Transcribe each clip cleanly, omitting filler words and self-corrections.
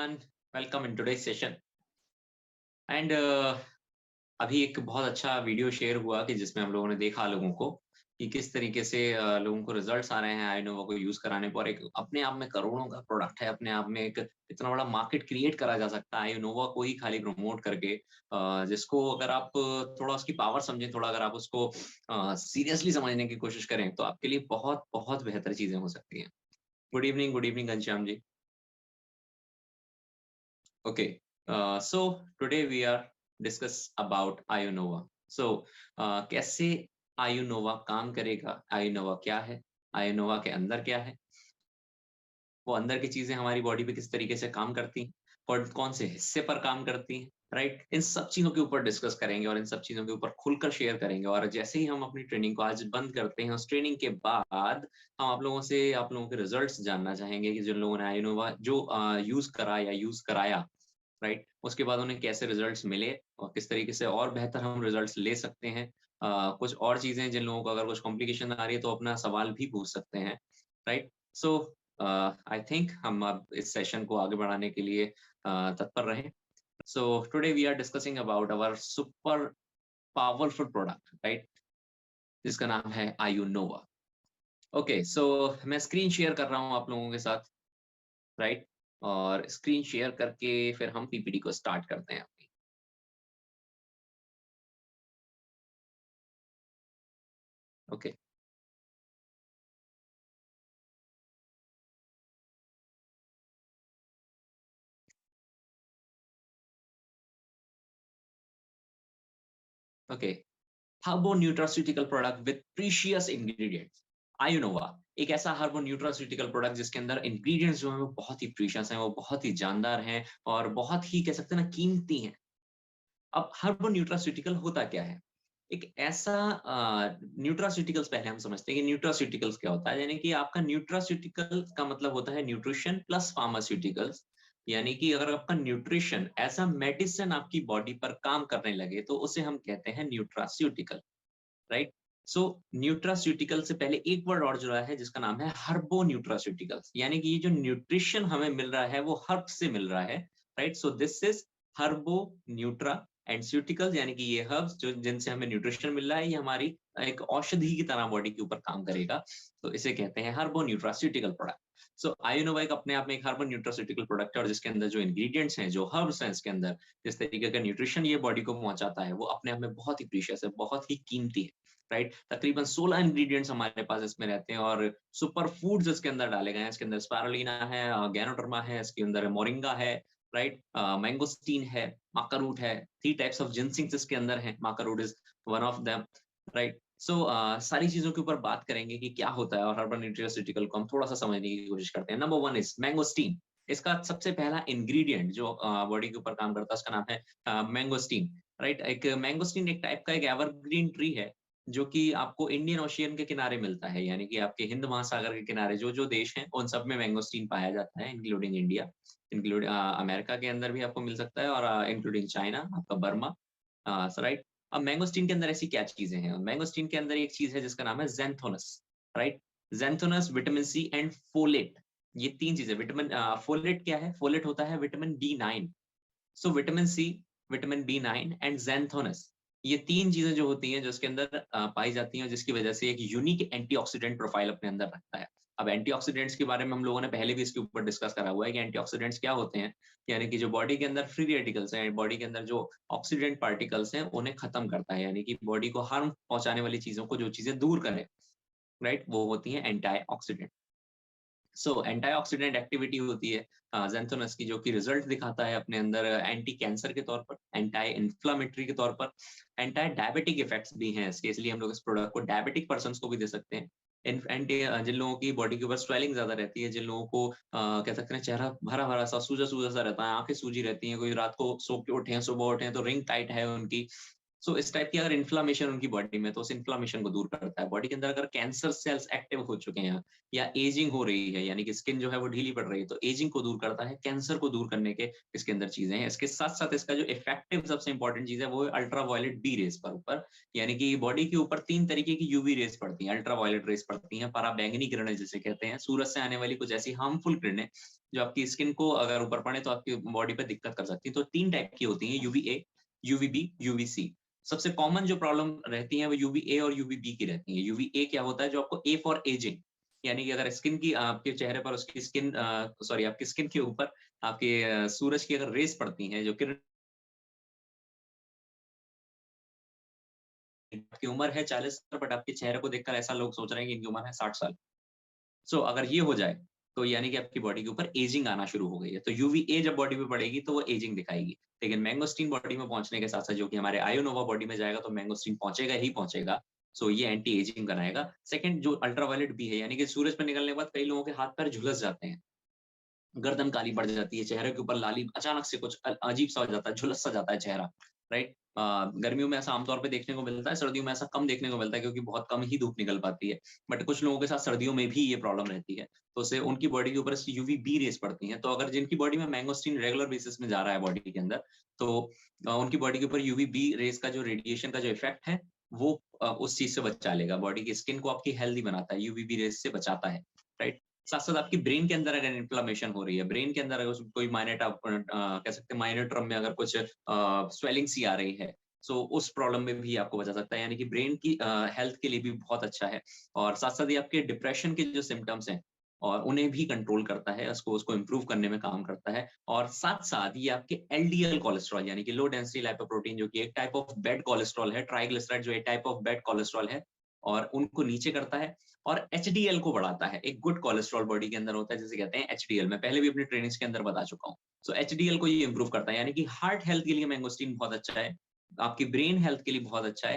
everyone, welcome in today's session. And अभी एक बहुत अच्छा वीडियो शेयर हुआ कि जिसमें हम लोगों ने देखा लोगों को कि किस तरीके से लोगों को रिजल्ट्स आ रहे हैं iNova को यूज कराने पर। एक अपने आप में करोड़ों का प्रोडक्ट है, अपने आप में एक इतना बड़ा मार्केट क्रिएट करा जा सकता है iNova को ही खाली प्रमोट करके। जिसको अगर आप थोड़ा उसकी पावर समझें, थोड़ा अगर आप उसको सीरियसली समझने की कोशिश करें तो आपके लिए बहुत बहुत बेहतर चीजें हो सकती हैं। Good evening Ghanshyam ji. Okay, so today we are discuss about iNova. So कैसे iNova काम करेगा, iNova क्या है, iNova के अंदर क्या है, वो अंदर की चीजें हमारी बॉडी पे किस तरीके से काम करती हैं और कौन से हिस्से पर काम करती हैं, राइट। इन सब चीजों के ऊपर डिस्कस करेंगे और इन सब चीजों के ऊपर खुलकर शेयर करेंगे। और जैसे ही हम अपनी ट्रेनिंग को आज बंद करते हैं, उस ट्रेनिंग के बाद हम आप लोगों के रिजल्ट्स जानना चाहेंगे कि जिन लोगों ने iNova जो यूज करा या यूज कराया, राइट, उसके बाद उन्हें कैसे रिजल्ट्स मिले और किस तरीके से और बेहतर हम रिजल्ट्स ले सकते हैं। कुछ और चीजें जिन लोगों को अगर कुछ कॉम्प्लिकेशन आ रही है तो अपना सवाल भी पूछ सकते हैं, राइट। सो आई थिंक हम अब इस सेशन को आगे बढ़ाने के लिए तत्पर रहें। So today we are discussing about our super powerful product, right, जिसका नाम है iNova। ओके, सो मैं स्क्रीन शेयर कर रहा हूँ आप लोगों के साथ, राइट, और स्क्रीन शेयर करके फिर हम पीपीटी को स्टार्ट करते हैं अपनी। Okay, okay. हर्बो nutraceutical product with precious ingredients. iNova एक ऐसा हर्बो न्यूट्रास्यूटिकल प्रोडक्ट जिसके अंदर इंग्रेडिएंट्स जो हैं वो बहुत ही प्रीशियस हैं, वो बहुत ही जानदार हैं और बहुत ही कह सकते हैं ना कीमती हैं। अब हर्बो न्यूट्रास्यूटिकल होता क्या है? एक ऐसा न्यूट्रास्यूटिकल्स पहले हम समझते हैं कि न्यूट्रास्यूटिकल्स क्या होता है। यानी कि आपका न्यूट्रास्यूटिकल का मतलब होता है न्यूट्रिशन प्लस फार्मास्यूटिकल्स। यानी कि अगर आपका न्यूट्रिशन एज अ मेडिसिन आपकी बॉडी पर काम करने लगे तो उसे हम कहते हैं न्यूट्रास्यूटिकल, राइट। सो न्यूट्रास्यूटिकल से पहले एक वर्ड और जुड़ा है जिसका नाम है हर्बो न्यूट्रास्यूटिकल्स। यानी कि ये जो न्यूट्रिशन हमें मिल रहा है वो हर्ब से मिल रहा है, right. So this is herbo nutra and ceuticals, यानी कि ये हर्ब्स जो जिनसे हमें न्यूट्रिशन मिल रहा है, ये हमारी एक औषधि की तरह बॉडी के ऊपर काम करेगा। तो इसे कहते हैं हर्बो न्यूट्रास्यूटिकल प्रोडक्ट। सो iNova एक अपने आप में एक हर्बो न्यूट्रास्यूटिकल प्रोडक्ट है और जिसके अंदर जो इंग्रेडिएंट्स हैं, जो हर्ब्स हैं, इसके अंदर जिस तरीके का न्यूट्रिशन ये बॉडी को पहुंचाता है वो अपने आप में बहुत ही प्रीशियस है, बहुत ही कीमती है, राइट। तकरीबन 16 इंग्रेडिएंट्स हमारे पास इसमें रहते हैं और सुपर फूड्स इसके अंदर डाले गए हैं। इसके अंदर स्पारुलिना है, गैनोडर्मा है, इसके अंदर मोरिंगा है, राइट, मैंगोस्टीन है, माका रूट है, 3 टाइप्स ऑफ जिनसिंग्स इसके अंदर हैं, maca root is one of them, right. So सारी चीजों के ऊपर बात करेंगे कि क्या होता है और हर्बल न्यूट्रास्यूटिकल को हम थोड़ा सा समझने की कोशिश करते हैं। Number 1 is mangosteen. इसका सबसे पहला इंग्रेडिएंट जो बॉडी के ऊपर काम करता है उसका नाम है मैंगोस्टीन, राइट। एक मैंगोस्टीन एक टाइप का एक एवरग्रीन ट्री है जो कि आपको इंडियन ओशियन के किनारे मिलता है। यानी कि आपके हिंद महासागर के किनारे जो जो देश हैं उन सब में मैंगोस्टीन पाया जाता है, इंक्लूडिंग इंडिया, इंक्लूड अमेरिका के अंदर भी आपको मिल सकता है और इंक्लूडिंग चाइना, आपका बर्मा, राइट। अब मैंगोस्टीन के अंदर ऐसी क्या चीजें हैं? मैंगोस्टीन के अंदर एक चीज है जिसका नाम है xanthones, right. Xanthones, vitamin C and folate, ये 3 चीजें। विटामिन फोलेट क्या है? फोलेट होता है vitamin B9। So vitamin C, vitamin B9 and xanthones, ये 3 चीजें जो होती हैं जो इसके अंदर पाई जाती हैं, जिसकी वजह से एक यूनिक एंटीऑक्सीडेंट प्रोफाइल अपने अंदर रखता है। अब एंटीऑक्सीडेंट्स के बारे में हम लोगों ने पहले भी इसके ऊपर डिस्कस करा हुआ है कि एंटीऑक्सीडेंट्स क्या होते हैं। यानी कि जो बॉडी के अंदर फ्री रेडिकल्स हैं, बॉडी के अंदर जो ऑक्सीडेंट पार्टिकल्स हैं उन्हें खत्म करता है, यानी कि बॉडी को हार्म पहुंचाने वाली चीजों को जो चीजें दूर करें, राइट, वो होती हैं एंटी। सो एंटीऑक्सीडेंट एक्टिविटी होती है ज़ैंथोनस की, जो कि रिजल्ट दिखाता है अपने अंदर एंटी कैंसर के तौर पर, एंटी इन्फ्लामेटरी के तौर पर, एंटी डायबिटिक इफेक्ट्स भी हैं इसके। इसलिए हम लोग इस प्रोडक्ट को डायबिटिक पर्सन्स को भी दे सकते हैं। एंटी जिन लोगों की बॉडी के ऊपर स्वेलिंग ज्यादा रहती है, जिन लोगों को कह सकते हैं चेहरा भरा भरा सा, सूजा सूजा सा रहता है, आंखें सूजी रहती हैं, कोई रात को सो के उठे हैं, सुबह उठे हैं तो रिंग टाइट है उनकी, सो इस टाइप की अगर इन्फ्लामेशन उनकी बॉडी में, तो उस इन्फ्लामेशन को दूर करता है। बॉडी के अंदर अगर कैंसर सेल्स एक्टिव हो चुके हैं या एजिंग हो रही है, यानी कि स्किन जो है वो ढीली पड़ रही है, तो एजिंग को दूर करता है, कैंसर को दूर करने के इसके अंदर चीजें हैं। इसके साथ-साथ इसका जो इफेक्टिव सबसे इंपॉर्टेंट चीज़ है वो है अल्ट्रावायलेट बी रेज़ पर ऊपर, यानी कि बॉडी के ऊपर 3 तरीके की यूवी रेज़ पड़ती हैं, अल्ट्रावायलेट रेज़ पड़ती हैं, पराबैंगनी किरणें जिसे कहते हैं, सूरज से आने वाली कुछ ऐसी हार्मफुल किरणें जो आपकी स्किन को अगर ऊपर पड़े तो आपकी बॉडी पे दिक्कत कर सकती है। तो 3 टाइप की होती हैं, यूवीए, यूवीबी, यूवीसी। सबसे कॉमन जो प्रॉब्लम रहती है वो यूवीए और यूवीबी की रहती है। यूवीए क्या होता है, जो आपको ए फॉर एजिंग, यानी कि अगर स्किन की आपके चेहरे पर उसकी स्किन सॉरी आपकी स्किन के ऊपर आपके सूरज की अगर रेज़ पड़ती हैं, जो किरण, आपकी उम्र है 40 बट आपके चेहरे को देखकर ऐसा लोग सोच रहे हैं कि इनकी उम्र है 60 साल। सो अगर ये हो जाए, तो यानी कि आपकी बॉडी के ऊपर एजिंग आना शुरू हो गई है। तो यूवीए जब बॉडी पे पड़ेगी तो वो एजिंग दिखाएगी। लेकिन मैंगोस्टीन बॉडी में पहुँचने के साथ-साथ जो कि हमारे आयोनोवा बॉडी में जाएगा, तो मैंगोस्टीन पहुँचेगा ही पहुँचेगा। सो ये एंटी एजिंग बनाएगा। सेकंड जो अल्ट्रावायलेट बी है, यानी कि सूरज पे निकलने के बाद कई लोगों के हाथ-पैर झुलस जाते हैं। गर्दन काली पड़ जाती है, चेहरे के ऊपर लाली अचानक से कुछ अजीब-सा हो जाता है, झुलस-सा जाता है चेहरा, राइट? गर्मियों में ऐसा आमतौर पे देखने को मिलता है, सर्दियों में ऐसा कम देखने को मिलता है क्योंकि बहुत कम ही धूप निकल पाती है। बट कुछ लोगों के साथ सर्दियों में भी ये प्रॉब्लम रहती है, तो उससे उनकी बॉडी के ऊपर यूवीबी रेज़ पड़ती हैं। तो अगर जिनकी बॉडी में मैंगोस्टिन रेगुलर बेसिस में जा रहा है बॉडी के अंदर, तो उनकी बॉडी के ऊपर यूवीबी रेज़ का जो रेडिएशन का जो इफ़ेक्ट है, वो उस चीज़ से बचा लेगा। बॉडी की स्किन को आपकी हेल्दी बनाता है, यूवीबी रेज़ से बचाता है, राइट? साथ-साथ आपकी ब्रेन के अंदर अगर इन्फ्लेमेशन हो रही है, ब्रेन के अंदर अगर कोई कह सकते हैं माइनर ट्रम में अगर कुछ स्वेलिंग सी आ रही है, सो उस प्रॉब्लम में भी आपको बचा सकता है, यानी कि ब्रेन की हेल्थ के लिए भी बहुत अच्छा है। और साथ-साथ ये आपके डिप्रेशन के जो सिम्पटम्स हैं और उन्हें भी कंट्रोल करता है, उसको इम्प्रूव करने में काम करता है। और साथ-साथ ये आपके एलडीएल कोलेस्टेरॉल, यानी कि लो डेंसिटी लिपोप्रोटीन, जो कि एक टाइप ऑफ बैड कोलेस्टेरॉल है, ट्राइग्लिसराइड जो एक टाइप ऑफ बैड कोलेस्टेरॉल है, और उनको नीचे करता है। और एचडीएल को बढ़ाता है। एक गुड कोलेस्टेरॉल बॉडी के अंदर होता है जिसे कहते हैं एचडीएल। मैं पहले भी अपनी ट्रेनिंग्स के अंदर बता चुका हूँ। सो एचडीएल को ये इम्प्रूव करता है, यानी कि हार्ट हेल्थ के लिए मैंगोस्टीन बहुत अच्छा है, आपकी ब्रेन हेल्थ के लिए बहुत अच्छा है,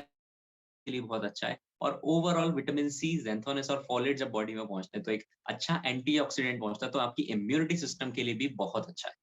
के लिए बहुत अच्छा है। और ओवरऑल विटामिन सी, ज़ैंथोनिस और फोलेट जब बॉडी में पहुँचते हैं तो एक अच्छा एंटीऑक्सीडेंट पहुँचता है, तो आपकी इम्यूनिटी सिस्टम के लिए भी बहुत अच्छा है।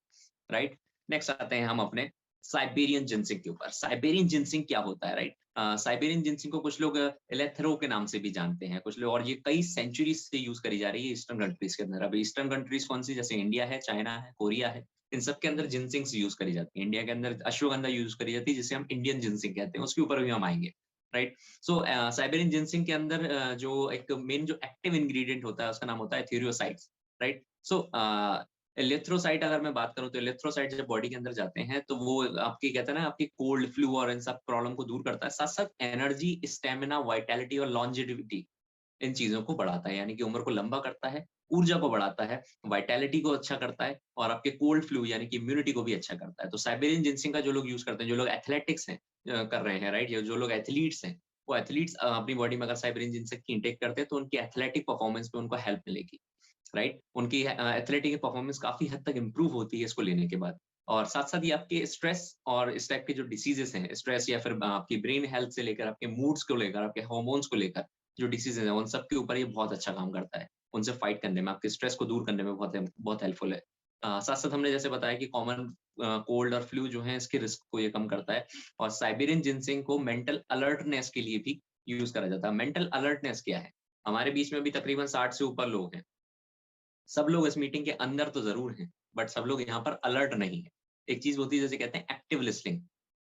राइट? नेक्स्ट आते हैं हम अपने साइबेरियन जिनसिंग के ऊपर। साइबेरियन जिनसिंग क्या होता है, राइट? साइबेरियन जिनसिंग को कुछ लोग इलेथरो के नाम से भी जानते हैं, कुछ लोग, और ये कई सेंचुरीज से यूज करी जा रही है ईस्टर्न कंट्रीज के अंदर। अब ईस्टर्न कंट्रीज कौन सी, जैसे इंडिया है, चाइना है, कोरिया है, इन सब के अंदर जिनसिंग यूज करी जाती है। इंडिया के अंदर अश्वगंधा यूज करी जाती है, जिसे हम इंडियन जिनसिंग कहते हैं, उसके ऊपर भी हम आएंगे। राइट? सो साइबेरियन जिनसिंग के अंदर जो एक मेन जो एक्टिव इंग्रेडिएंट होता है उसका नाम होता है थ्यूरियोसाइड्स। राइट? सो एरिथ्रोसाइट अगर मैं बात करूँ, तो एरिथ्रोसाइट जब बॉडी के अंदर जाते हैं तो वो आपकी कहते हैं ना, आपकी कोल्ड, फ्लू और इन सब प्रॉब्लम को दूर करता है। साथ-साथ एनर्जी, स्टैमिना, वाइटैलिटी और लॉन्जेविटी, इन चीज़ों को बढ़ाता है, यानी कि उम्र को लंबा करता है, ऊर्जा को बढ़ाता है, वाइटैलिटी को अच्छा करता है और आपके कोल्ड, फ्लू यानी कि इम्यूनिटी को भी अच्छा करता है। तो साइबेरियन जिनसिंग का जो लोग यूज़ करते हैं, जो लोग एथलेटिक्स हैं कर रहे हैं, राइट? या जो लोग एथलीट्स हैं, वो एथलीट्स अपनी बॉडी में अगर साइबेरियन जिनसिंग की इंटेक करते हैं, तो उनकी एथलेटिक परफॉर्मेंस में उनको हेल्प मिलेगी। राइट? उनकी एथलेटिक परफॉर्मेंस काफ़ी हद तक इम्प्रूव होती है इसको लेने के बाद। और साथ-साथ ये आपके स्ट्रेस और इस टाइप के जो डिसीज़ेज़ हैं, स्ट्रेस या फिर आपकी ब्रेन हेल्थ से लेकर आपके मूड्स को लेकर, आपके हार्मोन्स को लेकर जो डिसीज़ेज़ हैं, उन सब के ऊपर ये बहुत अच्छा काम करता है। उनसे फाइट करने में, आपके स्ट्रेस को दूर करने में बहुत हेल्पफुल है। साथ-साथ हमने जैसे बताया कि कॉमन कोल्ड और फ्लू जो है, इसके रिस्क को ये कम करता है। और साइबेरियन जिनसिंग को मेंटल अलर्टनेस के लिए भी यूज़ करा जाता है। मेंटल अलर्टनेस क्या है? हमारे बीच में अभी तकरीबन 60 से ऊपर लोग हैं। सब लोग इस मीटिंग के अंदर तो ज़रूर हैं, बट सब लोग यहाँ पर अलर्ट नहीं है। एक चीज़ होती है जिसे कहते हैं एक्टिव लिसनिंग,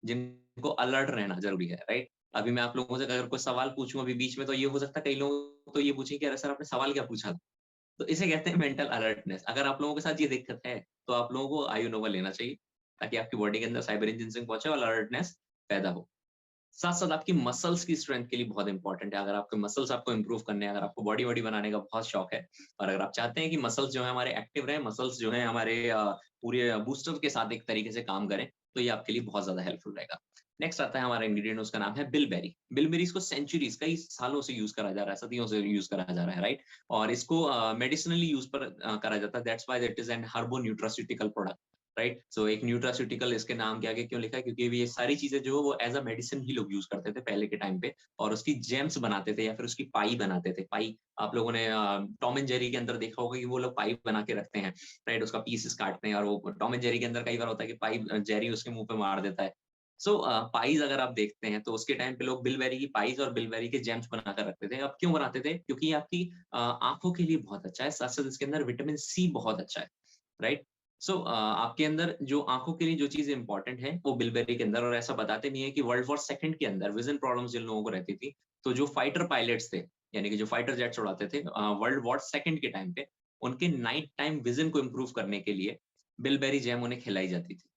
जिनको अलर्ट रहना ज़रूरी है, राइट? अभी मैं आप लोगों से अगर कोई सवाल पूछूँ अभी बीच में, तो ये हो सकता है कई लोग तो ये पूछें कि अरे सर, आपने सवाल क्या पूछा? तो इसे कहते हैं मेंटल अलर्टनेस। अगर आप लोगों के साथ ये दिक्कत है, तो आप लोगों को आयोनोवा लेना चाहिए, ताकि आपकी बॉडी के अंदर साइबेरियन जिनसिंग पहुँचे और अलर्टनेस पैदा हो। साथ-साथ आपकी मसल्स की स्ट्रेंथ के लिए बहुत इंपॉर्टेंट है। अगर आपके मसल्स आपको इम्प्रूव करने हैं, अगर आपको बॉडी-वॉडी बनाने का बहुत शौक है और अगर आप चाहते हैं कि मसल्स जो है हमारे एक्टिव रहें, मसल्स जो हैं हमारे पूरे बूस्टर के साथ एक तरीके से काम करें, तो ये आपके लिए बहुत ज़्यादा हेल्पफुल रहेगा। नेक्स्ट आता है हमारा इंग्रीडिएंट, उसका नाम है बिलबेरी। बिलबेरीज़ को सेंचुरीज़, कई सालों से यूज़ करा जा रहा है, सदियों से यूज़ करा जा रहा है, राइट? और इसको मेडिसिनली यूज़ पर करा जाता है। That's why it is an herbo nutraceutical product. Right? So एक न्यूट्रास्यूटिकल इसके नाम के आगे क्यों लिखा है? क्योंकि ये सारी चीज़ें जो है वो एज़ अ मेडिसिन ही लोग यूज़ करते थे पहले के टाइम पे, और उसकी जेम्स बनाते थे या फिर उसकी पाई बनाते थे। पाई आप लोगों ने टॉम एंड जेरी के अंदर देखा होगा कि वो लोग पाई बना के रखते हैं, राइट? उसका पीसेस काटते हैं और वो टॉम एंड जेरी के अंदर कई बार होता है कि पाई जेरी उसके मुँह पे मार देता है। सो पाइज अगर आप देखते हैं तो उसके टाइम पे लोग बिलबेरी की पाइज और बिलबेरी के जैम्स बनाकर रखते थे। अब क्यों बनाते थे? क्योंकि ये आपकी आंखों के लिए बहुत अच्छा है, साथ साथ इसके अंदर विटामिन सी बहुत अच्छा है, राइट? सो आपके अंदर जो आंखों के लिए जो चीज इंपॉर्टेंट है वो बिलबेरी के अंदर, और ऐसा बताते भी है कि वर्ल्ड वॉर सेकंड के अंदर विजन प्रॉब्लम जिन लोगों को रहती थी, तो जो फाइटर पायलट्स थे, यानी कि जो फाइटर जेट्स उड़ाते थे वर्ल्ड वॉर सेकंड के टाइम पे, उनके नाइट टाइम विजन को इम्प्रूव करने के लिए बिलबेरी जैम उन्हें खिलाई जाती थी,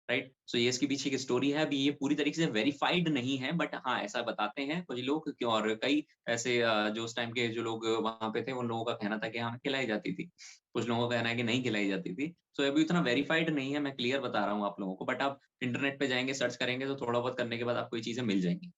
राइट? सो ये इसके पीछे की स्टोरी है। अभी ये पूरी तरीके से वेरीफाइड नहीं है, बट हाँ, ऐसा बताते हैं कुछ लोग और कई ऐसे जो उस टाइम के जो लोग वहां पे थे उन लोगों का कहना था कि हाँ खिलाई जाती थी। कुछ लोगों का कहना है कि नहीं खिलाई जाती थी। सो अभी इतना वेरीफाइड नहीं है, मैं क्लियर बता रहा हूँ आप लोगों को, बट आप इंटरनेट पे जाएंगे, सर्च करेंगे तो थोड़ा बहुत करने के बाद आपको ये चीजें मिल जाएंगी।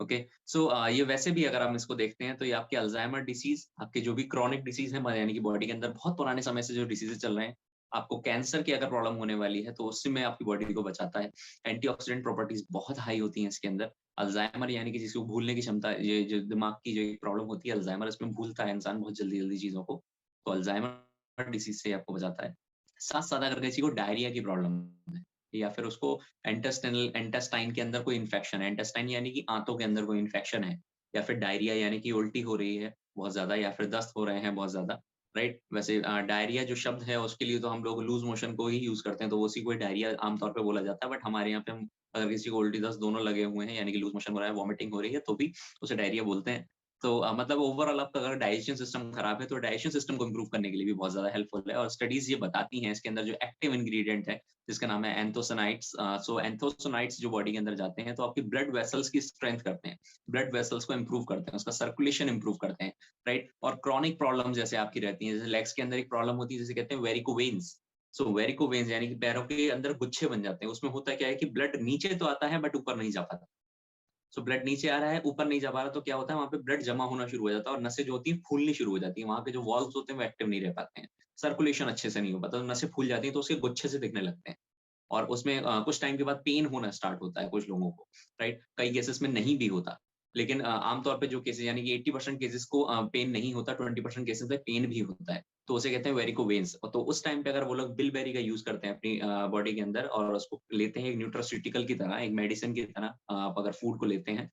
ओके। सो ये वैसे भी अगर हम इसको देखते हैं तो ये आपके अल्जाइमर डिसीज, आपके जो भी क्रॉनिक डिसीज है यानी कि बॉडी के अंदर बहुत पुराने समय से जो डिसीजेज चल रहे हैं, आपको कैंसर की अगर प्रॉब्लम होने वाली है तो उससे में आपकी बॉडी को बचाता है। एंटीऑक्सीडेंट प्रॉपर्टीज बहुत हाई होती हैं इसके अंदर। अल्जाइमर यानी कि जिसको भूलने की क्षमता, ये जो दिमाग की जो प्रॉब्लम होती है अल्जाइमर, इसमें भूलता है इंसान बहुत जल्दी जल्दी चीजों को, तो अल्जाइमर डिसीज से आपको बचाता है। साथ साथ अगर किसी को डायरिया की प्रॉब्लम है, या फिर उसको एंटेस्टाइन के अंदर कोई इन्फेक्शन है, एंटेस्टाइन यानी कि आंतों के अंदर कोई इन्फेक्शन है, या फिर डायरिया यानी कि उल्टी हो रही है बहुत ज्यादा, या फिर दस्त हो रहे हैं बहुत ज्यादा, राइट? वैसे डायरिया जो शब्द है उसके लिए तो हम लोग लूज मोशन को ही यूज करते हैं, तो उसी को डायरिया आमतौर पे बोला जाता है, बट हमारे यहाँ पे हम अगर किसी को उल्टी दस्त दोनों लगे हुए हैं, यानी कि लूज मोशन हो रहा है, वॉमिटिंग हो रही है, तो भी उसे डायरिया बोलते हैं। तो मतलब ओवरऑल आपका अगर डाइजेशन सिस्टम खराब है तो डाइजेशन सिस्टम को इम्प्रूव करने के लिए भी बहुत ज्यादा हेल्पफुल है, और स्टडीज ये बताती हैं इसके अंदर जो एक्टिव इंग्रेडिएंट है जिसका नाम है एंथोसनाइट्स। सो एंथोसनाइट्स जो बॉडी के अंदर जाते हैं तो आपकी ब्लड वेसल्स की स्ट्रेंथ करते हैं, ब्लड वेसल्स को इंप्रूव करते हैं, उसका सर्कुलेशन इंप्रूव करते हैं, राइट? और क्रॉनिक प्रॉब्लम जैसे आपकी रहती है, जैसे लेग्स के अंदर एक प्रॉब्लम होती है जिसे कहते हैं वेरिकोवेन्स। सो वेरिकोवेन्स यानी कि पैरों के अंदर गुच्छे बन जाते हैं, उसमें होता क्या है कि ब्लड नीचे तो आता है बट ऊपर नहीं जा पाता। सो ब्लड नीचे आ रहा है, ऊपर नहीं जा पा रहा, तो क्या होता है वहां पे ब्लड जमा होना शुरू हो जाता है और नसें जो होती है फूलनी शुरू हो जाती है, वहां पे जो वॉल्व्स होते हैं वो एक्टिव नहीं रह पाते हैं, सर्कुलेशन अच्छे से नहीं हो पाता, तो नसें फूल जाती हैं तो उसके गुच्छे से दिखने लगते हैं। और उसमें कुछ टाइम के बाद पेन होना स्टार्ट होता है कुछ लोगों को, राइट? कई केसेस में नहीं भी होता, लेकिन आमतौर पे जो केसेस यानी कि 80% केसेस को पेन नहीं होता, 20% केसेस में पेन भी होता है, तो उसे कहते हैं वेरिकोवेन्स। तो उस टाइम पे अगर वो लोग बिलबेरी का यूज करते हैं अपनी बॉडी के अंदर और उसको लेते हैं एक न्यूट्रास्यूटिकल की तरह, एक मेडिसिन की तरह, आप अगर फूड को लेते हैं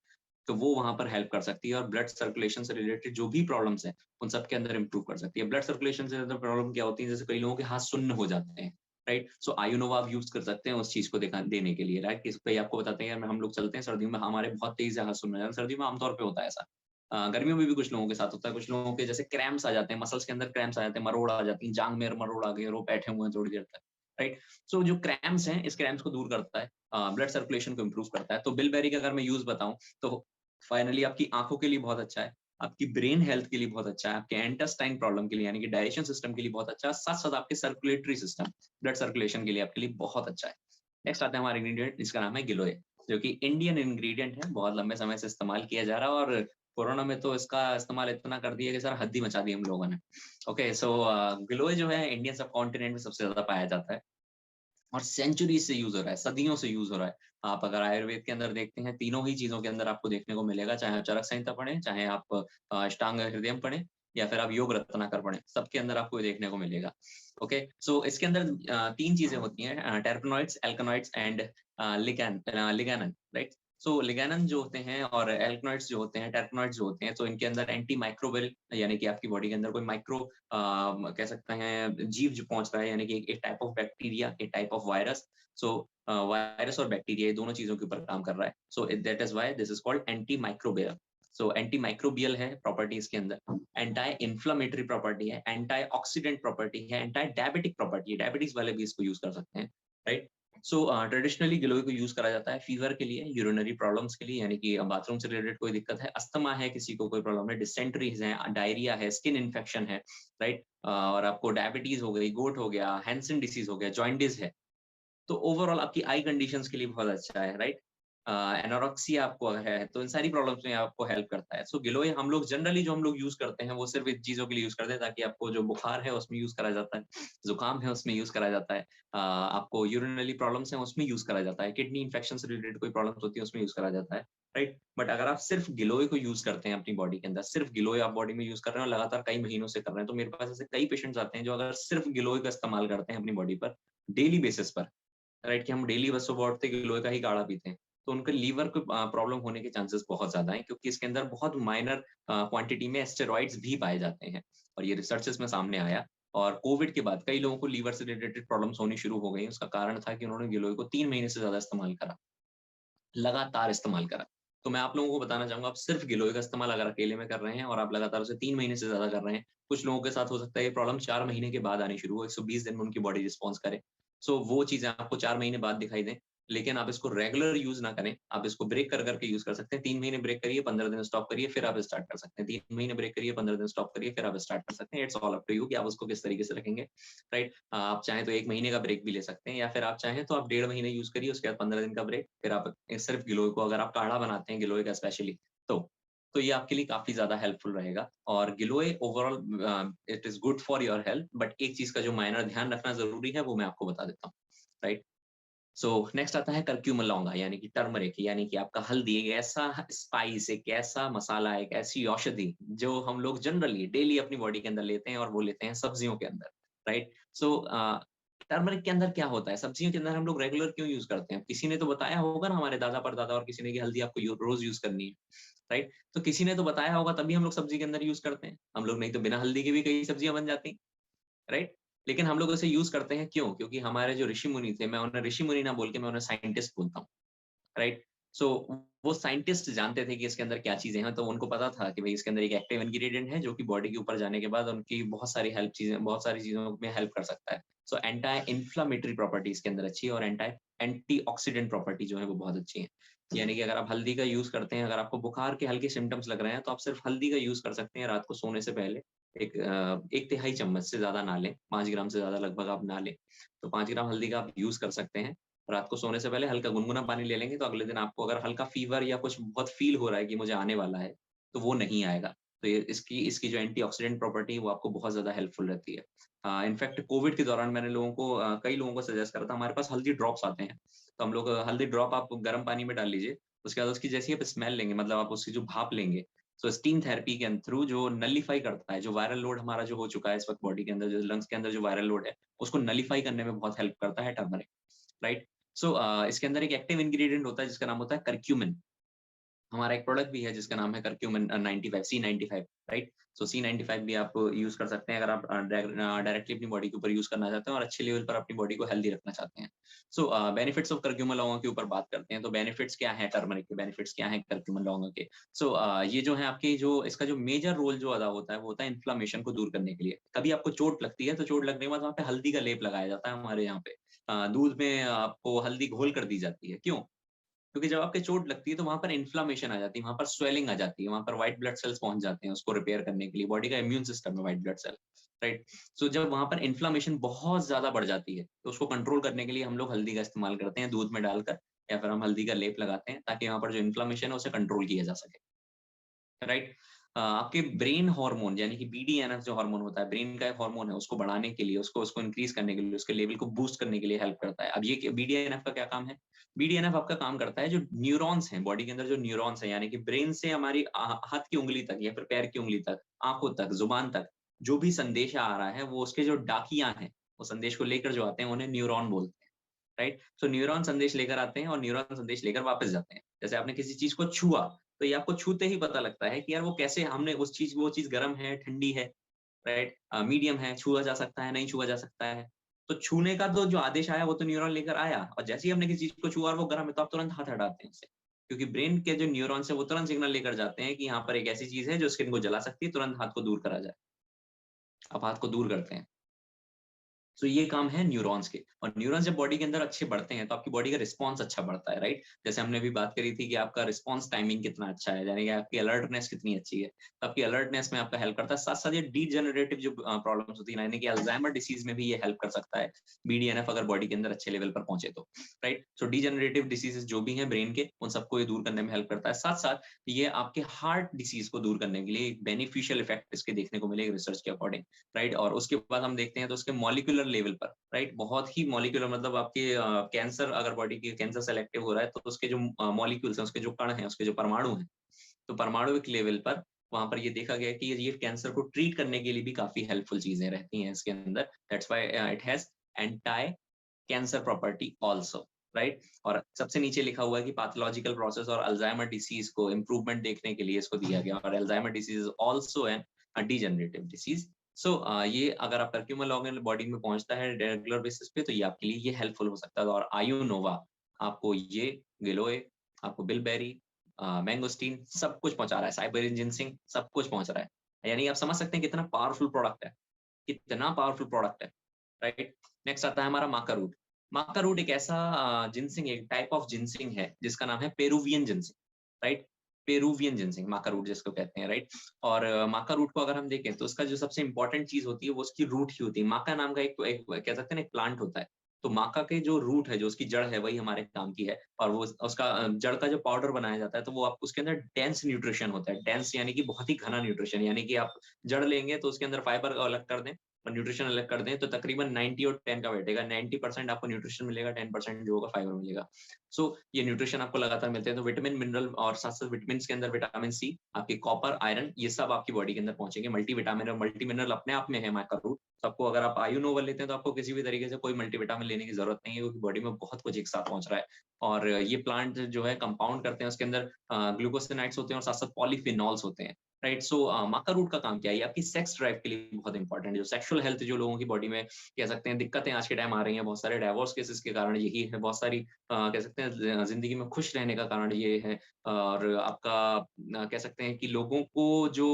तो वो वहां पर हेल्प कर सकती है, और ब्लड सर्कुलेशन से रिलेटेड जो भी प्रॉब्लम्स हैं उन सब के अंदर इंप्रूव कर सकती है। ब्लड सर्कुलेशन से ज्यादा प्रॉब्लम क्या होती है, जैसे कई लोगों के हाथ सुन्न हो जाते हैं, राइट? सो आयुनोवा आप यूज कर सकते हैं उस चीज को दिखा देने के लिए, राइट? किस पे आपको बताते हैं यार, हम लोग चलते हैं सर्दियों में हमारे बहुत तेज हाथ सुन्न हो जाते हैं, सर्दियों में आमतौर पे होता है ऐसा। गर्मियों में भी कुछ लोगों के साथ होता है, कुछ लोगों के जैसे क्रैम्प्स आ जाते हैं, मसल्स के अंदर क्रैम्प्स आ जाते हैं, मरोड़ आ जाती है, जांग में मरोड़ आ गए और वो बैठे हुए हैं थोड़ी देर तक, राइट? सो जो क्रैम्प्स हैं, इस क्रैम्प्स को दूर करता है, ब्लड सर्कुलेशन को इम्प्रूव करता है। तो बिलबेरी का अगर मैं यूज बताऊं तो फाइनली आपकी आंखों के लिए बहुत अच्छा है, आपकी ब्रेन हेल्थ के लिए बहुत अच्छा है, आपके एंटेस्टाइन प्रॉब्लम के लिए यानी कि डाइजेशन सिस्टम के लिए बहुत अच्छा है, साथ साथ आपके सर्कुलेटरी सिस्टम, ब्लड सर्कुलेशन के लिए आपके लिए बहुत अच्छा है। नेक्स्ट आते हैं हमारे इंग्रेडिएंट, जिसका नाम है गिलोय, जो कि इंडियन इंग्रेडिएंट है, बहुत लंबे समय से इस्तेमाल किया जा रहा है, और कोरोना में तो इसका इस्तेमाल इतना कर दिया कि सर हद ही मचा दी हम लोगों ने। ओके। सो गिलोय जो है इंडियन सब कॉन्टिनेंट में सबसे ज्यादा पाया जाता है, और सेंचुरी से यूज हो रहा है, सदियों से यूज हो रहा है। आप अगर आयुर्वेद के अंदर देखते हैं, तीनों ही चीजों के अंदर आपको देखने को मिलेगा, चाहे आप चरक संहिता पढ़ें, चाहे आप अष्टांग हृदयम पढ़ें, या फिर आप योग रत्नाकर पढ़ें, सबके अंदर आपको ये देखने को मिलेगा। ओके। सो इसके अंदर तीन चीजें होती हैं, टेरपेनॉइड्स, एल्कनॉइड्स एंड लिगैनन, राइट? सो लिगैनन जो होते हैं और एल्कनॉइड्स जो होते हैं, टेरपेनॉइड्स जो होते हैं, तो इनके अंदर एंटी माइक्रोबियल, यानी कि आपकी बॉडी के अंदर कोई माइक्रो कह सकते हैं जीव जो पहुंच रहा है, यानी कि एक टाइप ऑफ बैक्टीरिया, एक type of virus. So virus और बैक्टीरिया ये दोनों चीजों के ऊपर काम कर रहा है, so that is why this is called anti microbial. So anti microbial है प्रॉपर्टीज के अंदर, एंटी इन्फ्लामेटरी प्रॉपर्टी है, एंटी ऑक्सीडेंट प्रॉपर्टी है, एंटी डायबिटिक प्रॉपर्टी है, डायबिटीज वाले भी इसको यूज कर सकते हैं, राइट? सो ट्रेडिशनली गिलोय को यूज करा जाता है फीवर के लिए, यूरिनरी प्रॉब्लम्स के लिए, यानी कि बाथरूम से रिलेटेड कोई दिक्कत है, अस्थमा है किसी को, कोई प्रॉब्लम है, डिसेंट्रीज है, डायरिया है, स्किन इन्फेक्शन है, राइट? और आपको डायबिटीज हो गई, गोट हो गया, हैंसन डिसीज हो गया, जॉइंटिस है, तो ओवरऑल आपकी आई कंडीशंस के लिए बहुत अच्छा है, राइट? एनोरेक्सिया आपको अगर है तो इन सारी प्रॉब्लम्स में आपको हेल्प करता है। सो गिलोय हम लोग जनरली जो हम लोग यूज करते हैं वो सिर्फ इन चीजों के लिए यूज करते हैं, ताकि आपको जो बुखार है उसमें यूज करा जाता है, जुकाम है उसमें यूज करा जाता है, आपको यूरिनरी प्रॉब्लम्स हैं उसमें यूज करा जाता है, किडनी इन्फेक्शन से रिलेटेड कोई प्रॉब्लम्स होती है उसमें यूज करा जाता है, राइट? बट अगर आप सिर्फ गिलोय को यूज करते हैं अपनी बॉडी के अंदर, सिर्फ गिलोय आप बॉडी में यूज कर रहे हैं और लगातार कई महीनों से कर रहे हैं, तो मेरे पास ऐसे कई पेशेंट्स आते हैं जो अगर सिर्फ गिलोय का इस्तेमाल करते हैं अपनी बॉडी पर डेली बेसिस पर, राइट? कि हम डेली बस सुबह उठते गिलोय का ही काढ़ा पीते हैं, तो उनके लीवर को प्रॉब्लम होने के चांसेस बहुत ज्यादा हैं, क्योंकि इसके अंदर बहुत माइनर क्वांटिटी में स्टेरॉइड्स भी पाए जाते हैं, और ये रिसर्चेस में सामने आया। और कोविड के बाद कई लोगों को लीवर से रिलेटेड प्रॉब्लम्स होनी शुरू हो गई। उसका कारण था कि उन्होंने गिलोय को 3 महीने से ज्यादा इस्तेमाल करा, लगातार इस्तेमाल करा। तो मैं आप लोगों को बताना चाहूँगा, आप सिर्फ गिलोय का इस्तेमाल अगर अकेले में कर रहे हैं और आप लगातार उसे 3 महीने से ज़्यादा कर रहे हैं, कुछ लोगों के साथ हो सकता है ये प्रॉब्लम 4 महीने के बाद आनी शुरू हो, 120 दिन में उनकी बॉडी रिस्पॉन्स करे। सो वो चीज़ें आपको 4 महीने बाद दिखाई दें, लेकिन आप इसको रेगुलर यूज़ ना करें। आप इसको ब्रेक कर के यूज़ कर सकते हैं। 3 महीने ब्रेक करिए, 15 दिन स्टॉप करिए, फिर आप स्टार्ट कर सकते हैं। 3 महीने ब्रेक करिए, 15 दिन स्टॉप करिए, फिर आप स्टार्ट कर सकते हैं। It's all up to you कि आप उसको किस तरीके से रखेंगे, राइट? आप चाहें तो 1 महीने का ब्रेक भी ले सकते हैं, या फिर आप चाहें तो आप 1.5 महीने यूज़ करिए, उसके बाद 15 दिन का ब्रेक, फिर आप सिर्फ गिलोय को, अगर आप काढ़ा बनाते हैं गिलोय का स्पेशली, तो ये आपके लिए काफ़ी ज़्यादा हेल्पफुल रहेगा। और गिलोय overall it is good for your health, but एक चीज़ का जो माइनर ध्यान रखना ज़रूरी है, वो मैं आपको बता देता हूँ, राइट? सो नेक्स्ट आता है करक्यूमिन लौंगा, यानी कि टर्मरिक, यानी कि आपका हल्दी, एक ऐसा स्पाइस, एक ऐसा मसाला, एक ऐसी औषधि जो हम लोग जनरली डेली अपनी बॉडी के अंदर लेते हैं, और वो लेते हैं सब्जियों के अंदर, राइट? सो टर्मरिक के अंदर क्या होता है, सब्जियों के अंदर हम लोग रेगुलर क्यों यूज करते हैं? किसी ने तो बताया होगा ना, हमारे दादा परदादा, और किसी ने कि हल्दी आपको रोज यूज करनी है, राइट? तो किसी ने तो बताया होगा, तभी हम लोग सब्जी के अंदर यूज करते हैं। हम लोग नहीं तो बिना हल्दी के भी कई सब्जियां बन जाती, राइट? लेकिन हम लोग उसे यूज करते हैं क्यों? क्योंकि हमारे जो ऋषि मुनि थे, मैं उन्हें ऋषि मुनि ना बोल के मैं उन्हें साइंटिस्ट बोलता हूँ, राइट? सो वो साइंटिस्ट जानते थे कि इसके अंदर क्या चीजें हैं, तो उनको पता था कि भाई इसके अंदर एक एक्टिव इंग्रेडिएंट है जो कि बॉडी के ऊपर जाने के बाद उनकी बहुत सारी चीजों में हेल्प कर सकता है। सो एंटी इन्फ्लामेटरी प्रॉपर्टी इसके अंदर अच्छी है, और एंटीऑक्सीडेंट प्रॉपर्टी जो है वो बहुत अच्छी है। यानी कि अगर आप हल्दी का यूज करते हैं, अगर आपको बुखार के हल्के सिम्टम्स लग रहे हैं, तो आप सिर्फ हल्दी का यूज कर सकते हैं रात को सोने से पहले। एक तिहाई चम्मच से ज्यादा ना लें, 5 ग्राम से ज्यादा लगभग आप ना लें। तो 5 ग्राम हल्दी का आप यूज कर सकते हैं। रात को सोने से पहले हल्का गुनगुना पानी ले लेंगे, तो अगले दिन आपको अगर हल्का फीवर या कुछ बहुत फील हो रहा है कि मुझे आने वाला है, तो वो नहीं आएगा। तो ये इसकी इसकी जो एंटीऑक्सीडेंट प्रॉपर्टी है, वो आपको बहुत ज़्यादा हेल्पफुल रहती है। इनफैक्ट कोविड के दौरान मैंने कई लोगों को सजेस्ट करा था, हमारे पास हल्दी ड्रॉप्स आते हैं, तो हम लोग हल्दी ड्रॉप आप गर्म पानी में डाल लीजिए, उसके बाद उसकी जैसी आप स्मेल लेंगे, मतलब आप उसकी जो भाप लेंगे, तो स्टीम थेरेपी के थ्रू जो नलिफाई करता है, जो वायरल लोड हमारा जो हो चुका है इस वक्त बॉडी के अंदर, जो लंग्स के अंदर जो वायरल लोड है, उसको नलिफाई करने में बहुत हेल्प करता है टर्मरिक, राइट? सो इसके अंदर एक एक्टिव इंग्रेडिएंट होता है जिसका नाम होता है करक्यूमिन। हमारा एक प्रोडक्ट भी है जिसका नाम है करक्यूमिन 95 C95, राइट? सो C95 भी आप यूज कर सकते हैं अगर आप डायरेक्टली अपनी बॉडी के ऊपर यूज करना चाहते हैं और अच्छे लेवल पर अपनी बॉडी को हेल्दी रखना चाहते हैं। सो बेनिफिट्स ऑफ करक्यूमिन लौंगा के ऊपर बात करते हैं, तो बेनिफिट्स क्या है टर्मरिक के, बेनिफिट्स क्या है करक्यूमिन लौंगा के? सो ये जो है आपकी जो इसका जो मेजर रोल जो अदा होता है, वो होता है इन्फ्लेमेशन को दूर करने के लिए। कभी आपको चोट लगती है, तो चोट लगने के बाद वहाँ पे हल्दी का लेप लगाया जाता है हमारे यहाँ पे। दूध में आपको हल्दी घोल कर दी जाती है, क्यों? क्योंकि जब आपके चोट लगती है, तो वहाँ पर इन्फ्लेमेशन आ जाती है, वहाँ पर स्वेलिंग आ जाती है, वहाँ पर व्हाइट ब्लड सेल्स पहुँच जाते हैं उसको रिपेयर करने के लिए। बॉडी का इम्यून सिस्टम है व्हाइट ब्लड सेल, राइट? सो जब वहाँ पर इन्फ्लेमेशन बहुत ज़्यादा बढ़ जाती है, तो उसको कंट्रोल करने के लिए हम लोग हल्दी का इस्तेमाल करते हैं दूध में डालकर, या फिर हम हल्दी का लेप लगाते हैं, ताकि वहाँ पर जो इन्फ्लेमेशन है उसे कंट्रोल किया जा सके। राइट? आपके ब्रेन हार्मोन, यानी कि बीडीएनएफ जो हार्मोन होता है, ब्रेन का एक हार्मोन है, उसको बढ़ाने के लिए, उसको उसको इंक्रीज करने के लिए, उसके लेवल को बूस्ट करने के लिए हेल्प करता है। अब ये बीडीएनएफ का क्या काम है? बीडीएनएफ आपका काम करता है, जो न्यूरॉन्स हैं बॉडी के अंदर, जो न्यूरॉन्स हैं, यानी कि ब्रेन से हमारी हाथ की उंगली तक, या फिर पैर की उंगली तक, आंखों तक, जुबान तक, जो भी संदेश आ रहा है, वो उसके जो डाकियां हैं, वो संदेश को लेकर जो आते हैं, उन्हें न्यूरॉन बोलते हैं, राइट? सो न्यूरॉन संदेश लेकर आते हैं, और न्यूरॉन संदेश लेकर वापस जाते हैं। जैसे आपने किसी चीज को छुआ, तो ये आपको छूते ही पता लगता है कि यार वो कैसे, हमने वो चीज गर्म है, ठंडी है, राइट? मीडियम है, छुआ जा सकता है, नहीं छुआ जा सकता है। तो छूने का तो जो आदेश आया, वो तो न्यूरॉन लेकर आया, और जैसे ही हमने किसी चीज को छुआ और वो गर्म है, तो आप तुरंत हाथ हटाते हैं उससे, क्योंकि ब्रेन के जो न्यूरॉन्स है, वो तुरंत सिग्नल लेकर जाते हैं कि यहाँ पर एक ऐसी चीज है जो स्किन को जला सकती है, तुरंत हाथ को दूर करा जाए। आप हाथ को दूर करते हैं। तो ये काम है न्यूरॉन्स के, और न्यूरॉन्स जब बॉडी के अंदर अच्छे बढ़ते हैं, तो आपकी बॉडी का रिस्पॉन्स अच्छा बढ़ता है, राइट? जैसे हमने अभी बात करी थी कि आपका रिस्पॉन्स टाइमिंग कितना अच्छा है, यानी कि आपकी अलर्टनेस कितनी अच्छी है, तो आपकी अलर्टनेस में आपका हेल्प करता है। साथ साथ ये डीजेनरेटिव जो प्रॉब्लम्स होती है, यानी कि अल्जाइमर डिसीज में भी ये हेल्प कर सकता है, बीडीएनएफ अगर बॉडी के अंदर अच्छे लेवल पर पहुंचे तो, राइट? सो डीजेनरेटिव डिसीजेस जो भी हैं ब्रेन के, उन सबको ये दूर करने में हेल्प करता है। साथ साथ ये आपके हार्ट डिसीज को दूर करने के लिए एक बेनिफिशियल इफेक्ट इसके देखने को मिलेगा रिसर्च के अकॉर्डिंग, राइट? और उसके बाद हम देखते हैं तो उसके मॉलिक्यूलर लेवल पर, राइट, बहुत ही मॉलिक्यूलर, मतलब आपके कैंसर, अगर बॉडी की कैंसर सेलेक्टिव हो रहा है, तो उसके जो मॉलिक्यूल्स हैं, उसके जो कण हैं, उसके जो परमाणु हैं, तो परमाणुविक लेवल पर वहां पर ये देखा गया कि ये कैंसर को ट्रीट करने के लिए भी काफी हेल्पफुल चीजें रहती हैं इसके अंदर। That's why it has anti cancer property also, right. और सबसे नीचे लिखा हुआ है कि पैथोलॉजिकल प्रोसेस और अल्जाइमर डिसीज को इम्प्रूवमेंट देखने के लिए इसको दिया गया, और Alzheimer disease is also an degenerative disease. So ये अगर आपका क्यूमल ऑर्गन बॉडी में पहुंचता है रेगुलर बेसिस पे, तो ये आपके लिए ये हेल्पफुल हो सकता है। और आयोनोवा आपको ये गिलोय, आपको बिलबेरी, मैंगोस्टीन सब कुछ पहुंचा रहा है, साइबेरियन जिनसिंग सब कुछ पहुंच रहा है। यानी आप समझ सकते हैं कितना पावरफुल प्रोडक्ट है, कितना पावरफुल प्रोडक्ट है, राइट। नेक्स्ट आता है हमारा माका रूट। माका रूट एक ऐसा जिनसिंग, एक टाइप ऑफ जिनसिंग है जिसका नाम है Peruvian ginseng, right. Peruvian ginseng maca root जिसको कहते हैं, राइट। और माका रूट को अगर हम देखें तो उसका जो सबसे इंपॉर्टेंट चीज होती है वो उसकी रूट ही होती है। माका नाम का एक कह सकते हैं ना, एक प्लांट होता है। तो माका के जो रूट है, जो उसकी जड़ है, वही हमारे काम की है। और वो उसका जड़ का जो पाउडर बनाया जाता है, तो वो आप उसके अंदर डेंस न्यूट्रिशन होता है। डेंस यानी कि बहुत ही घना न्यूट्रिशन, यानी कि आप जड़ लेंगे तो उसके अंदर फाइबर अलग कर दें और न्यूट्रिशन अलग कर दें, तो तकरीबन 90 और 10 का बैठेगा। 90% आपको न्यूट्रिशन मिलेगा, 10% जो होगा फाइबर मिलेगा। सो ये न्यूट्रिशन आपको लगातार मिलते हैं। तो विटामिन, मिनरल और साथ साथ विटामिन के अंदर विटामिन सी, आपके कॉपर, आयरन, ये सब आपकी बॉडी के अंदर पहुंचेंगे। मल्टीविटामिन और मल्टी मिनरल अपने आप में है माइक्रो रूट। तो आपको, अगर आप आयुनोवा लेते हैं, तो आपको किसी भी तरीके से कोई मल्टीविटामिन लेने की जरूरत नहीं है, क्योंकि बॉडी में बहुत कुछ एक साथ पहुंच रहा है। और ये प्लांट जो है कंपाउंड करते हैं, उसके अंदर ग्लूकोसिनाइड्स होते हैं और साथ साथ पॉलीफिनॉल्स होते हैं, राइट। सो माका रूट का काम क्या है, ये आपकी सेक्स ड्राइव के लिए बहुत इंपॉर्टेंट है। जो सेक्सुअल हेल्थ जो लोगों की बॉडी में कह सकते हैं दिक्कतें आज के टाइम आ रही हैं, बहुत सारे डाइवोर्स केसेस के कारण यही है, बहुत सारी कह सकते हैं जिंदगी में खुश रहने का कारण ये है। और आपका कह सकते हैं कि लोगों को जो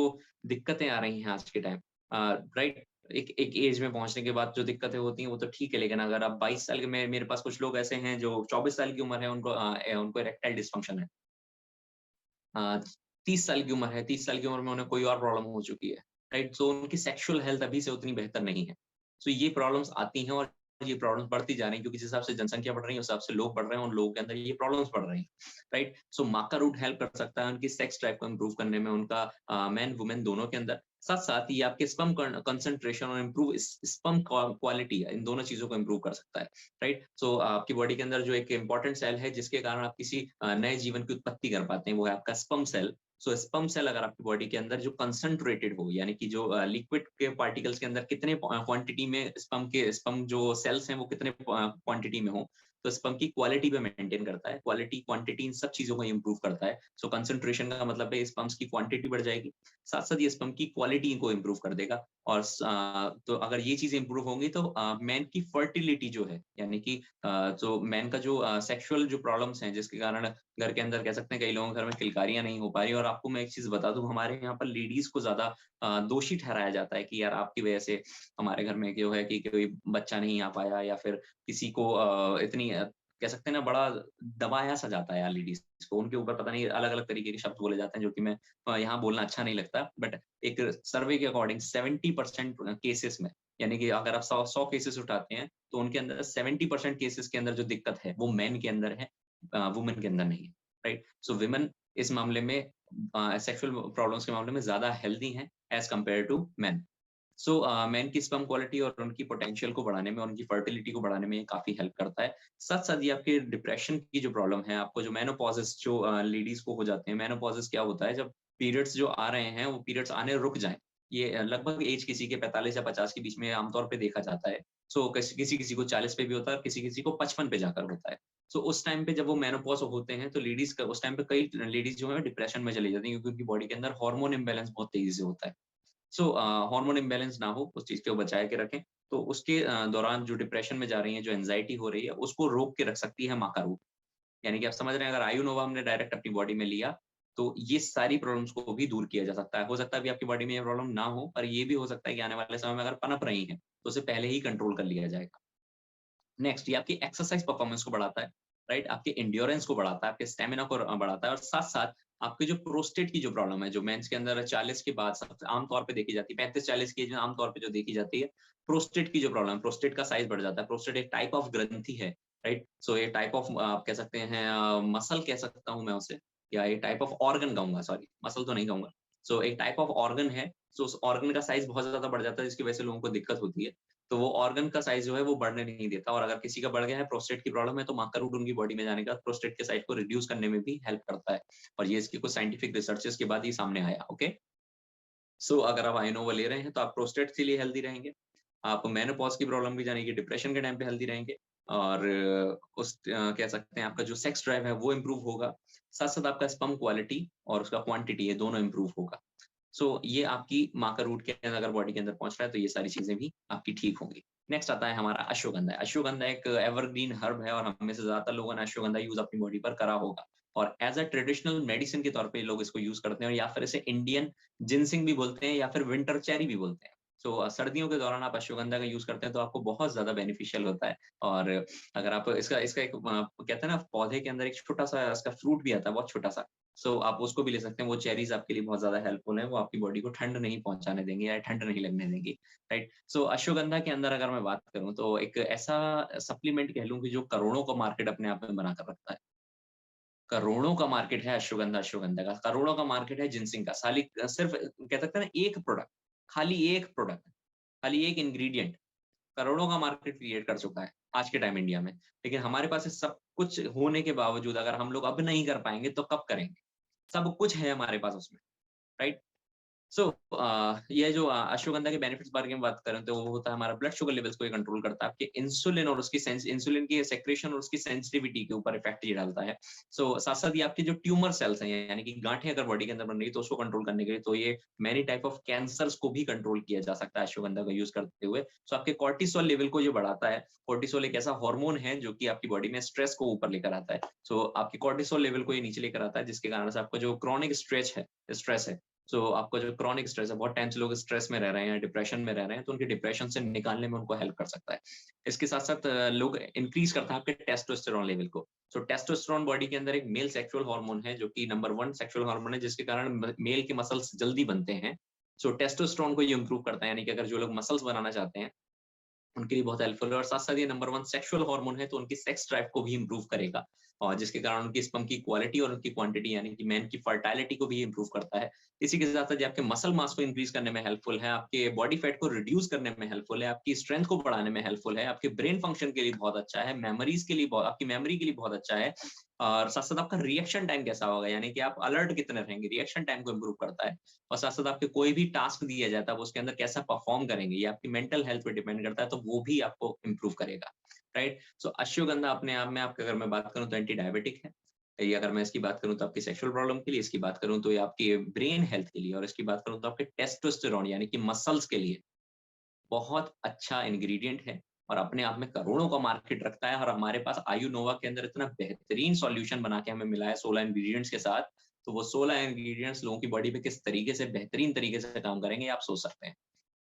दिक्कतें आ रही हैं आज के टाइम, राइट, एक एक एज में पहुंचने के बाद जो दिक्कतें होती हैं वो तो ठीक है, लेकिन अगर आप 22 साल के, मेरे पास कुछ लोग ऐसे हैं जो 24 साल की उम्र है, उनको इरेक्टाइल डिस्फंक्शन है। 30 साल की उम्र है, 30 साल की उम्र में उन्हें कोई और प्रॉब्लम हो चुकी है, राइट। सो उनकी सेक्सुअल हेल्थ अभी से उतनी बेहतर नहीं है। सो ये प्रॉब्लम्स आती हैं और ये प्रॉब्लम्स बढ़ती जा रही हैं, क्योंकि जिस हिसाब से जनसंख्या बढ़ रही है उस हिसाब से लोग बढ़ रहे हैं, उन लोगों के अंदर ये प्रॉब्लम्स बढ़ रही हैं, राइट। सो माका रूट हेल्प कर सकता है उनकी सेक्स ड्राइव को इम्प्रूव करने में, उनका मैन वुमेन दोनों के अंदर। साथ साथ ही आपके स्पर्म कंसंट्रेशन और इम्प्रूव स्पर्म क्वालिटी, इन दोनों चीजों को इम्प्रूव कर सकता है, राइट। सो आपकी बॉडी के अंदर जो एक इंपॉर्टेंट सेल है जिसके कारण आप किसी नए जीवन की उत्पत्ति कर पाते हैं, वो है आपका स्पर्म सेल। सो स्पर्म सेल अगर आपकी बॉडी के अंदर जो कंसंट्रेटेड हो, यानी कि जो लिक्विड के पार्टिकल्स के अंदर कितने क्वांटिटी में स्पर्म जो सेल्स हैं वो कितने क्वांटिटी में हो, तो स्पर्म की क्वालिटी पे मेंटेन करता है। क्वालिटी, क्वांटिटी, इन सब चीजों को इंप्रूव करता है। सो कंसंट्रेशन का मतलब है स्पर्म्स की क्वांटिटी बढ़ जाएगी, साथ साथ ये स्पर्म की क्वालिटी को इंप्रूव कर देगा। और तो अगर ये चीजें इंप्रूव होंगी तो मैन की फर्टिलिटी जो है, यानी कि जो मैन का जो सेक्सुअल जो प्रॉब्लम्स हैं, जिसके कारण घर के अंदर कह सकते हैं कई लोगों के घर में किलकारियां नहीं हो पा रही। और आपको मैं एक चीज बता दूं, हमारे यहाँ पर लेडीज को ज्यादा दोषी ठहराया जाता है कि यार आपकी वजह से हमारे घर में क्यों है कि कोई बच्चा नहीं आ पाया, या फिर किसी को इतनी कह सकते हैं ना, बड़ा दबाया सा जाता है यार लेडीज को। उनके ऊपर पता नहीं अलग अलग तरीके के शब्द बोले जाते हैं, जो कि मैं यहाँ बोलना अच्छा नहीं लगता। बट एक सर्वे के अकॉर्डिंग 70% केसेस में, यानी कि अगर आप 100 केसेस उठाते हैं तो उनके अंदर 70% केसेस के अंदर जो दिक्कत है वो मैन के अंदर है, वुमेन के अंदर नहीं है, राइट। सो वुमेन इस मामले में, सेक्सुअल प्रॉब्लम्स के मामले में ज्यादा हेल्दी हैं as compare to man. So man की स्पर्म क्वालिटी और उनकी पोटेंशियल को बढ़ाने में, उनकी फर्टिलिटी को बढ़ाने में ये काफी हेल्प करता है। साथ साथ ये आपके डिप्रेशन की जो प्रॉब्लम है, आपको जो मेनोपॉजेस जो लेडीज को हो जाते हैं, मेनोपॉजेस क्या होता है, जब पीरियड्स जो आ रहे हैं वो पीरियड्स आने रुक जाएं। ये लगभग एज किसी के 45 या 50 के बीच में आमतौर पे देखा जाता है। सो किसी किसी को 40 पे भी होता है और किसी किसी को 55 पे जाकर होता है। सो उस टाइम पे जब वो मेनोपॉज होते हैं तो लेडीज का उस टाइम पे कई लेडीज जो है डिप्रेशन में चली जाती है, क्योंकि उनकी बॉडी के अंदर हार्मोन इम्बैलेंस बहुत तेजी से होता है। सो हार्मोन इम्बैलेंस ना हो, उस चीज को बचा के रखें। तो उसके दौरान जो डिप्रेशन में जा रही है, जो एंजाइटी हो रही है, उसको रोक के रख सकती है माका रूट। यानी कि आप समझ रहे हैं, अगर आयुनोवा हमने डायरेक्ट अपनी बॉडी में लिया तो ये सारी प्रॉब्लम्स को भी दूर किया जा सकता है। हो सकता है अभी आपकी बॉडी में ये प्रॉब्लम ना हो, पर ये भी हो सकता है कि आने वाले समय में अगर पनप रही है तो उसे पहले ही कंट्रोल कर लिया जाएगा। नेक्स्ट, ये आपकी एक्सरसाइज परफॉर्मेंस को बढ़ाता है, राइट। आपके एंड्योरेंस को बढ़ाता है, आपके स्टेमिना को बढ़ाता है। और साथ साथ आपके जो प्रोस्टेट की जो प्रॉब्लम है, जो मेंस के अंदर 40 के बाद सबसे आमतौर पे देखी जाती है, 35-40 की एज में आमतौर पे जो देखी जाती है, प्रोस्टेट की जो प्रॉब्लम है, प्रोस्टेट का साइज बढ़ जाता है। प्रोस्टेट एक टाइप ऑफ ग्रंथि है, राइट। सो ये टाइप ऑफ आप कह सकते हैं मसल कह सकता हूँ मैं उसे, या ये टाइप ऑफ ऑर्गन कहूंगा, सॉरी मसल तो नहीं कहूंगा। सो एक टाइप ऑफ ऑर्गन है। सो उस ऑर्गन का साइज बहुत ज्यादा बढ़ जाता है, जिसकी वजह से लोगों को दिक्कत होती है। तो वो ऑर्गन का साइज जो है वो बढ़ने नहीं देता। और अगर किसी का बढ़ गया है, प्रोस्टेट की प्रॉब्लम है, तो माका रूट उनकी बॉडी में जाने का प्रोस्टेट के साइज को रिड्यूस करने में भी हेल्प करता है। और ये इसकी कुछ साइंटिफिक रिसर्चेस के बाद ही सामने आया। ओके, सो अगर आप आइनोवा ले रहे हैं तो आप प्रोस्टेट के लिए हेल्दी रहेंगे, आप मेनोपॉज की प्रॉब्लम भी जानेंगे, डिप्रेशन के टाइम पे हेल्दी रहेंगे, और कह सकते हैं आपका जो सेक्स ड्राइव है वो इम्प्रूव होगा। साथ-साथ आपका स्पर्म क्वालिटी और उसका क्वांटिटी है दोनों इम्प्रूव होगा। सो ये आपकी माँ का रूट के अंदर अगर बॉडी के अंदर पहुँच रहा है तो ये सारी चीज़ें भी आपकी ठीक होंगी। नेक्स्ट आता है हमारा अश्वगंधा। अश्वगंधा एक एवरग्रीन हर्ब है और हम में से ज़्यादातर लोगों ने अश्वगंधा यूज़ अपनी बॉडी पर करा होगा और एज़ अ ट्रेडिशनल मेडिसिन के तौर पे लोग इसको यूज़ करते हैं और या फिर इसे इंडियन जिनसिंग भी बोलते हैं या फिर विंटर चेरी भी बोलते हैं। सो सर्दियों के दौरान आप अश्वगंधा का यूज़ करते हैं तो आपको बहुत ज़्यादा बेनिफिशियल होता है और अगर आप इसका इसका एक कहते हैं ना पौधे के अंदर एक छोटा-सा इसका फ्रूट भी आता है, बहुत छोटा-सा। सो आप उसको भी ले सकते हैं, वो चेरीज़ आपके लिए बहुत ज़्यादा हेल्पफुल है, वो आपकी बॉडी को ठंड नहीं पहुँचाने देंगे या ठंड नहीं लगने देंगी, राइट? सो अश्वगंधा के अंदर अगर मैं बात करूँ तो एक ऐसा सप्लीमेंट कह लूँ कि जो करोड़ों का मार्केट अपने आप में बना कर रखता है। करोड़ों का मार्केट है अश्वगंधा का, करोड़ों का मार्केट है जिनसिंग का। सिर्फ़ कह सकते हैं ना एक प्रोडक्ट, खाली एक प्रोडक्ट, खाली एक इंग्रीडिएंट करोड़ों का मार्केट क्रिएट कर चुका है आज के टाइम इंडिया में। लेकिन हमारे पास ये सब कुछ होने के बावजूद अगर हम लोग अब नहीं कर पाएँगे तो कब करेंगे? सब कुछ है हमारे पास उसमें, राइट? सो ये जो अश्वगंधा के बेनिफिट्स बारे में बात करें तो वो होता है हमारा ब्लड शुगर लेवल्स को ये कंट्रोल करता है, आपके इंसुलिन और उसकी इंसुलिन की सेक्रेशन और उसकी सेंसिटिविटी के ऊपर इफेक्ट ये डालता है। सो साथ-साथ ये आपके जो ट्यूमर सेल्स हैं यानी कि गांठें अगर बॉडी के अंदर बन रही है तो उसको कंट्रोल करने के लिए तो ये मेनी टाइप ऑफ कैंसर्स को भी कंट्रोल किया जा सकता है अश्वगंधा का यूज़ करते हुए। सो आपके कॉर्टिसोल लेवल को ये बढ़ाता है। कॉर्टिसोल एक ऐसा हार्मोन है जो कि आपकी बॉडी में स्ट्रेस को ऊपर लेकर आता है। सो आपकी कॉर्टिसोल लेवल को ये नीचे लेकर आता है जिसके कारण से आपका जो क्रॉनिक स्ट्रेस है आपका जो क्रॉनिक स्ट्रेस है, बहुत टाइम से लोग स्ट्रेस में रह रहे हैं या डिप्रेशन में रह रहे हैं, तो उनके डिप्रेशन से निकालने में उनको हेल्प कर सकता है। इसके साथ-साथ लोग इंक्रीज़ करता है आपके टेस्टोस्टेरोन लेवल को। टेस्टोस्टेरोन बॉडी के अंदर एक मेल सेक्सुअल हार्मोन है, जो कि नंबर 1 सेक्सुअल हार्मोन है, जिसके कारण मेल के मसल्स जल्दी बनते हैं। टेस्टोस्टेरोन को ये इम्प्रूव करता है, यानी कि अगर जो लोग मसल्स बनाना चाहते हैं, उनके लिए बहुत हेल्पफुल है और साथ-साथ ये नंबर 1 सेक्सुअल हार्मोन है, तो उनकी सेक्स ड्राइव को भी इम्प्रूव करेगा और जिसके कारण उनकी स्पर्म की क्वालिटी और उनकी क्वांटिटी यानी कि मेन की फर्टाइलिटी को भी इम्प्रूव करता है। इसी के साथ-साथ ये आपके मसल मास को इंक्रीज़ करने में हेल्पफुल है, आपके बॉडी फैट को रिड्यूस करने में हेल्पफुल है, आपकी स्ट्रेंथ को बढ़ाने में हेल्पफुल है, आपके ब्रेन फंक्शन के लिए बहुत अच्छा है, मेमोरीज़ के लिए आपकी मेमोरी के लिए बहुत अच्छा है और साथ-साथ आपका रिएक्शन टाइम कैसा होगा, यानी कि आप अलर्ट कितने रहेंगे, रिएक्शन टाइम को इम्प्रूव करता है और साथ-साथ आपके कोई भी टास्क दिया जाता है, वो उसके अंदर कैसा परफॉर्म करेंगे, ये आपकी मेंटल हेल्थ पे डिपेंड करता है, तो वो भी आपको इम्प्रूव करेगा, राइट? अश्वगंधा अपने आप में आपकी अगर मैं बात करूँ तो एंटी डायबिटिक है। ये अगर मैं इसकी बात करूँ तो आपकी सेक्सुअल प्रॉब्लम के लिए, इसकी बात करूँ तो ये आपकी ब्रेन हेल्थ के लिए और इसकी बात करूँ तो आपके टेस्टोस्टेरोन यानी कि मसल्स के लिए बहुत अच्छा इंग्रीडिएंट है और अपने आप में करोड़ों का मार्केट रखता है और हमारे पास आयु नोवा के अंदर इतना बेहतरीन सॉल्यूशन बना के हमें मिला है 16 इंग्रीडिएंट्स के साथ, तो वो 16 इंग्रीडिएंट्स लोगों की बॉडी पे किस तरीके से बेहतरीन तरीके से काम करेंगे आप सोच सकते हैं,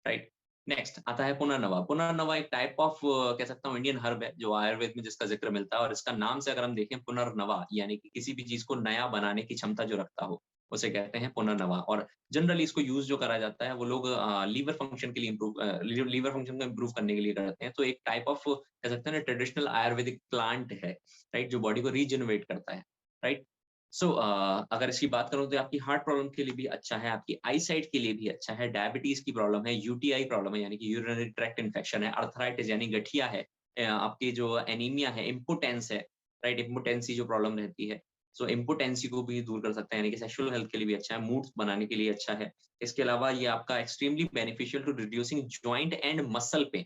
राइट? नेक्स्ट आता है पुनर्नवा। पुनर्नवा एक टाइप ऑफ कह सकता हूँ इंडियन हर्ब है जो आयुर्वेद में जिसका ज़िक्र मिलता है और इसका नाम से अगर हम देखें पुनर्नवा यानी कि किसी भी चीज़ को नया बनाने की क्षमता जो रखता हो, उसे कहते हैं पुनर्नवा और जनरली इसको यूज़ जो करा जाता है वो लोग लीवर फंक्शन के लिए लीवर फंक्शन को इम्प्रूव करने के लिए करते हैं। तो एक टाइप ऑफ कह सकते हैं ना ट्रेडिशनल आयुर्वेदिक प्लांट है, राइट? जो बॉडी को रीजेनरेट करता है, राइट? अगर इसकी बात करूँ तो आपकी हार्ट प्रॉब्लम के लिए भी अच्छा है, आपकी आई साइट के लिए भी अच्छा है, डायबिटीज़ की प्रॉब्लम है, यूटीआई प्रॉब्लम है यानी कि यूरिनरी ट्रैक्ट इन्फेक्शन है, आर्थराइटिस यानी गठिया है, आपकी जो एनीमिया है, इम्पोटेंस है, राइट? इम्पोटेंसी जो प्रॉब्लम रहती है, इम्पोटेंसी को भी दूर कर सकता है यानी कि सेक्सुअल हेल्थ के लिए भी अच्छा है, मूड्स बनाने के लिए अच्छा है। इसके अलावा ये आपका extremely beneficial to reducing joint and muscle pain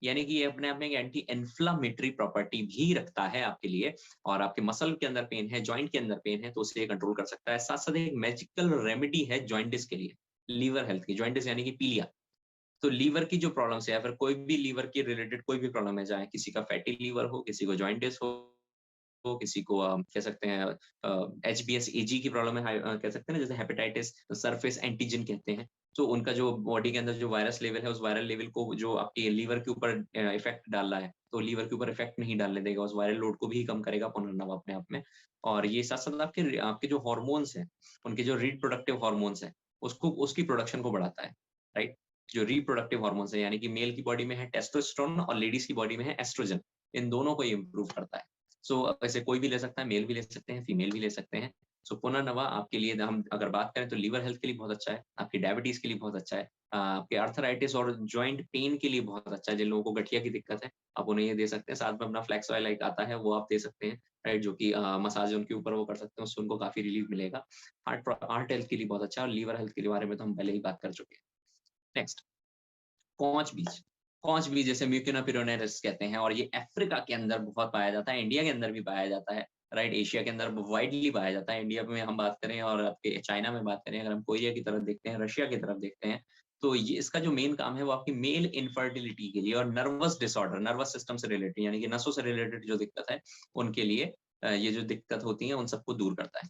यानी कि ये अपने आप में एक एंटी इन्फ्लेमेटरी प्रॉपर्टी भी रखता है आपके लिए और आपके मसल के अंदर पेन है, जॉइंट के अंदर पेन है, तो उसे कंट्रोल कर सकता है। साथ-साथ एक मैजिकल रेमेडी है जॉइंटिस के लिए, लीवर हेल्थ की। जॉइंटिस यानी कि पीलिया। तो लीवर की जो प्रॉब्लम्स है या फिर कोई भी लीवर के रिलेटेड कोई भी प्रॉब्लम है, चाहे किसी का फैटी लीवर हो, किसी को जॉइंटिस हो, किसी को कह सकते हैं एचबीएस एजी की प्रॉब्लम है, कह सकते हैं ना जैसे हेपेटाइटिस सरफेस एंटीजन कहते हैं। तो उनका जो बॉडी के अंदर जो वायरस लेवल है, उस वायरल लेवल को जो आपके लीवर के ऊपर इफेक्ट डाल रहा है, तो लीवर के ऊपर इफेक्ट नहीं डालने देगा, उस वायरल लोड को भी कम करेगा पुनर्नवा अपने आप में। और ये साथ-साथ आपके आपके जो हार्मोन्स हैं, उनके जो रिप्रोडक्टिव हार्मोन्स हैं, उसको उसकी प्रोडक्शन को बढ़ाता है, राइट? जो रिप्रोडक्टिव हार्मोन्स हैं, यानी कि मेल की बॉडी में है टेस्टोस्टेरोन और लेडीज़ की बॉडी में है एस्ट्रोजन। इन दोनों को ये इम्प्रूव करता है। ऐसे कोई भी ले सकता है, मेल भी ले सकते हैं, फीमेल भी ले सकते हैं। पुनर्नवा आपके लिए हम अगर बात करें तो लीवर हेल्थ के लिए बहुत अच्छा है, आपकी डायबिटीज़ के लिए बहुत अच्छा है, आपके आर्थराइटिस और जॉइंट पेन के लिए बहुत अच्छा है, जिन लोगों को गठिया की दिक्कत है, आप उन्हें ये दे सकते हैं। साथ में अपना फ्लैक्स ऑयल एक आता है, वो आप दे सकते हैं, राइट? जो कि मसाज उनके ऊपर वो कर सकते हैं, उससे उनको काफ़ी रिलीफ मिलेगा। हार्ट हेल्थ के लिए बहुत अच्छा है और लीवर हेल्थ के बारे में तो हम पहले ही बात कर चुके हैं। नेक्स्ट, पाँच बीज। कॉच भी जैसे म्यूकिना पिरोनेरिस कहते हैं, और ये अफ्रीका के अंदर बहुत पाया जाता है, इंडिया के अंदर भी पाया जाता है, राइट? एशिया के अंदर वाइडली पाया जाता है। इंडिया में हम बात करें और आपके चाइना में बात करें, अगर हम कोरिया की तरफ देखते हैं, रशिया की तरफ देखते हैं, तो ये इसका जो मेन काम है वो आपकी मेल इनफर्टिलिटी के लिए और नर्वस डिसऑर्डर, नर्वस सिस्टम से रिलेटेड यानी कि नसों से रिलेटेड जो दिक्कत है, उनके लिए ये जो दिक्कत होती है उन सबको दूर करता है।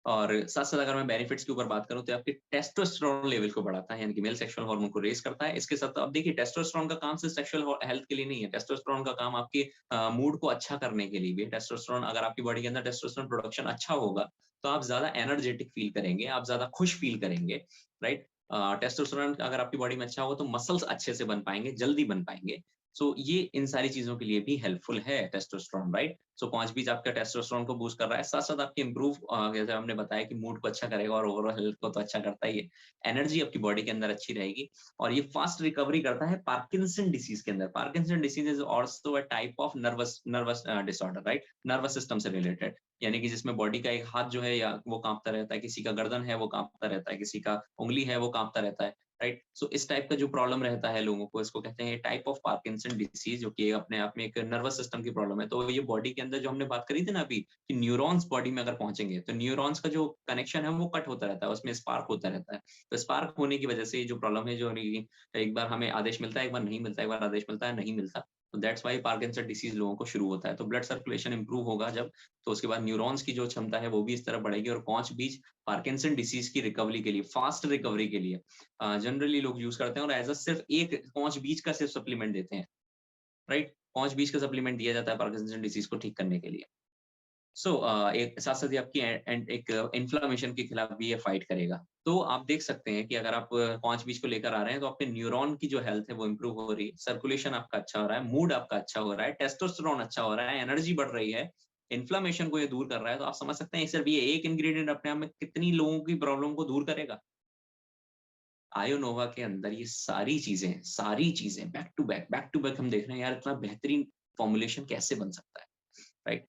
और साथ-साथ अगर मैं बेनिफिट्स के ऊपर बात करूँ तो आपके टेस्टोस्टेरोन लेवल को बढ़ाता है, यानी कि मेल सेक्सुअल हार्मोन को रेज़ करता है। इसके साथ आप देखिए टेस्टोस्टेरोन का काम सिर्फ सेक्सुअल हेल्थ के लिए नहीं है। टेस्टोस्टेरोन का काम आपके मूड को अच्छा करने के लिए भी है। टेस्टोस्टेरोन, अगर आपकी बॉडी के अंदर टेस्टोस्टेरोन प्रोडक्शन अच्छा होगा, तो आप ज़्यादा एनर्जेटिक फील करेंगे, आप ज़्यादा खुश फील करेंगे, राइट? टेस्टोस्टेरोन अगर आपकी बॉडी में अच्छा होगा तो मसल्स अच्छे से बन पाएँगे, जल्दी बन पाएँगे। सो ये इन सारी चीज़ों के लिए भी हेल्पफुल है टेस्टोस्टेरोन, राइट? सो 5 बीज आपका टेस्टोस्टेरोन को बूस्ट कर रहा है, साथ-साथ आपकी इम्प्रूव जैसे हमने बताया कि मूड को अच्छा करेगा और ओवरऑल हेल्थ को तो अच्छा करता ही है। एनर्जी आपकी बॉडी के अंदर अच्छी रहेगी और ये फास्ट रिकवरी करता है पार्किंसन डिसीज़ के अंदर। Parkinson disease is also a type of nervous disorder, right? Nervous system से रिलेटेड, यानी कि जिसमें बॉडी का एक हाथ जो है या वो काँपता रहता है, किसी का गर्दन है वो काँपता रहता है, किसी का उँगली है वो काँपता रहता है, राइट? सो इस टाइप का जो प्रॉब्लम रहता है लोगों को, इसको कहते हैं टाइप ऑफ पार्किंसन डिसीज़, जो कि अपने आप में एक नर्वस सिस्टम की प्रॉब्लम है। तो ये बॉडी के अंदर जो हमने बात करी थी ना अभी, कि न्यूरॉन्स बॉडी में अगर पहुँचेंगे, तो न्यूरॉन्स का जो कनेक्शन है वो कट होता रहता है, उसमें स्पार्क होता रहता है। तो स्पार्क होने की वजह से ये जो प्रॉब्लम है, जो एक बार हमें आदेश मिलता है, एक बार नहीं मिलता है, एक बार आदेश मिलता है, नहीं मिलता। तो दैट्स व्हाई पार्किंसन डिसीज़ लोगों को शुरू होता है। तो ब्लड सर्कुलेशन इम्प्रूव होगा जब, तो उसके बाद न्यूरॉन्स की जो क्षमता है वो भी इस तरह बढ़ेगी, और पाँच बीज पार्किंसन डिसीज़ की रिकवरी के लिए, फास्ट रिकवरी के लिए जनरली लोग यूज़ करते हैं, और एज़ अ सिर्फ एक पाँच बीज का सिर्फ सप्लीमेंट देते हैं, राइट? पाँच बीज का सप्लीमेंट दिया जाता है पार्किंसन डिसीज़ को ठीक करने के लिए। सो एक साथ-साथ ये आपकी एक इन्फ्लेमेशन के खिलाफ भी ये फाइट करेगा। तो आप देख सकते हैं कि अगर आप 5 बीज को लेकर आ रहे हैं, तो आपके न्यूरॉन की जो हेल्थ है वो इम्प्रूव हो रही है, सर्कुलेशन आपका अच्छा हो रहा है, मूड आपका अच्छा हो रहा है, टेस्टोस्टेरोन अच्छा हो रहा है, एनर्जी बढ़ रही है, इन्फ्लेमेशन को ये दूर कर रहा है। तो आप समझ सकते हैं सिर्फ ये एक इंग्रीडिएंट अपने आप में कितनी लोगों की प्रॉब्लम को दूर करेगा। आयोनोवा के अंदर ये सारी चीज़ें बैक टू बैक हम देख रहे हैं, यार इतना बेहतरीन फॉर्मुलेशन कैसे बन सकता है, राइट?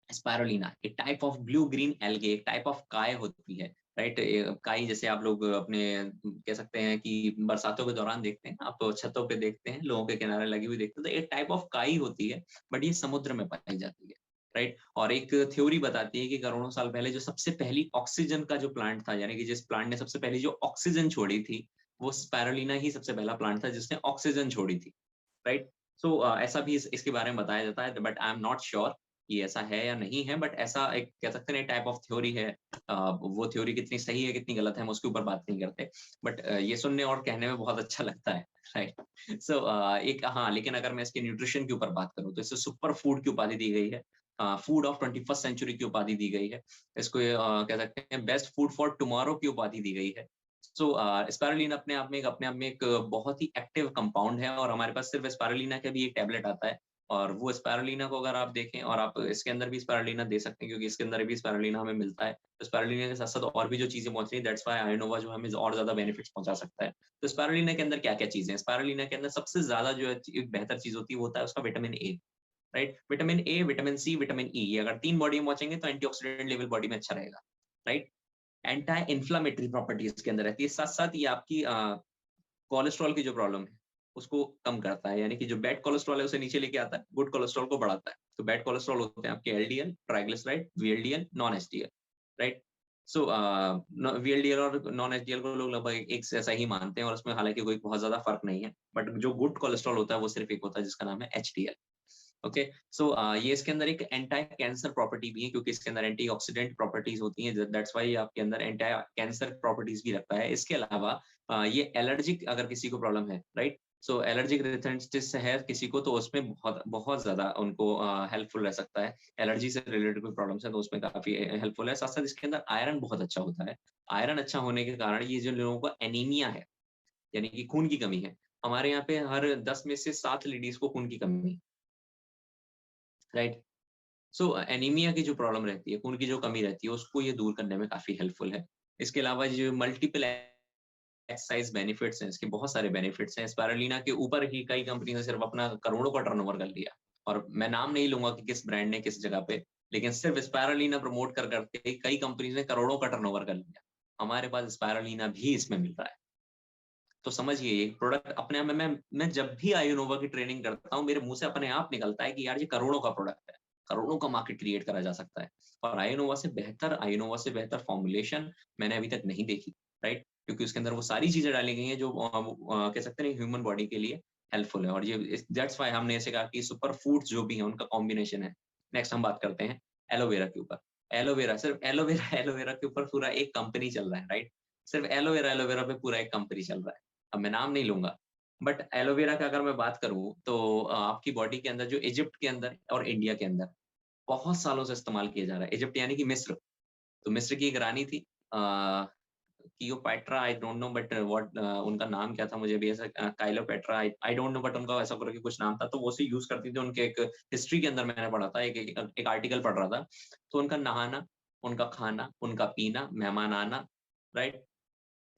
स्पाइरुलिना, एक type of blue green algae, एक टाइप ऑफ काय होती है, राइट? काई जैसे आप लोग अपने कह सकते हैं कि बरसातों के दौरान देखते हैं, आप छतों पे देखते हैं, लोगों के किनारे लगी हुई देखते हैं, तो एक टाइप ऑफ काई होती है, बट ये समुद्र में पाई जाती है, राइट? और एक थ्योरी बताती है कि करोड़ों साल पहले जो सबसे पहली ऑक्सीजन का जो प्लांट था, यानी कि जिस प्लांट ने सबसे पहली जो ऑक्सीजन छोड़ी थी, वो स्पाइरुलिना ही सबसे पहला प्लांट था जिसने ऑक्सीजन छोड़ी थी, राइट? सो ऐसा भी इसके बारे में बताया जाता है, but I am not sure कि ऐसा है या नहीं है, बट ऐसा एक कह सकते हैं टाइप ऑफ थ्योरी है। वो थ्योरी कितनी सही है कितनी गलत है हम उसके ऊपर बात नहीं करते, बट ये सुनने और कहने में बहुत अच्छा लगता है, राइट? सो एक हाँ, लेकिन अगर मैं इसके न्यूट्रिशन के ऊपर बात करूँ तो इसे सुपर फूड की उपाधि दी गई है, फूड ऑफ 21st सेंचुरी की उपाधि दी गई है, इसको कह सकते हैं बेस्ट फूड फॉर टुमारो की उपाधि दी गई है। सो स्पाइरुलिना अपने आप में एक बहुत ही एक्टिव कंपाउंड है, और हमारे पास सिर्फ स्पाइरुलिना का भी एक टैबलेट आता है, और वो स्पाइरुलिना को अगर आप देखें, और आप इसके अंदर भी स्पाइरुलिना दे सकते हैं क्योंकि इसके अंदर भी स्पाइरुलिना हमें मिलता है। तो स्पाइरुलिना के साथ-साथ और भी जो चीज़ें पहुँच रही हैं, दैट्स व्हाई आयोनोवा जो हमें और ज़्यादा बेनिफिट्स पहुँचा सकता है। तो स्पाइरुलिना के अंदर क्या-क्या चीज़ें हैं? स्पाइरुलिना के अंदर सबसे ज़्यादा जो है एक बेहतर चीज़ होती है वो होता है उसका vitamin A, right? Vitamin A, vitamin C, vitamin E, ये अगर 3 बॉडी में पहुँचेंगे तो एंटीऑक्सीडेंट लेवल बॉडी में अच्छा रहेगा, राइट? एंटी इन्फ्लेमेटरी प्रॉपर्टीज़ के अंदर रहती है। साथ-साथ ये आपकी कोलेस्ट्रॉल की जो प्रॉब्लम है, उसको कम करता है, यानी कि जो बैड कोलेस्ट्रॉल है उसे नीचे लेके आता है, गुड कोलेस्ट्रॉल को बढ़ाता है। तो बैड कोलेस्ट्रॉल होते हैं आपके LDL, triglyceride, VLDL, non HDL, right? So VLDL और नॉन एचडीएल को लोग लगभग एक से ऐसा ही मानते हैं, और उसमें हालाँकि कोई बहुत ज़्यादा फ़र्क नहीं है। बट जो गुड कोलेस्ट्रॉल होता है वो सिर्फ़ एक होता है जिसका नाम है एचडीएल। ओके, सो ये इसके अंदर एक एंटी कैंसर प्रॉपर्टी भी है क्योंकि इसके अंदर एंटीऑक्सीडेंट प्रॉपर्टीज होती हैं, दैट्स व्हाई आपके अंदर एंटी कैंसर प्रॉपर्टीज भी रखता है। इसके अलावा ये एलर्जिक अगर किसी को प्रॉब्लम है, राइट? सो एलर्जिक रिसेंटिस है किसी को, तो उसमें बहुत बहुत ज्यादा उनको हेल्पफुल रह सकता है। एलर्जी से रिलेटेड कोई प्रॉब्लम्स है तो उसमें काफी हेल्पफुल है। साथ साथ इसके अंदर आयरन बहुत अच्छा होता है। आयरन अच्छा होने के कारण ये जो लोगों को एनीमिया है, यानी कि खून की कमी है, हमारे यहाँ पे हर 10 में से 7 लेडीज को खून की कमी, राइट? सो एनीमिया की जो प्रॉब्लम रहती है, खून की जो कमी रहती है, उसको ये दूर करने में काफ़ी हेल्पफुल है। इसके अलावा जो मल्टीपल एक्सरसाइज़ बेनिफिट्स हैं, इसके बहुत सारे बेनिफिट्स हैं। स्पाइरुलिना के ऊपर ही कई कंपनी ने सिर्फ़ अपना करोड़ों का टर्नओवर कर लिया, और मैं नाम नहीं लूँगा कि किस ब्रांड ने किस जगह पे, लेकिन सिर्फ़ स्पाइरुलिना प्रमोट कर करके कई कंपनीज़ ने करोड़ों का टर्नओवर कर लिया। हमारे पास स्पाइरुलिना भी इसमें मिल रहा है। तो समझिए ये प्रोडक्ट अपने आप में मैं जब भी आयोनोवा की ट्रेनिंग करता हूँ, मेरे मुँह से अपने आप निकलता है कि यार ये करोड़ों का प्रोडक्ट है, करोड़ों का मार्केट क्रिएट करा जा सकता है। और आयोनोवा से बेहतर फॉर्मुलेशन मैंने अभी तक नहीं देखी, राइट? क्योंकि उसके अंदर वो सारी चीज़ें डाली गई हैं जो कह सकते हैं ह्यूमन बॉडी के लिए हेल्पफुल है, और ये दैट्स व्हाई हमने ऐसे कहा कि सुपर फूड्स जो भी हैं उनका कॉम्बिनेशन है। नेक्स्ट हम बात करते हैं एलोवेरा के ऊपर। एलोवेरा, सिर्फ एलोवेरा एलोवेरा के ऊपर पूरा एक कंपनी चल रहा है, राइट? सिर्फ एलोवेरा पे पूरा एक कंपनी चल रहा है। अब मैं नाम नहीं लूँगा, बट एलोवेरा का अगर मैं बात करूँ तो आपकी बॉडी के अंदर जो इजिप्ट के अंदर और इंडिया के अंदर बहुत सालों से इस्तेमाल किया जा रहा है। इजिप्ट यानी कि मिस्र। तो मिस्र की एक रानी थी, Cleopatra, I don't know but what उनका नाम क्या था, मुझे भी ऐसा काइलोपैट्रा, आई डोंट नो बट उनका ऐसा करके कुछ नाम था, तो वो उसे यूज़ करती थी। उनके एक हिस्ट्री के अंदर मैंने पढ़ा था, एक आर्टिकल पढ़ रहा था। तो उनका नहाना, उनका खाना, उनका पीना, मेहमान आना, राइट?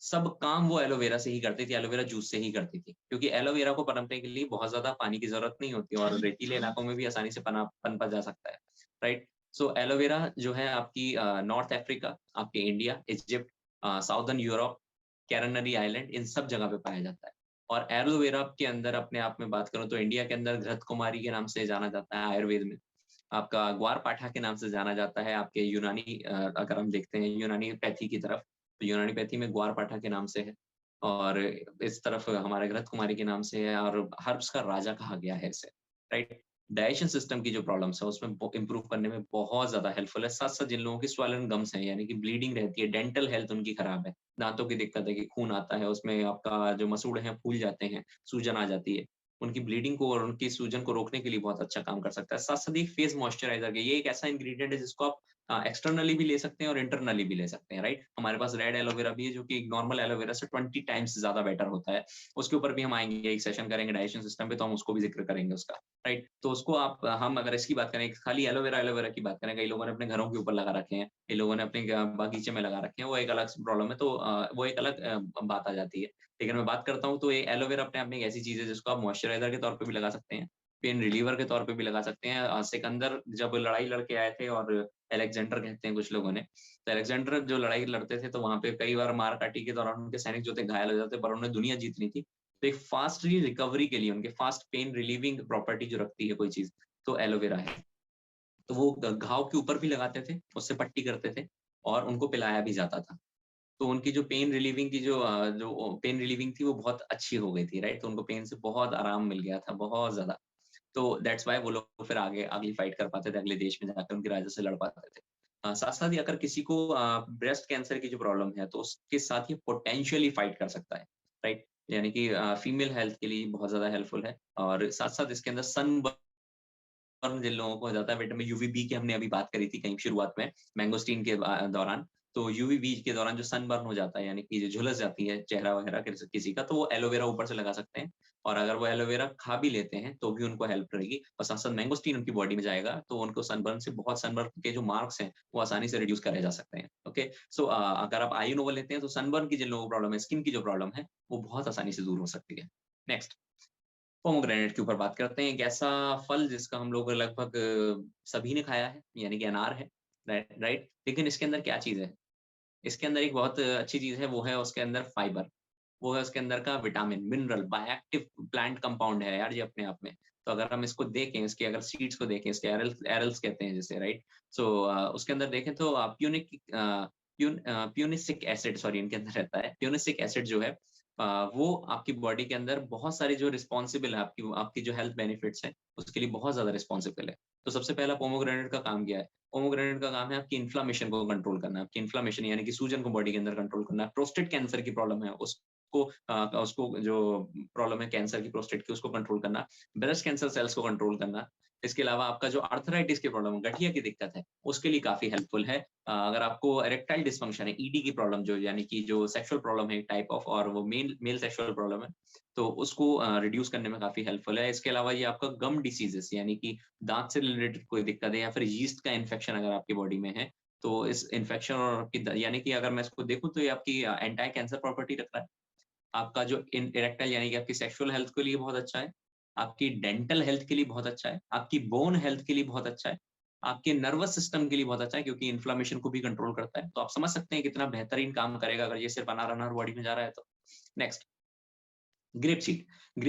सब काम वो एलोवेरा से ही करती थी, एलोवेरा जूस से ही करती थी। क्योंकि एलोवेरा को पनपने के लिए बहुत ज़्यादा पानी की ज़रूरत नहीं होती और रेतीले इलाकों में भी आसानी से पनपा जा सकता है, राइट? सो एलोवेरा जो है आपकी नॉर्थ अफ्रीका, आपके India, Egypt, southern Europe, Canary island, इन सब जगह पे पाया जाता है। और एलोवेरा के अंदर अपने आप में बात करूँ तो इंडिया के अंदर घृत कुमारी के नाम से जाना जाता है आयुर्वेद में। आपका ग्वारपाठा के नाम से जाना जाता है, आपके यूनानी अगर हम देखते हैं यूनानी पैथी की तरफ, तो यूनानी पैथी में ग्वारपाठा के नाम से है, और इस तरफ हमारे घृत कुमारी के नाम से है, और हर्ब्स का राजा कहा गया है इसे, राइट? डाइजेशन सिस्टम की जो प्रॉब्लम्स है उसमें इंप्रूव करने में बहुत ज्यादा हेल्पफुल है। साथ साथ जिन लोगों की स्वॉलन गम्स है, यानी कि ब्लीडिंग रहती है, डेंटल हेल्थ उनकी खराब है, दांतों की दिक्कत है कि खून आता है उसमें, आपका जो मसूड़े हैं फूल जाते हैं, सूजन आ जाती है, उनकी ब्लीडिंग को और उनकी सूजन को रोकने के लिए बहुत अच्छा काम कर सकता है। साथ-साथ एक फेस मॉइस्चराइज़र के, ये एक ऐसा इंग्रीडिएंट है जिसको आप एक्सटर्नली भी ले सकते हैं और इंटरनली भी ले सकते हैं, राइट? हमारे पास रेड एलोवेरा भी है जो कि नॉर्मल एलोवेरा से 20 टाइम्स ज़्यादा बेटर होता है। उसके ऊपर भी हम आएँगे, एक सेशन करेंगे डाइजेशन सिस्टम पे, तो हम उसको भी ज़िक्र करेंगे उसका, राइट? तो उसको आप हम अगर इसकी बात करें, खाली एलोवेरा की बात करें, कई लोगों ने अपने घरों के ऊपर लगा रखे हैं, कई लोगों ने अपने बगीचे में लगा रखे हैं, वो एक अलग प्रॉब्लम है, तो वो एक अलग बात आ जाती है। लेकिन मैं बात करता हूँ तो ये एलोवेरा अपने आप में एक ऐसी चीज़ है जिसको आप मॉइस्चराइज़र के तौर पे भी लगा सकते हैं, पेन रिलीवर के तौर पे भी लगा सकते हैं। सिकंदर जब लड़ाई लड़के आए थे, और अलेक्जेंडर कहते हैं कुछ लोगों ने, तो अलेक्जेंडर जो लड़ाई लड़ते थे तो वहाँ पे कई बार मार-काटी के दौरान उनके सैनिक जो थे घायल हो जाते, पर उन्होंने दुनिया जीतनी थी। तो एक फास्ट रिकवरी के लिए, उनके फास्ट पेन रिलीविंग प्रॉपर्टी जो रखती है कोई चीज़, तो एलोवेरा है। तो वो घाव के ऊपर भी लगाते थे, उससे पट्टी करते थे, और उनको पिलाया भी जाता था। तो उनकी जो पेन रिलीविंग थी वो बहुत अच्छी हो गई थी, राइट? तो उनको पेन से बहुत आराम मिल गया था, बहुत ज़्यादा। तो दैट्स व्हाई वो लोग फिर आगे अगली फाइट कर पाते थे, अगले देश में जाकर उनके राजा से लड़ पाते थे। साथ-साथ ही अगर किसी को ब्रेस्ट कैंसर की जो प्रॉब्लम है, तो उसके साथ ये पोटेंशियली फाइट कर सकता है, राइट? यानी कि फीमेल हेल्थ के लिए बहुत ज़्यादा हेल्पफुल है, और साथ-साथ इसके अंदर सनबर्न जिन लोगों को हो जाता है, विटामिन यूवीबी की हमने अभी बात करी थी कहीं शुरुआत में, मैंगोस्टीन के दौरान। तो यूवीबी के दौरान जो सनबर्न हो जाता है, यानी कि जो झुलस जाती है चेहरा वगैरह किसी का, तो वो एलोवेरा ऊपर से लगा सकते हैं, और अगर वो एलोवेरा खा भी लेते हैं, तो भी उनको हेल्प रहेगी, और साथ-साथ मैंगोस्टीन उनकी बॉडी में जाएगा, तो उनको सनबर्न के जो मार्क्स हैं, वो आसानी से रिड्यूस करे जा सकते हैं। ओके? सो अगर आप आई नोवा लेते हैं, तो सनबर्न की जिन लोगों को प्रॉब्लम है, स्किन की जो प्रॉब्लम है, वो बहुत आसानी से दूर हो सकती है। नेक्स्ट, पोमोग्रेनेट के ऊपर बात करते हैं। एक ऐसा फल जिसका हम लोग लगभग सभी ने खाया है, यानी कि अनार है, राइट? लेकिन इसके अंदर क्या चीज़ है? इसके अंदर एक बहुत अच्छी चीज़ है, वो है उसके अंदर फाइबर, वो है उसके अंदर का vitamin, mineral, bioactive plant compound है यार ये अपने आप में। तो अगर हम इसको देखें, इसके अगर सीड्स को देखें, इसके एरल्स एरल्स कहते हैं जिसे, राइट? सो उसके अंदर देखें तो प्यूनिसिक एसिड, सॉरी, इनके अंदर रहता है। प्यूनिसिक एसिड जो है वो आपकी बॉडी के अंदर बहुत सारी जो रिस्पॉन्सिबल है, आपकी आपकी जो हेल्थ बेनिफिट्स हैं, उसके लिए बहुत ज़्यादा रिस्पॉन्सिबल है। तो सबसे पहला पोमोग्रेनेट का काम क्या है? पोमोग्रेनेट का काम है आपकी इन्फ्लेमेशन को कंट्रोल करना, आपकी इन्फ्लेमेशन यानी कि सूजन को बॉडी के अंदर कंट्रोल करना। प्रोस्टेट कैंसर की प्रॉब्लम है, उसको जो प्रॉब्लम है कैंसर की प्रोस्टेट की, उसको कंट्रोल करना। ब्रेस्ट कैंसर सेल्स को कंट्रोल करना। इसके अलावा आपका जो आर्थराइटिस की प्रॉब्लम है, गठिया की दिक्कत है, उसके लिए काफ़ी हेल्पफुल है। अगर आपको इरेक्टाइल डिस्फंक्शन है, ईडी की प्रॉब्लम, जो यानी कि जो सेक्सुअल प्रॉब्लम है एक टाइप ऑफ, और वो मेल मेल सेक्सुअल प्रॉब्लम है, तो उसको रिड्यूस करने में काफ़ी हेल्पफुल है। इसके अलावा ये आपका गम डिसीज़ेज़, यानी कि दाँत से रिलेटेड कोई दिक्कत है, या फिर यीस्ट का इन्फेक्शन अगर आपकी बॉडी में है, तो इस इन्फेक्शन और आपकी यानी कि अगर मैं इसको देखूँ तो ये आपकी एंटी कैंसर प्रॉपर्टी रख रहा है। आपका जो इन इरेक्टाइल यानी कि आपकी सेक्सुअल हेल्थ के लिए बहुत अच्छा है, आपकी डेंटल हेल्थ के लिए बहुत अच्छा है, आपकी बोन हेल्थ के लिए बहुत अच्छा है, आपके नर्वस सिस्टम के लिए बहुत अच्छा है, क्योंकि इन्फ्लेमेशन को भी कंट्रोल करता है। तो आप समझ सकते हैं कितना बेहतरीन काम करेगा अगर ये सिर्फ अनार-अनार बॉडी में जा रहा है तो। नेक्स्ट, ग्रेप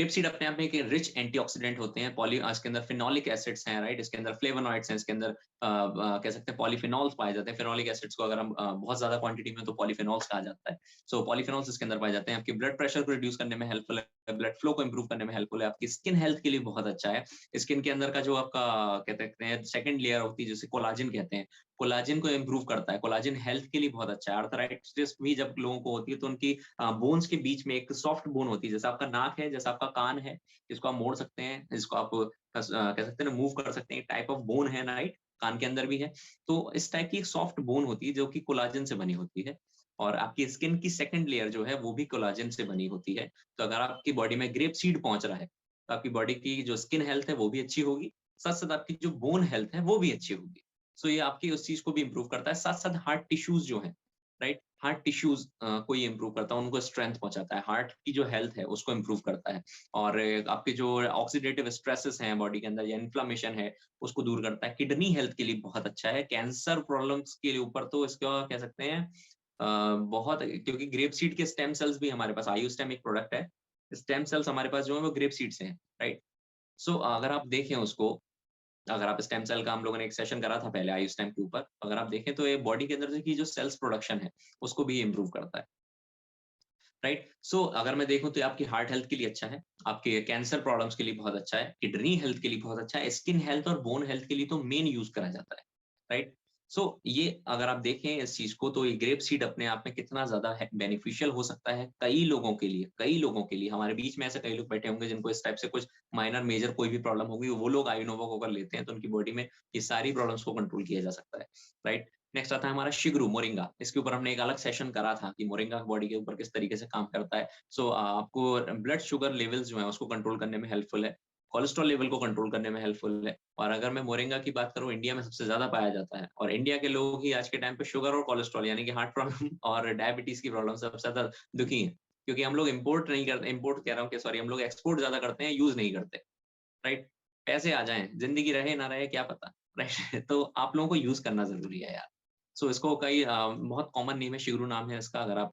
सीड अपने आप में एक रिच एंटीऑक्सीडेंट होते हैं, पॉली इसके अंदर फिनोलिक एसिड्स हैं, राइट? इसके अंदर फ्लेवोनॉइड्स हैं, इसके अंदर कह सकते हैं पॉलीफिनॉल्स पाए जाते हैं। फिनोलिक एसिड्स को अगर हम बहुत ज्यादा क्वांटिटी में तो पॉलीफिनॉल्स कहा जाता है। सो पॉलीफिनॉल्स इसके अंदर पाए जाते हैं, आपके ब्लड प्रेशर को रिड्यूस करने में हेल्पफुल है, ब्लड फ्लो को इंप्रूव करने में हेल्पफुल है, आपकी स्किन हेल्थ के लिए बहुत अच्छा है। स्किन के अंदर का जो आपका कह सकते हैं सेकंड लेयर होती है, जिसे कोलाजन कहते हैं, कोलाजन को इंप्रूव करता है, कोलाजन हेल्थ के लिए बहुत अच्छा है। आर्थराइटिस भी जब लोगों को होती है तो उनकी बोन्स के बीच में एक सॉफ्ट बोन होती है, जैसा आपका नाक है, जैसा आपका कान है, इसको आप मोड़ सकते हैं, इसको आप कह सकते हैं ना, मूव कर सकते हैं, टाइप ऑफ बोन है ना, राइट? कान के अंदर भी है। तो इस टाइप की एक सॉफ्ट बोन होती है जो कि कोलाजन से बनी होती है, और आपकी स्किन की सेकंड लेयर जो है वो भी कोलाजन से बनी होती है। तो अगर आपकी बॉडी में ग्रेप सीड पहुंच रहा है तो आपकी बॉडी की जो स्किन हेल्थ है वो भी अच्छी होगी, साथ साथ आपकी जो बोन हेल्थ है वो भी अच्छी होगी। सो ये आपकी उस चीज को भी इंप्रूव करता है, साथ साथ हार्ट टिश्यूज जो है, राइट? हार्ट टिश्यूज को ये इंप्रूव करता है, उनको स्ट्रेंथ पहुंचाता है, हार्ट की जो हेल्थ है उसको इंप्रूव करता है, और आपके जो ऑक्सीडेटिव स्ट्रेसेस हैं बॉडी के अंदर या इन्फ्लामेशन है उसको दूर करता है। किडनी हेल्थ के लिए बहुत अच्छा है, कैंसर प्रॉब्लम्स के लिए ऊपर तो इसका कह सकते हैं बहुत, क्योंकि ग्रेप सीड के स्टेम सेल्स भी हमारे पास, आयु स्टेम एक प्रोडक्ट है, स्टेम सेल्स हमारे पास जो है वो ग्रेप सीड से हैं, राइट? सो अगर आप देखें उसको, अगर आप स्टेम सेल का, हम लोगों ने एक सेशन करा था पहले आई स्टेम के ऊपर, अगर आप देखें तो ये बॉडी के अंदर से की जो सेल्स प्रोडक्शन है उसको भी इम्प्रूव करता है, राइट? सो अगर मैं देखूं तो ये आपकी हार्ट हेल्थ के लिए अच्छा है, आपके कैंसर प्रॉब्लम्स के लिए बहुत अच्छा है, किडनी हेल्थ के लिए बहुत अच्छा है, स्किन हेल्थ और बोन हेल्थ के लिए तो मेन यूज करा जाता है, राइट? सो ये अगर आप देखें इस चीज को, तो ये ग्रेप सीड अपने आप में कितना ज्यादा बेनिफिशियल हो सकता है कई लोगों के लिए, कई लोगों के लिए। हमारे बीच में ऐसे कई लोग बैठे होंगे जिनको इस टाइप से कुछ माइनर मेजर कोई भी प्रॉब्लम होगी, वो लोग आयुनोवा को अगर लेते हैं तो उनकी बॉडी में ये सारी प्रॉब्लम्स को कंट्रोल किया जा सकता है, राइट? नेक्स्ट आता है हमारा शिगरू, मोरिंगा। इसके ऊपर हमने एक अलग सेशन करा था कि मोरिंगा बॉडी के ऊपर किस तरीके से काम करता है। सो आपको ब्लड शुगर लेवल्स जो है उसको कंट्रोल करने में हेल्पफुल है, कोलेस्ट्रॉल लेवल को कंट्रोल करने में हेल्पफुल है, और अगर मैं मोरिंगा की बात करूं, इंडिया में सबसे ज्यादा पाया जाता है, और इंडिया के लोग ही आज के टाइम पे शुगर और कोलेस्ट्रॉल यानी कि हार्ट प्रॉब्लम और डायबिटीज की प्रॉब्लम से सबसे ज्यादा दुखी है, क्योंकि हम लोग इम्पोर्ट नहीं करते, इम्पोर्ट कह रहा हूँ कि सॉरी, हम लोग एक्सपोर्ट ज्यादा करते हैं, यूज नहीं करते, राइट? पैसे आ जाएं, जिंदगी रहे ना रहे क्या पता, राइट? तो आप लोगों को यूज करना जरूरी है यार। सो इसको कई बहुत कॉमन नेम है, शिगरू नाम है इसका, अगर आप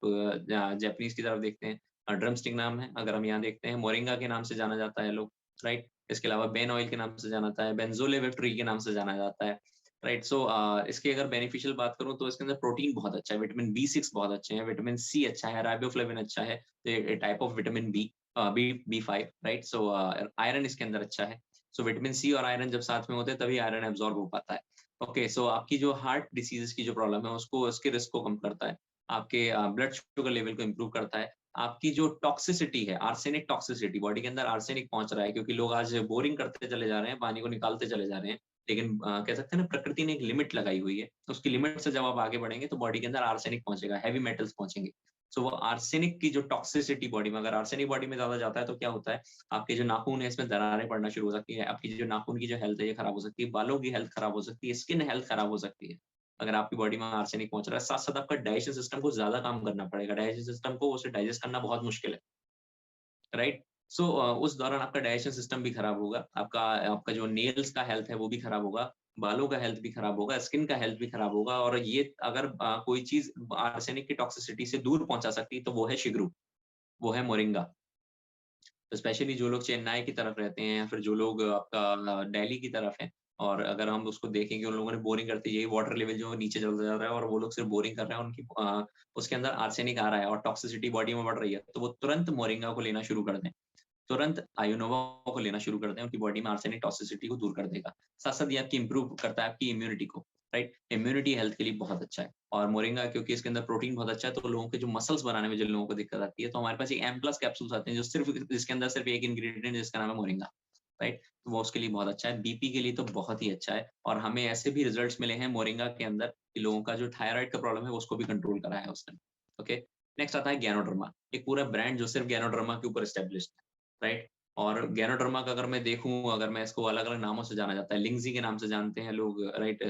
जापानीज की तरफ देखते हैं ड्रमस्टिक नाम है, अगर हम यहाँ देखते हैं मोरिंगा के नाम से जाना जाता है लोग, राइट? इसके अलावा बेन ऑयल के नाम से जाना जाता है, बेंजोलेव ट्री के नाम से जाना जाता है, राइट? सो इसके अगर बेनिफिशियल बात करूं तो इसके अंदर प्रोटीन बहुत अच्छा है, विटामिन B6 बहुत अच्छे हैं, विटामिन सी अच्छा है, राइबोफ्लेविन अच्छा है, type of vitamin B5, right? So iron इसके अंदर अच्छा है। सो विटामिन सी और आयरन जब साथ में होते हैं तभी आयरन एब्जॉर्ब हो पाता है। ओके, सो आपकी जो हार्ट डिसीजेस की जो प्रॉब्लम है उसको, उसके रिस्क को कम करता है, आपके ब्लड शुगर लेवल को इंप्रूव करता है, आपकी जो टॉक्सिसिटी है, आर्सेनिक टॉक्सिसिटी, बॉडी के अंदर आर्सेनिक पहुंच रहा है क्योंकि लोग आज बोरिंग करते चले जा रहे हैं, पानी को निकालते चले जा रहे हैं, लेकिन कह सकते हैं ना, प्रकृति ने एक लिमिट लगाई हुई है, तो उसकी लिमिट से जब आप आगे बढ़ेंगे तो बॉडी के अंदर आर्सेनिक पहुंचेगा, हैवी मेटल्स पहुंचेंगे। सो वो आर्सेनिक की जो टॉक्सिसिटी बॉडी में, अगर आर्सेनिक बॉडी में ज्यादा जाता है तो क्या होता है, आपके जो नाखून है इसमें दरारें पड़ना शुरू हो सकती है, आपकी जो नाखून की जो हेल्थ है ये खराब हो सकती है, बालों की हेल्थ खराब हो सकती है, स्किन हेल्थ खराब हो सकती है, अगर आपकी बॉडी में आर्सेनिक पहुंच रहा है। साथ साथ आपका डाइजेशन सिस्टम को ज्यादा काम करना पड़ेगा, डाइजेशन सिस्टम को उसे डाइजेस्ट करना बहुत मुश्किल है, राइट? सो उस दौरान आपका डाइजेशन सिस्टम भी खराब होगा, आपका आपका जो नेल्स का हेल्थ है वो भी खराब होगा, बालों का हेल्थ भी खराब होगा, स्किन का हेल्थ भी खराब होगा, और ये अगर कोई चीज आर्सेनिक की टॉक्सिसिटी से दूर पहुंचा सकती है तो वो है शिगरू, वो है मोरिंगा। तो स्पेशली जो लोग चेन्नई की तरफ रहते हैं या फिर जो लोग आपका दिल्ली की तरफ हैं, और अगर हम उसको देखें कि उन लोगों ने बोरिंग करते यही वाटर लेवल जो है नीचे चलता जा रहा है और वो लोग सिर्फ बोरिंग कर रहे हैं, उनकी उसके अंदर आर्सेनिक आ रहा है और टॉक्सिसिटी बॉडी में बढ़ रही है, तो वो तुरंत मोरिंगा को लेना शुरू कर दें, तुरंत आयुनोवा को लेना शुरू कर दें, उनकी बॉडी में आर्सेनिक टॉक्सिसिटी को दूर कर देगा। साथ-साथ ये आपकी इम्प्रूव करता है आपकी इम्यूनिटी को, राइट? इम्यूनिटी हेल्थ के लिए बहुत अच्छा है, और मोरिंगा क्योंकि इसके अंदर प्रोटीन बहुत अच्छा है, तो लोगों के जो मसल्स बनाने में जिन लोगों को दिक्कत आती है, तो हमारे पास एक एम प्लस कैप्सूल्स आते हैं जो सिर्फ, जिसके अंदर सिर्फ एक इंग्रेडिएंट है जिसका नाम है मोरिंगा, राइट? तो वो उसके लिए बहुत अच्छा है, बीपी के लिए तो बहुत ही अच्छा है, और हमें ऐसे भी रिजल्ट्स मिले हैं मोरिंगा के अंदर कि लोगों का जो थायराइड का प्रॉब्लम है उसको भी कंट्रोल करा है उसने। ओके, नेक्स्ट आता है गैनोडर्मा, एक पूरा ब्रांड जो सिर्फ गैनोडर्मा के ऊपर एस्टेब्लिश्ड है, राइट? और गैनोडर्मा का अगर मैं देखूं, अगर मैं इसको अलग अलग नामों से जाना जाता है, लिंगजी के नाम से जानते हैं लोग, राइट?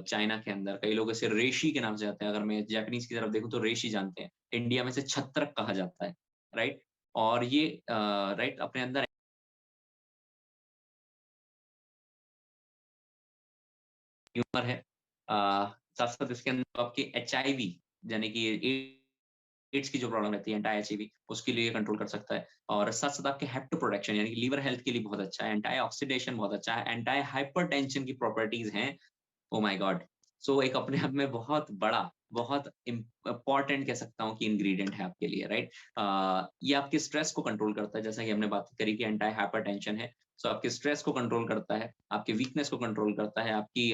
चाइना के अंदर कई लोग इसे रेशी के नाम से जाते हैं, अगर मैं जापानीज की तरफ देखूं तो रेशी जानते हैं, इंडिया में से छत्रक कहा जाता है, राइट? और ये राइट अपने अंदर ह्यूमर है, साथ साथ इसके अंदर आपकी HIV यानी कि पेट्स की जो प्रॉब्लम रहती है, एंटी एचआईवी, उसके लिए कंट्रोल कर सकता है। और साथ-साथ आपके हेप्टो प्रोटेक्शन यानी कि लीवर हेल्थ के लिए बहुत अच्छा है, एंटी ऑक्सीडेशन बहुत अच्छा है, एंटी हाइपरटेंशन की प्रॉपर्टीज हैं। Oh my God! सो एक अपने आप में बहुत बड़ा, बहुत इम्पोर्टेंट कह सकता हूँ कि इंग्रीडिएंट है आपके लिए, राइट? ये आपके स्ट्रेस को कंट्रोल करता है, जैसा कि हमने बात करी कि एंटी हाइपरटेंशन है, सो आपके स्ट्रेस को कंट्रोल करता है, आपकी वीकनेस को कंट्रोल करता है, आपकी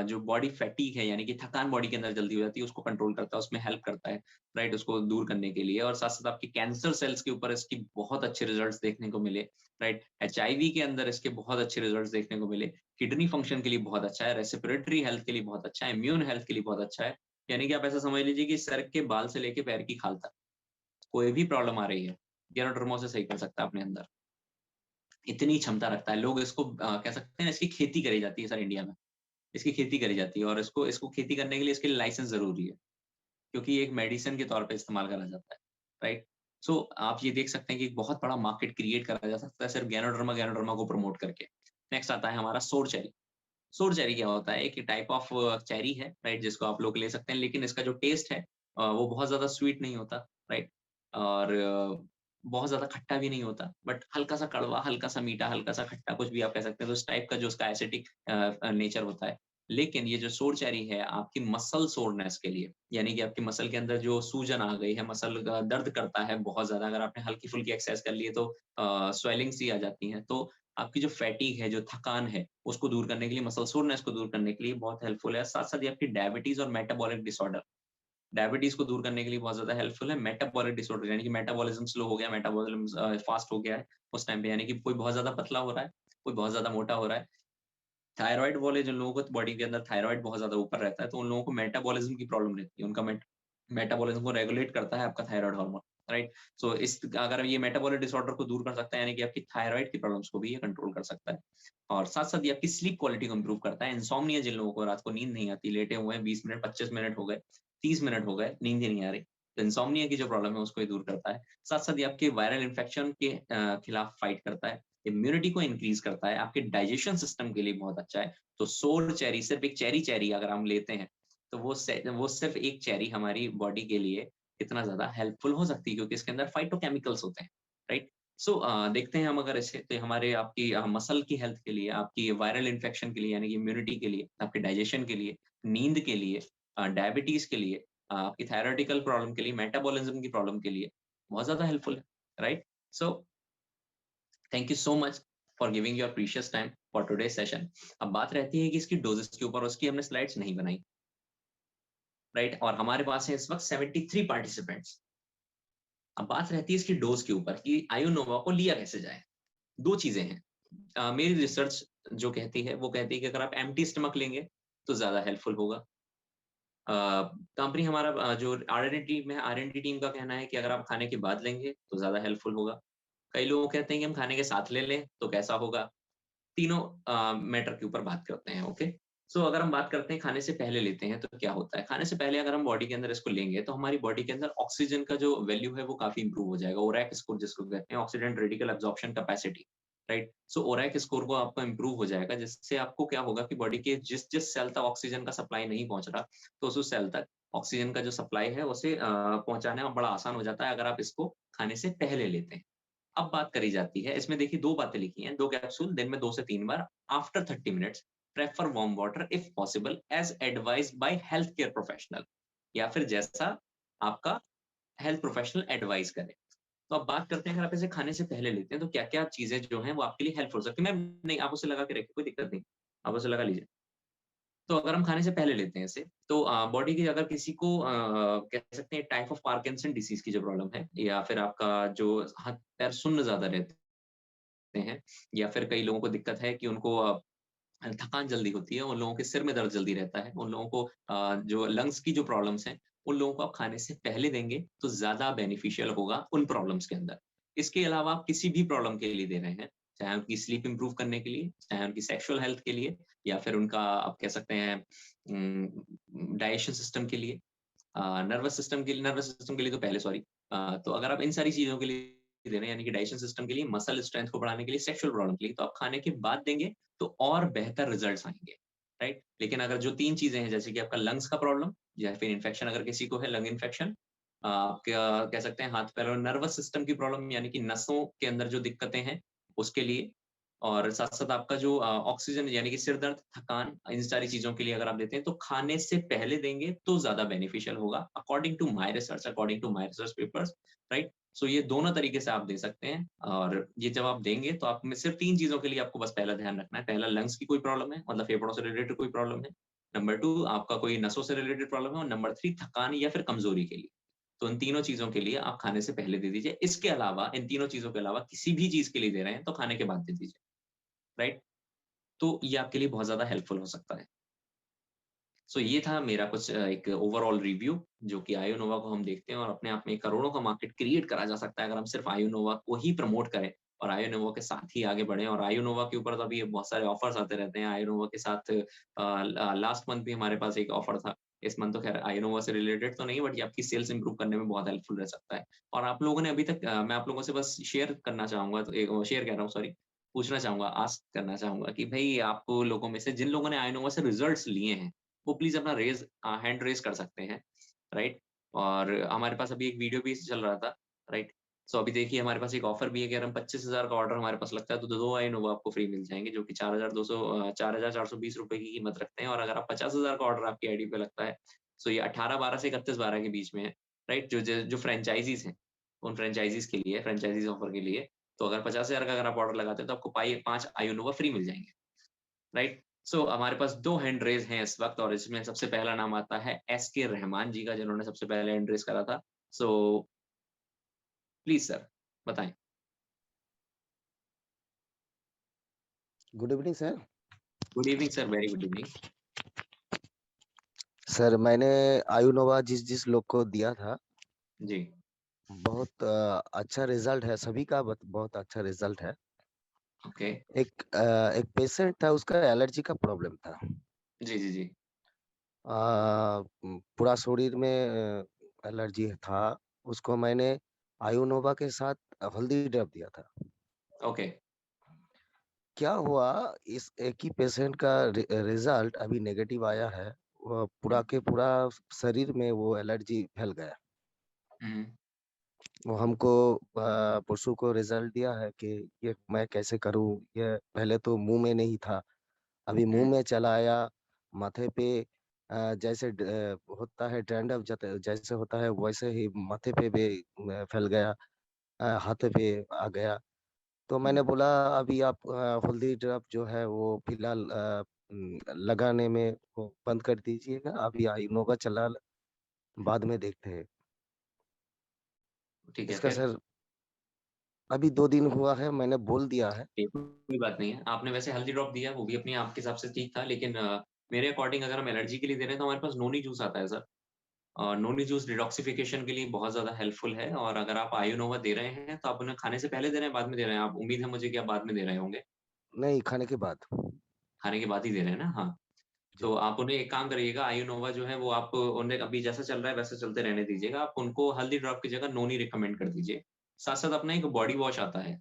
जो बॉडी फैटीग है यानी कि थकान बॉडी के अंदर जल्दी हो जाती है, उसको कंट्रोल करता है, उसमें हेल्प करता है, राइट? उसको दूर करने के लिए। और साथ-साथ आपके कैंसर सेल्स के ऊपर इसकी बहुत अच्छे रिजल्ट्स देखने को मिले, राइट? एचआईवी के अंदर इसके बहुत अच्छे रिजल्ट्स देखने को मिले। किडनी फंक्शन के लिए बहुत अच्छा है, रेस्पिरेटरी हेल्थ के लिए बहुत अच्छा है, इम्यून हेल्थ के लिए बहुत अच्छा है। यानी कि आप ऐसा समझ लीजिए कि सर के बाल से लेके पैर की खाल तक, कोई भी प्रॉब्लम आ रही है, गेरोडर्मा से सही कर सकता है अपने अंदर। इतनी क्षमता रखता है। लोग इसको कह सकते हैं इसकी खेती करी जाती है सर इंडिया में। इसकी खेती करी जाती है और इसको इसको खेती करने के लिए इसके लिए लाइसेंस ज़रूरी है, क्योंकि ये एक मेडिसिन के तौर पे इस्तेमाल करा जाता है, राइट? सो आप ये देख सकते हैं कि एक बहुत बड़ा मार्केट क्रिएट करा जा सकता है सिर्फ गैनोडर्मा गैनोडर्मा को प्रमोट करके। नेक्स्ट आता है हमारा सोर चेरी। सोर चेरी क्या होता है? एक टाइप ऑफ चेरी है, राइट? जिसको आप लोग ले सकते हैं, लेकिन इसका जो टेस्ट है वो बहुत ज़्यादा स्वीट नहीं होता, राइट? और बहुत ज़्यादा खट्टा भी नहीं होता, बट हल्का-सा कड़वा, हल्का-सा मीठा, हल्का-सा खट्टा कुछ भी आप कह सकते हैं। तो इस टाइप का जो उसका एसिडिक नेचर होता है। लेकिन ये जो सोर चेरी है आपकी मसल सोरनेस के लिए, यानी कि आपकी मसल के अंदर जो सूजन आ गई है, मसल दर्द करता है बहुत ज़्यादा, अगर आपने हल्की-फुल्की एक्सरसाइज कर ली है तो स्वेलिंग सी आ जाती है। तो आपकी जो फैटीग है, जो थकान है, उसको दूर करने के लिए, मसल सोरनेस को दूर करने के लिए बहुत हेल्पफुल है। साथ-साथ ये आपकी डायबिटीज़ और मेटाबॉलिक डिसऑर्डर, डायबिटीज़ को दूर करने के लिए बहुत ज़्यादा हेल्पफुल है। मेटाबॉलिक डिसऑर्डर यानी कि मेटाबॉलिज़्म स्लो हो गया, मेटाबॉलिज़्म फास्ट हो गया है उस टाइम पे, यानी कि कोई बहुत ज़्यादा पतला हो रहा है, कोई बहुत ज़्यादा मोटा हो रहा है। थायरॉइड वाले जिन लोगों को बॉडी के अंदर थायरॉइड बहुत ज़्यादा ऊपर रहता है, तो उन लोगों को मेटाबॉलिज़्म की प्रॉब्लम रहती है। उनका मेटाबॉलिज़्म को रेगुलेट करता है आपका थायरॉइड हार्मोन, राइट? सो इस अगर ये मेटाबॉलिक डिसऑर्डर को दूर कर सकता है, यानी कि आपकी थायरॉइड की प्रॉब्लम्स को भी ये कंट्रोल कर सकता है। और साथ-साथ ये आपकी स्लीप क्वालिटी को इम्प्रूव करता है। इनसोम्निया जिन लोगों को रात को नींद नहीं आती, लेटे हुए हैं 20 मिनट, 25 मिनट हो गए, 30 मिनट हो गए, नींद ही नहीं आ रही। तो इनसोम्निया की जो प्रॉब्लम है उसको ये दूर करता है। साथ-साथ ये आपके वायरल इन्फेक्शन के खिलाफ फाइट करता है, इम्यूनिटी को इंक्रीज़ करता है, आपके डाइजेशन सिस्टम के लिए बहुत अच्छा है। तो सोर चेरी, सिर्फ एक चेरी अगर हम लेते हैं, तो वो सिर्फ एक चेरी हमारी बॉडी के लिए कितना ज़्यादा हेल्पफुल हो सकती है, क्योंकि इसके अंदर फाइटोकेमिकल्स होते हैं, राइट? सो देखते हैं हम अगर इसे, तो हमारे आपकी मसल की हेल्थ के लिए, आपकी वायरल इन्फेक्शन के लिए यानी कि इम्यूनिटी के लिए, आपके डाइजेशन के लिए, नींद के लिए, डायबिटीज़ के लिए, आपकी थायरॉइडिकल प्रॉब्लम के लिए, मेटाबॉलिज़्म की प्रॉब्लम के लिए बहुत ज़्यादा हेल्पफुल है, right? So thank you so much for giving your precious time for today's session. अब बात रहती है कि इसकी डोज़ेज़ के ऊपर, उसकी हमने स्लाइड्स नहीं बनाई, राइट? और हमारे पास है इस वक़्त 73 पार्टिसिपेंट्स। अब बात रहती है इसकी डोज़ के ऊपर कि आयोनोवा को लिया कैसे जाए? 2 चीज़ें हैं। मेरी रिसर्च जो कहती है, वो कहती है कि अगर आप एम्प्टी स्टमक लेंगे, तो ज़्यादा हेल्पफुल होगा। अ, कंपनी हमारा जो आर-एन-डी टीम है, आर-एन-डी टीम का कहना है कि अगर आप खाने के बाद लेंगे, तो ज़्यादा हेल्पफुल होगा। कई लोग कहते हैं कि हम खाने के साथ ले लें, तो कैसा होगा? तीनों मैटर के ऊपर बात करते हैं, ओके? सो अगर हम बात करते हैं खाने से पहले लेते हैं, तो क्या होता है? खाने से पहले अगर हम बॉडी के अंदर इसको लेंगे, तो हमारी बॉडी के अंदर ऑक्सीजन का जो वैल्यू है, वो काफ़ी इम्प्रूव हो जाएगा। ओरैक स्कोर जिसको कहते हैं, oxidant radical absorption capacity, right? So ORAC score को आपका इम्प्रूव हो जाएगा, जिससे आपको क्या होगा कि बॉडी के जिस सेल तक ऑक्सीजन का सप्लाई नहीं पहुँच रहा, तो उस सेल तक ऑक्सीजन का जो सप्लाई है, उसे पहुँचाना बड़ा आसान हो जाता है, अगर आप इसको खाने से पहले लेते हैं। अब बात करी जाती है, इसमें देखिए 2 बातें लिखी हैं, 2 कैप्सूल दिन में 2 से 3 बार after 30 minutes, prefer warm water if possible as advised by health care professional, या फिर जैसा आपका हेल्थ प्रोफेशनल एडवाइस करे। तो अब बात करते हैं, अगर आप इसे खाने से पहले लेते हैं, तो क्या-क्या चीज़ें जो हैं वो आपके लिए हेल्पफुल हो सकती है। मैम नहीं, आप उसे लगा के रखिए, कोई दिक्कत नहीं, आप उसे लगा लीजिए। तो अगर हम खाने से पहले लेते हैं इसे, तो बॉडी की अगर किसी को कह सकते हैं टाइप ऑफ पार्किंसन डिसीज़ की जो प्रॉब्लम है, या फिर आपका जो हाथ-पैर सुन्न ज़्यादा रहते हैं, या फिर कई लोगों को दिक्कत है कि उनको थकान जल्दी होती है, उन लोगों के सिर में दर्द जल्दी रहता है, उन लोगों को जो लंग्स की जो प्रॉब्लम्स हैं, उन लोगों को आप खाने से पहले देंगे, तो ज़्यादा बेनिफिशियल होगा उन प्रॉब्लम्स के अंदर। इसके अलावा आप किसी भी प्रॉब्लम के लिए दे रहे हैं, चाहे उनकी स्लीप इंप्रूव करने के लिए, चाहे उनकी सेक्सुअल हेल्थ के लिए, या फिर उनका आप कह सकते हैं डाइजेशन सिस्टम के लिए, नर्वस सिस्टम के लिए तो पहले, सॉरी। तो अगर आप इन सारी चीज़ों के लिए दे रहे हैं, यानी कि डाइजेशन सिस्टम के लिए, मसल स्ट्रेंथ को बढ़ाने के लिए, सेक्सुअल प्रॉब्लम के लिए, तो आप खाने के बाद देंगे, तो और बेहतर रिजल्ट्स आएँगे, राइट? लेकिन अगर जो 3 चीज़ें हैं, जैसे कि आपका लंग्स का प्रॉब्लम, या फिर इन्फेक्शन अगर किसी को है, लंग इन्फेक्शन, आपका कह सकते हैं हाथ पैर और नर्वस सिस्टम की प्रॉब्लम यानी कि नसों के अंदर जो दिक्कतें हैं, उसके लिए और साथ-साथ आपका जो ऑक्सीजन यानी कि सिर दर्द, थकान इन सारी चीज़ों के लिए अगर आप देते हैं, तो खाने से पहले देंगे तो ज़्यादा बेनिफिशियल होगा according to my research, according to my research papers, right? So ये दोनों तरीके से आप दे सकते हैं और ये जब आप देंगे तो आप में सिर्फ 3 चीज़ों के लिए आपको बस पहला ध्यान रखना है। पहला लंग्स की कोई प्रॉब्लम है, मतलब फेफड़ों से रिलेटेड कोई प्रॉब्लम है। नंबर 2 आपका कोई नसों से रिलेटेड प्रॉब्लम है और नंबर 3 थकान या फिर कमज़ोरी के लिए। तो इन तीनों चीज़ों के लिए आप खाने से पहले दे दीजिए। इसके अलावा इन तीनों चीज़ों के अलावा किसी भी चीज़ के लिए दे रहे हैं, तो खाने के बाद दे दीजिए, राइट? तो ये आपके लिए बहुत ज़्यादा हेल्पफुल हो सकता है। सो ये था मेरा कुछ एक ओवरऑल रिव्यू जो कि आयोनोवा को हम देखते हैं और अपने आप में करोड़ों का मार्केट क्रिएट करा जा सकता है अगर हम सिर्फ आयोनोवा को ही प्रमोट करें और आयोनोवा के साथ ही आगे बढ़ें और आयोनोवा के ऊपर तो अभी बहुत सारे ऑफर्स आते रहते हैं आयोनोवा के साथ लास्ट मंथ भी हमारे पास एक ऑफर था इस मंथ तो खैर आयोनोवा से रिलेटेड तो नहीं बट ये आपकी सेल्स इंप्रूव करने में बहुत हेल्पफुल रह सकता है और आप लोगों ने अभी तक मैं आप लोगों से बस शेयर करना चाहूंगा तो शेयर कर रहा हूँ सॉरी पूछना चाहूंगा आस्क करना चाहूंगा कि भाई आप लोगों में से जिन लोगों ने आयोनोवा से रिजल्ट्स लिए हैं वो प्लीज़ अपना हैंड रेज़ कर सकते हैं, राइट? और हमारे पास अभी एक वीडियो भी चल रहा था, राइट? सो अभी देखिए हमारे पास एक ऑफ़र भी है कि अगर हम 25,000 का ऑर्डर हमारे पास लगता है तो 2 इनोवा आपको फ्री मिल जाएँगे जो कि 4,420 रुपए की कीमत रखते हैं और अगर आप 50,000 का ऑर्डर आपकी आईडी पे लगता है, सो ये 18/12 से 31/12 के बीच में है, राइट? जो फ्रैंचाइज़ीज़ हैं, उन फ्रैंचाइज़ीज़ के लिए फ्रैंचाइज़ीज़ ऑफ़र के लिए, तो अगर 50,000 का अगर आप ऑर्डर लगाते हैं तो आपको पाई 5 iONOVA फ्री मिल जाएँगे। राइट? सो हमारे पास 2 हैंड रेज़ हैं इस वक़्त और इसमें सबसे पहला नाम आता है एसके रहमान जी का जिन्होंने सबसे पहले हैंड रेज़ करा था। सो प्लीज़ सर बताएँ। Good evening sir. Good evening sir, very good evening. Sir मैंने आयुनोवा जिस लोग को दिया था जी, बहुत अच्छा रिजल्ट है, सभी का बहुत अच्छा रिजल्ट है। ओके। एक पेशेंट था, उसका एलर्जी का प्रॉब्लम था। जी, जी, जी। पूरा शरीर में एलर्जी था। उसको मैंने आयुनोवा के साथ हल्दी ड्रॉप दिया था। ओके। क्या हुआ, इस एक ही पेशेंट का रिजल्ट अभी नेगेटिव आया है। वो हुँ, पूरा के पूरा शरीर में वो एलर्जी फैल गया। हुँ, वो हमको परसों को रिजल्ट दिया है कि ये मैं कैसे करूं। ये पहले तो मुंह में नहीं था, अभी हुँ, मुंह में चला आया। माथे पे जैसे होता है डैंड्रफ, जैसे होता है वैसे ही माथे पे भी फैल गया, हाथ पे आ गया। तो हुँ। मैंने बोला अभी आप हल्दी ड्रॉप जो है वो फिलहाल लगाने में वो बंद कर दीजिएगा, अभी इनोवा चला, बाद में देखते हैं। ठीक है इसका फिर? सर अभी 2 दिन हुआ है, मैंने बोल दिया है। ठीक, कोई बात नहीं है। आपने वैसे हल्दी ड्रॉप दिया, वो भी अपने आप के हिसाब से ठीक था लेकिन मेरे अकॉर्डिंग अगर हम एलर्जी के लिए दे रहे हैं तो हमारे पास नोनी जूस आता है सर। नोनी जूस डिटॉक्सिफिकेशन के लिए बहुत ज़्यादा हेल्पफुल है और अगर आप आयोनोवा दे रहे हैं, तो आप उन्हें खाने से पहले दे रहे हैं, बाद में दे रहे हैं? आप उम्मीद है मुझे कि आप बाद में दे रहे होंगे, नहीं, खाने के बाद। खाने के बाद ही दे रहे हैं ना? हाँ। जी। तो आप उन्हें एक काम करिएगा, आयोनोवा जो है वो आप उन्हें अभी जैसा चल रहा है वैसा चलते रहने दीजिएगा। आप उनको हल्दी ड्रॉप की जगह नोनी रिकमेंड कर दीजिए। साथ-साथ अपना एक बॉडी वॉश आता है,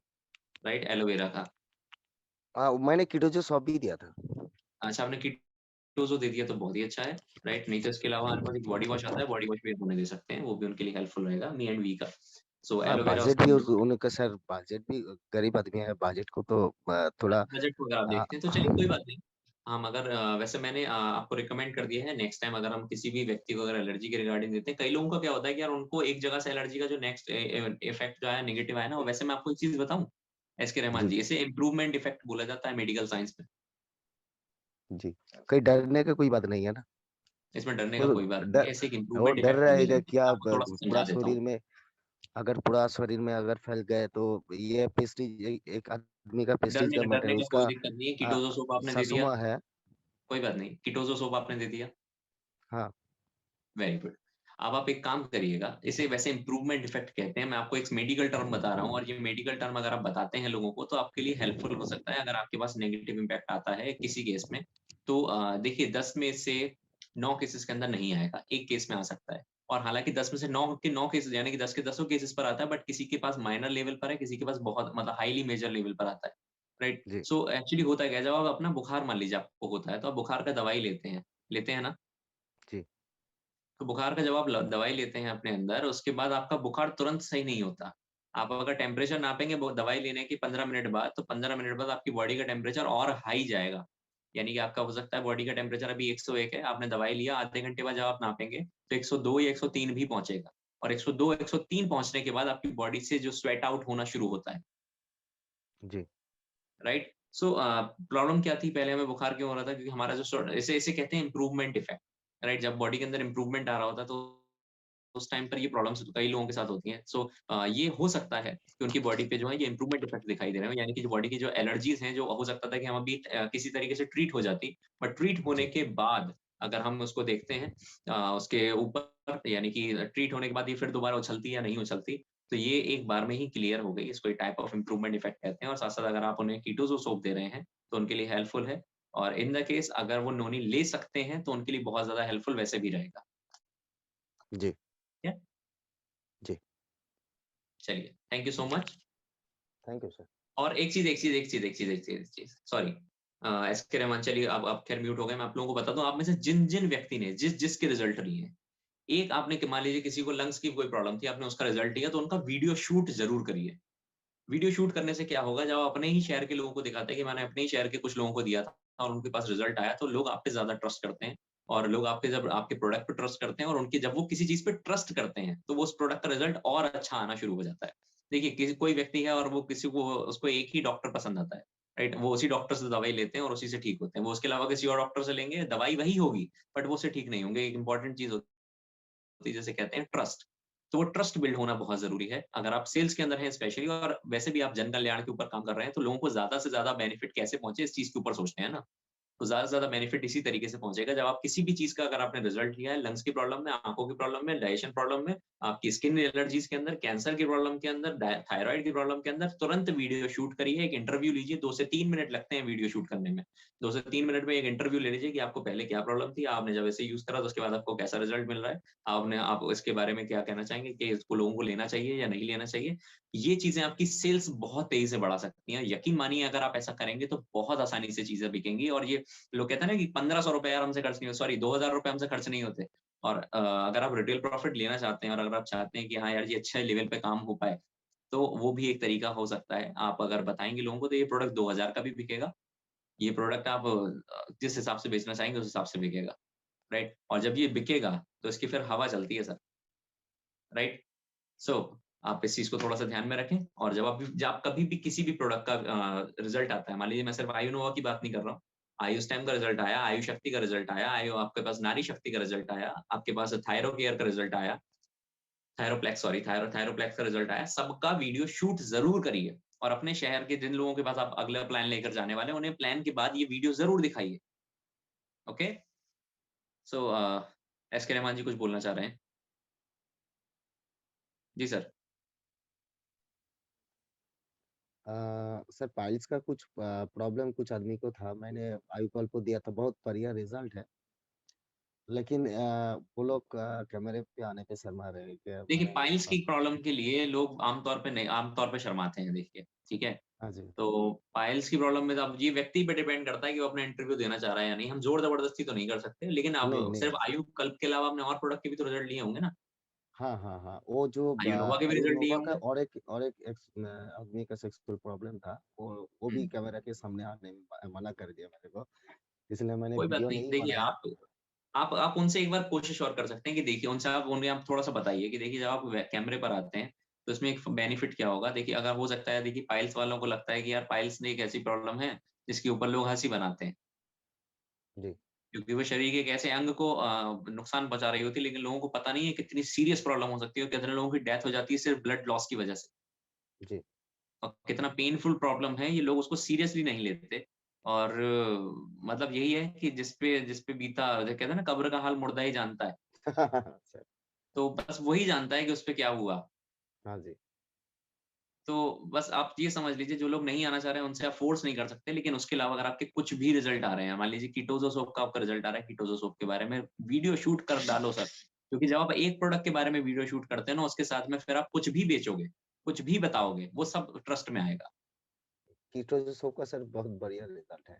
राइट? एलोवेरा का। मैंने कीटोजो सॉप भी दिया था। अच्छा आपने कीटोज़ो दे दिया तो बहुत ही अच्छा है, राइट? नहीं तो इसके अलावा हमारे पास एक बॉडी वॉश आता है, बॉडी वॉश भी आप उन्हें दे सकते हैं, वो भी उनके लिए हेल्पफुल रहेगा, मी एंड वी का। सो हाँ, एलोवेरा बजट उसके भी अंदर उनका सर, बजट भी गरीब आदमी है, बजट को तो थोड़ा बजट को अगर आप आ, देखते हैं तो चलिए कोई बात नहीं। हम अगर वैसे मैंने आपको रिकमेंड कर दिया है नेक्स्ट टाइम अगर हम किसी भी व्यक्ति को अगर एलर्जी के रिगार्डिंग देते हैं, कई लोगों का क्या होता है कि यार उनको एक जगह से एलर्जी का जो नेक्स्ट इफेक्ट जो आया नेगेटिव आया ना, वो वैसे मैं आपको एक चीज़ बताऊँ? एसके रहमान जी जी, इसे इम्प्रूवमेंट इफेक्ट बोला जाता है मेडिकल साइंस में। जी, कहीं डरने की कोई बात नहीं है ना। इसमें डरने का वो कोई बात नहीं डर है, इसे एक वो इम्प्रूवमेंट डर इफेक्ट बोला रहेगा जाता है। क्या, मैं आपको थोड़ा-सा पूरा समझा देता हूँ। शरीर में, अगर पूरा शरीर में अगर फैल गए तो ये प्रेस्टीज, एक आदमी का प्रेस्टीज का मैटर डरने है। का कोई उसका दिक्कत नहीं है, कीटोज़ो सोप आपने दे दिया, सासुमा है। कोई बात नहीं। कीटोज़ो सोप आपने दे दिया, हाँ वेरी गुड। अब आप एक काम करिएगा, इसे वैसे इम्प्रूवमेंट इफेक्ट कहते हैं, मैं आपको एक मेडिकल टर्म बता रहा हूँ और ये मेडिकल टर्म अगर आप बताते हैं लोगों को, तो आपके लिए हेल्पफुल हो सकता है अगर आपके पास नेगेटिव इम्पैक्ट आता है किसी केस में। तो देखिए 10 में से 9 केसेज़ के अंदर नहीं आएगा, 1 केस में आ सकता है। और हालाँकि 10 में से 9 के 9 केसेज़ यानी कि 10 के 10 केसेज़ पर आता है, बट किसी के पास माइनर लेवल पर है, किसी के पास बहुत मतलब हाइली मेजर लेवल पर आता है, राइट? जी सो एक्चुअली होता क्या है, जब आप अपना बुखार मान लीजिए आपको होता है, तो आप बुखार का दवाई लेते हैं ना? जी तो बुखार का जब आप दवाई लेते हैं अपने अंदर, उसके बाद आपका बुखार तुरंत सही नहीं होता। आप अगर टेम्परेचर नापेंगे वो दवाई लेने के 15 मिनट बाद, तो 15 मिनट बाद आपकी बॉडी का टेम्परेचर और हाई जाएगा। यानी कि आपका हो सकता है बॉडी का टेम्परेचर अभी 101 है, आपने दवाई लिया, आधे घंटे बाद जब आप नापेंगे तो 102 या 103 भी पहुंचेगा। और 102 103 पहुंचने के बाद आपकी बॉडी से जो स्वेट आउट होना शुरू होता है, जी, राइट? सो प्रॉब्लम क्या थी, पहले हमें बुखार क्यों हो रहा था? क्योंकि हमारा जो इसे इसे कहते हैं इम्प्रूवमेंट इफेक्ट, राइट? जब बॉडी के अंदर इम्प्रूवमेंट आ रहा होता है तो उस टाइम पर ये प्रॉब्लम्स कई लोगों के साथ होती हैं। सो ये हो सकता है कि उनकी बॉडी पे जो है ये इम्प्रूवमेंट इफेक्ट दिखाई दे रहे हो, यानी कि जो बॉडी की जो एलर्जीज हैं, जो हो सकता था कि हम अभी किसी तरीके से ट्रीट हो जाती, बट ट्रीट होने जी, के बाद अगर हम उसको देखते हैं उसके ऊपर, यानी कि ट्रीट होने के बाद ये फिर दोबारा उछलती है या नहीं उछलती, तो ये एक बार में ही क्लियर हो गई। इसको एक टाइप ऑफ इम्प्रूवमेंट इफेक्ट कहते हैं। और साथ-साथ अगर आप उन्हें कीटोज़ो सोप दे रहे हैं, तो उनके लिए हेल्पफुल है। और इन द केस अगर वो नोनी ले सकते हैं, तो उनके लिए बहुत ज़्यादा हेल्पफुल वैसे भी रहेगा। जी, ठीक है? जी। चलिए, thank you so much. Thank you sir. और एक चीज़, सॉरी एसके रहमान, चलिए अब खैर म्यूट हो गए। मैं आप लोगों को बताता हूँ, आप में से जिन-जिन व्यक्ति ने जिसके रिजल्ट लिए हैं, एक आपने मान लीजिए किसी को लंग्स की कोई प्रॉब्लम थी, आपने उसका रिजल्ट लिया, तो उनका वीडियो शूट ज़रूर करिए। वीडियो शूट करने से क्या होगा, जब आप अपने ही शहर के लोगों को दिखाते हैं कि मैंने अपने ही शहर के कुछ लोगों को दिया था और उनके पास रिजल्ट आया, तो लोग आप पे ज़्यादा ट्रस्ट करते हैं। और लोग आपके जब आपके प्रोडक्ट पे ट्रस्ट करते हैं और उनकी जब वो किसी चीज़ पे ट्रस्ट करते हैं, तो वो उस प्रोडक्ट का रिजल्ट और अच्छा आना शुरू हो जाता है। देखिए, किसी कोई व्यक्ति है और वो किसी को उसको एक ही डॉक्टर पसंद आता है, राइट? वो उसी डॉक्टर से दवाई लेते हैं और उसी से ठीक होते हैं। वो उसके अलावा किसी और डॉक्टर से लेंगे, दवाई वही होगी, बट वो उससे ठीक नहीं होंगे। एक इंपॉर्टेंट चीज़ होती है जिसे कहते हैं ट्रस्ट। तो वो ट्रस्ट बिल्ड होना बहुत ज़रूरी है। अगर आप सेल्स के अंदर हैं स्पेशली, और वैसे भी आप जन कल्याण के ऊपर काम कर रहे हैं, तो लोगों को ज़्यादा से ज़्यादा बेनिफिट कैसे पहुँचे इस चीज़ के ऊपर सोचते हैं ना। तो ज़्यादा से ज़्यादा बेनिफिट इसी तरीके से पहुँचेगा, जब आप किसी भी चीज़ का अगर आपने रिज़ल्ट लिया है, लंग्स की प्रॉब्लम में, आँखों की प्रॉब्लम में, डाइजेशन प्रॉब्लम में, आपकी स्किन एलर्जीज़ के अंदर, कैंसर की प्रॉब्लम के अंदर, थायराइड की प्रॉब्लम के अंदर, तुरंत वीडियो शूट करिए, एक इंटरव्यू लीजिए। 2 से 3 मिनट लगते हैं वीडियो शूट करने में। 2 से 3 मिनट में एक इंटरव्यू ले लीजिए कि आपको पहले क्या प्रॉब्लम थी, आपने जब इसे यूज़ करा तो उसके बाद आपको कैसा रिज़ल्ट मिल रहा है। आप इसके बारे में क्या कहना चाहेंगे कि इसको लोगों को लेना चाहिए या नहीं लेना चाहिए? ये चीज़ें आपकी सेल्स बहुत तेज़ी से बढ़ा सकती हैं। यकीन मानिए, अगर आप ऐसा करेंगे तो बहुत आसानी से चीज़ें बिकेंगी। और ये लोग कहते हैं ना कि 1500 रुपए यार हमसे खर्च नहीं हो, सॉरी 2000 रुपए हमसे खर्च नहीं होते। और अगर आप रिटेल प्रॉफिट लेना चाहते हैं और अगर आप चाहते हैं कि हाँ यार, ये अच्छे लेवल पे काम हो पाए, तो वो भी एक तरीका हो सकता है। आप अगर बताएँगे लोगों को, तो ये प्रोडक्ट 2000 का भी बिकेगा। ये प्रोडक्ट आप जिस हिसाब से बेचना चाहेंगे उस हिसाब से बिकेगा, राइट? और जब ये बिकेगा तो इसकी फिर हवा चलती है सर, राइट? सो आप इस चीज़ को थोड़ा-सा ध्यान में रखें। और जब कभी भी किसी भी प्रोडक्ट का रिज़ल्ट आता है, मान लीजिए मैं सिर्फ आयुनोवा की बात नहीं कर रहा हूँ। आयुस्टेम का रिज़ल्ट आया, आयु शक्ति का रिज़ल्ट आया, आपके पास नारी शक्ति का रिज़ल्ट आया, आपके पास थायरो केयर का रिज़ल्ट आया, थायरोप्लेक्स सॉरी थायरोप्लेक्स का रिज़ल्ट आया, सबका वीडियो शूट ज़रूर करिए। और अपने शहर के जिन लोगों के पास आप अगला प्लान लेकर जाने वाले हैं, उन्हें प्लान के बाद ये वीडियो ज़रूर दिखाइए। ओके? सो एसके रहमान जी कुछ बोलना चाह रहे हैं? जी सर। सर पाइल्स का कुछ प्रॉब्लम कुछ आदमी को था, मैंने आईकॉल को दिया था, बहुत बढ़िया रिज़ल्ट है। लेकिन वो लोग कैमरे पे आने पे शर्मा रहे हैं कि देखिए, मैंने पाइल्स की हाँ, प्रॉब्लम के लिए लोग आम तौर पे शर्माते हैं, देखिए, ठीक है? हाँ जी। तो पाइल्स की प्रॉब्लम में तो अब ये व्यक्ति पे डिपेंड करता है कि वो अपना इंटरव्यू देना चाह रहा है या नहीं। हम ज़ोर-ज़बरदस्ती तो नहीं कर सकते, लेकिन अब नहीं, नहीं। सिर्फ आयु कल्प के अलावा आपने और प्रोडक्ट के भी तो रिजल्ट लिए होंगे ना? हाँ, हाँ, हाँ। वो जो आयुनोवा के भी रिजल्ट लिए आयुनोवा का होंगे? और एक आदमी का सेक्सुअल प्रॉब्लम था, वो हुँ, भी कैमरा के सामने आने में मना कर दिया मेरे को, इसलिए मैंने कोई बात वीडियो नहीं। नहीं देखिए, बनाया। आप उनसे एक बार कोशिश और कर सकते हैं कि देखिए, उन्हें आप थोड़ा-सा बताइए कि देखिए, जब आप कैमरे पर आते हैं, तो इसमें एक बेनिफिट क्या होगा? देखिए, अगर हो सकता है, देखिए पाइल्स वालों को लगता है कि यार पाइल्स एक ऐसी प्रॉब्लम है, जिसके ऊपर लोग हँसी बनाते हैं। जी, क्योंकि वो शरीर के एक ऐसे अंग को नुकसान पहुँचा रही होती है, लेकिन लोगों को पता नहीं है कितनी सीरियस प्रॉब्लम हो सकती है और कितने लोगों की डेथ हो जाती है सिर्फ ब्लड लॉस की वजह से। जी। और कितना पेनफुल प्रॉब्लम है, ये लोग उसको सीरियसली नहीं लेते। और मतलब यही है कि जिस पे बीता, जो कहते हैं ना, कब्र का हाल मुर्दा ही जानता है। सर, तो बस वही जानता है कि उस पे क्या हुआ। हाँ जी। तो बस आप ये समझ लीजिए, जो लोग नहीं आना चाह रहे हैं उनसे आप फ़ोर्स नहीं कर सकते, लेकिन उसके अलावा अगर आपके कुछ भी रिज़ल्ट आ रहे हैं, मान लीजिए कीटोज़ो सोप का आपका रिज़ल्ट आ रहा है, कीटोज़ो सोप के बारे में वीडियो शूट कर डालो सर। क्योंकि जब आप एक प्रोडक्ट के बारे में वीडियो शूट करते हैं ना, उसके साथ में फिर आप कुछ भी बेचोगे, कुछ भी बताओगे, वो सब ट्रस्ट में आएगा। कीटोज़ो का सर बहुत बढ़िया रिज़ल्ट है।